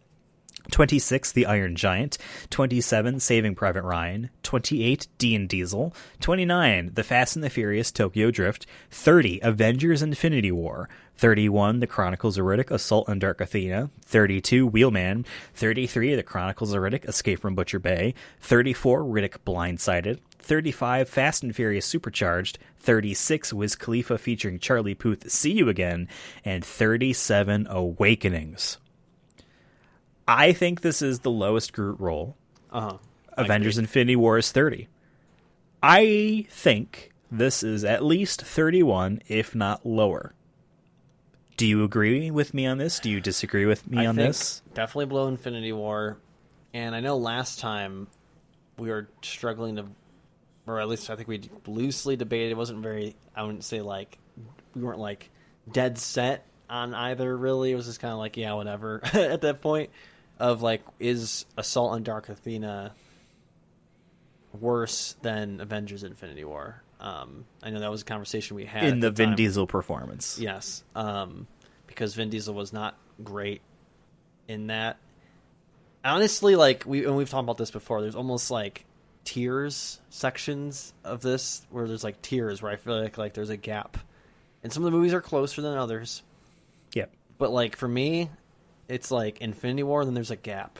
26, The Iron Giant. 27, Saving Private Ryan. 28, Vin Diesel. 29, The Fast and the Furious Tokyo Drift. 30, Avengers Infinity War. 31, The Chronicles of Riddick Assault on Dark Athena. 32, Wheelman. 33, The Chronicles of Riddick Escape from Butcher Bay. 34, Riddick Blindsided. 35, Fast and Furious Supercharged. 36, Wiz Khalifa featuring Charlie Puth, See You Again. And 37, Awakenings. I think this is the lowest Groot role. Avengers Infinity War is 30. I think this is at least 31, if not lower. Do you agree with me on this? Do you disagree with me on this? Definitely below Infinity War. And I know last time we were struggling to, or at least I think we loosely debated. It wasn't very, I wouldn't say like, we weren't like dead set on either, really. It was just kind of like, yeah, whatever at that point. Of like, is Assault on Dark Athena worse than Avengers Infinity War? I know that was a conversation we had in the Vin time. Diesel performance. Yes, because Vin Diesel was not great in that. Honestly, like we've talked about this before. There's almost like tiers sections of this where there's like tiers where I feel like there's a gap, and some of the movies are closer than others. Yep. But like for me, it's like Infinity War, and then there's a gap.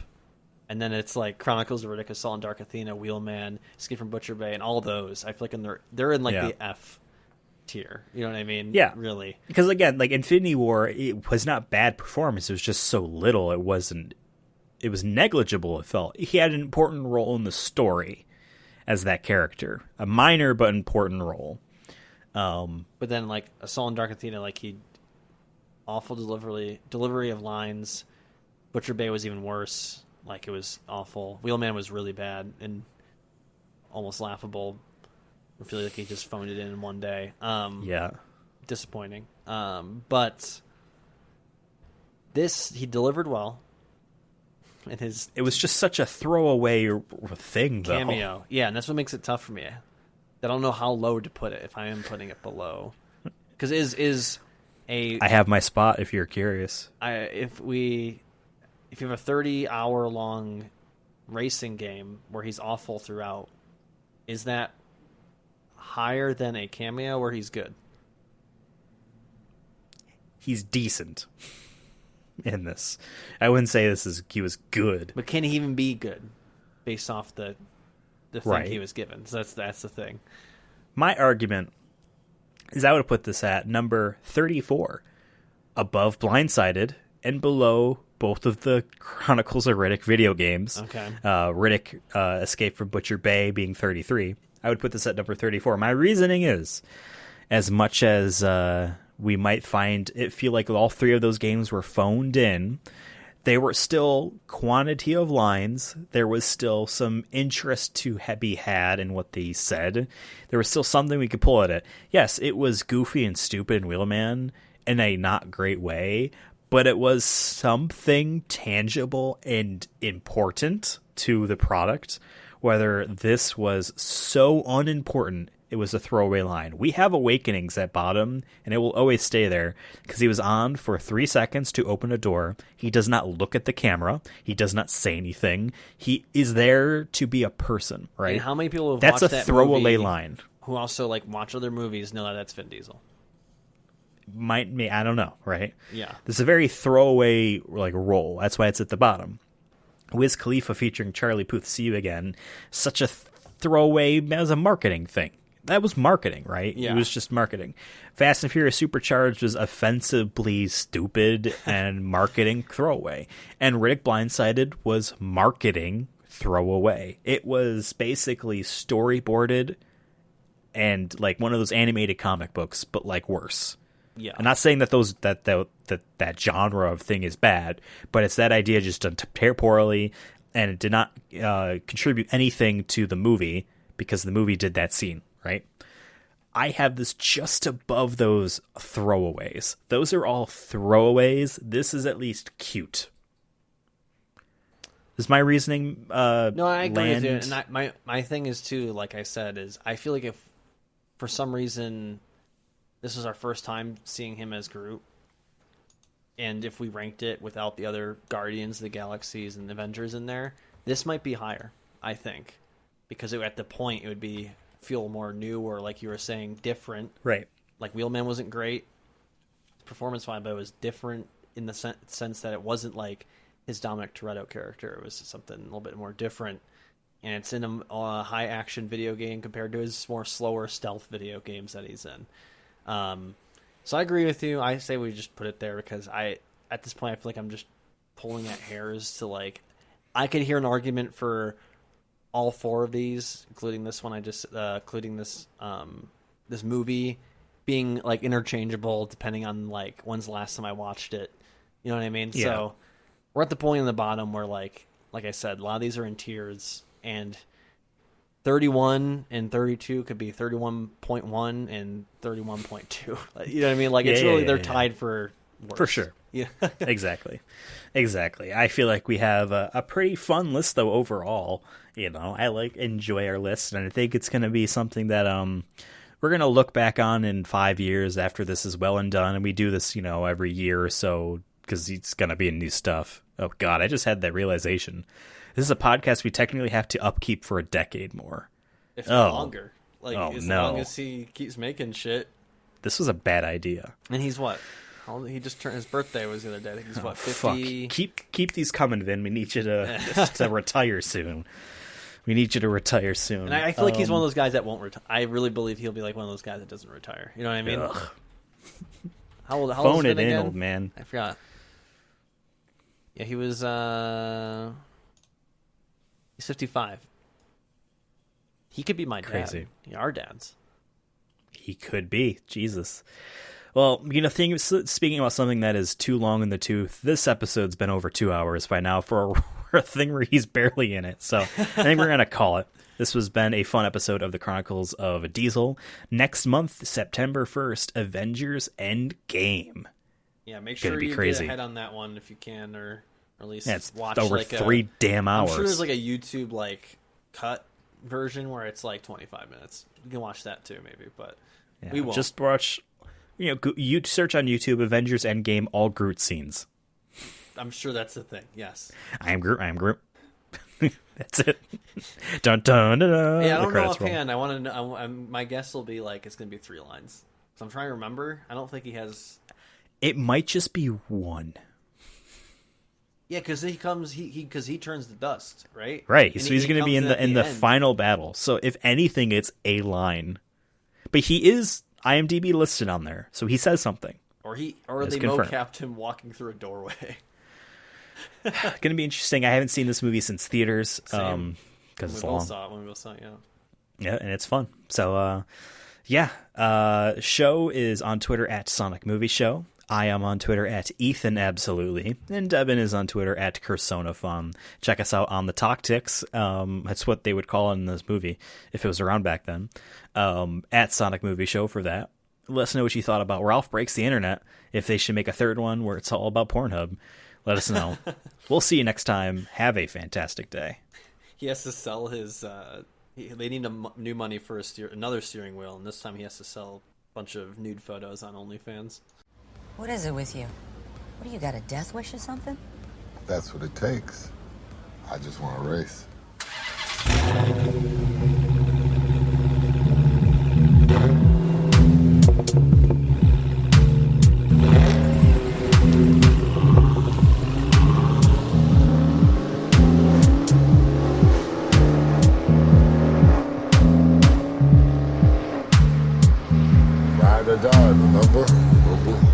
And then it's like Chronicles of Riddick, Assault on Dark Athena, Wheelman, Escape from Butcher Bay, and all those. I feel like they're in like the F tier. You know what I mean? Yeah. Really. Because again, like Infinity War, it was not bad performance. It was just so little. It was negligible, it felt. He had an important role in the story as that character. A minor but important role. But then like Assault on Dark Athena, like awful delivery of lines. Butcher Bay was even worse. Like, it was awful. Wheelman was really bad and almost laughable. I feel like he just phoned it in one day. Yeah. disappointing. But this, he delivered well. And his It was just such a throwaway thing, though. cameo. Yeah, and that's what makes it tough for me. I don't know how low to put it if I am putting it below. Because I have my spot if you're curious. if you have a 30-hour long racing game where he's awful throughout, is that higher than a cameo where he's good? He's decent in this. I wouldn't say he was good. But can he even be good based off the thing Right. he was given? So that's the thing. My argument is I would put this at number 34, above Blindsided and below both of the Chronicles of Riddick video games. Okay. Riddick Escape from Butcher Bay being 33. I would put this at number 34. My reasoning is, as much as we might feel like all three of those games were phoned in, they were still quantity of lines. There was still some interest to be had in what they said. There was still something we could pull at it. Yes, it was goofy and stupid and Wheelman in a not great way, but it was something tangible and important to the product. Whether this was so unimportant, it was a throwaway line. We have Awakenings at bottom, and it will always stay there, because he was on for 3 seconds to open a door. He does not look at the camera. He does not say anything. He is there to be a person, right? And how many people have That's watched a that throwaway movie line. who also watch other movies know that that's Vin Diesel? I don't know, right? Yeah. This is a very throwaway role. That's why it's at the bottom. Wiz Khalifa featuring Charlie Puth, See You Again. Such a throwaway as a marketing thing. That was marketing, right? Yeah. It was just marketing. Fast and Furious Supercharged was offensively stupid and marketing throwaway. And Riddick Blindsided was marketing throwaway. It was basically storyboarded and one of those animated comic books, but worse. Yeah. I'm not saying that that genre of thing is bad, but it's that idea just done poorly, and it did not contribute anything to the movie because the movie did that scene, right? I have this just above those throwaways. Those are all throwaways. This is at least cute. Is my reasoning No, I agree with you. And my thing is, too, like I said, is I feel like if for some reason this was our first time seeing him as Groot, and if we ranked it without the other Guardians, the Galaxies, and Avengers in there, this might be higher, I think. Because at the point, it would feel more new, or like you were saying, different. Right. Like, Wheelman wasn't great performance-wise, but it was different in the sense that it wasn't like his Dominic Toretto character. It was something a little bit more different. And it's in a high-action video game compared to his more slower stealth video games that he's in. So I agree with you. I say we just put it there because at this point, I feel like I'm just pulling at hairs to I could hear an argument for all four of these, including this one including this movie being interchangeable depending on when's the last time I watched it. You know what I mean? Yeah. So we're at the point in the bottom where like I said, a lot of these are in tiers, and 31 and 32 could be 31.1 and 31.2. You know what I mean? It's really they're tied for worst. For sure. Yeah. Exactly. I feel like we have a pretty fun list though overall. I enjoy our list, and I think it's going to be something that we're going to look back on in 5 years after this is well and done, and we do this every year or so because it's going to be new stuff. Oh God, I just had that realization. This is a podcast we technically have to upkeep for a decade more. If not longer. No. Long as he keeps making shit. This was a bad idea. And he's what? He just turned, his birthday was the other day. I think he's 50? Fuck. Keep these coming, Vin. We need you to retire soon. We need you to retire soon. And I feel like he's one of those guys that won't retire. I really believe he'll be one of those guys that doesn't retire. You know what I mean? Ugh. How old Phone is it Vin in, again? old man. I forgot. Yeah, he was he's 55. He could be my dad. Crazy. Yeah, our dads. He could be. Jesus. Well, speaking about something that is too long in the tooth, this episode's been over 2 hours by now for a thing where he's barely in it. So I think we're going to call it. This has been a fun episode of the Chronicles of Diesel. Next month, September 1st, Avengers Endgame. Yeah, make sure you crazy. get ahead on that one if you can, or at least It's watch over like 3 damn hours. I'm sure there's like a YouTube like cut version where it's like 25 minutes. You can watch that too, maybe, but we won't. Just watch. You search on YouTube Avengers Endgame all Groot scenes. I'm sure that's the thing. Yes. I am Groot. That's it. Dun dun dun dun. Yeah, I don't know roll. offhand. I want to know. My guess will be like it's going to be 3 lines. So I'm trying to remember. I don't think he has. It might just be 1. Yeah, because he comes. Because he turns to dust, right? Right. And so he's going to be in the end. final battle. So if anything, it's a line. But he is IMDb listed on there, so he says something. Or It's they confirmed. mocapped him walking through a doorway. Going to be interesting. I haven't seen this movie since theaters because it's We long. both saw it when we both saw it. Yeah. Yeah, and it's fun. So, show is on Twitter at Sonic Movie Show. I am on Twitter at Ethan Absolutely, and Devin is on Twitter at CursonaFun. Check us out on the Talk Ticks. That's what they would call it in this movie if it was around back then. At Sonic Movie Show for that. Let us know what you thought about Ralph Breaks the Internet. If they should make a third one where it's all about Pornhub, let us know. We'll see you next time. Have a fantastic day. He has to sell his. They need new money for another steering wheel, and this time he has to sell a bunch of nude photos on OnlyFans. What is it with you? What do you got, a death wish or something? That's what it takes. I just want to race. Ride or die, remember?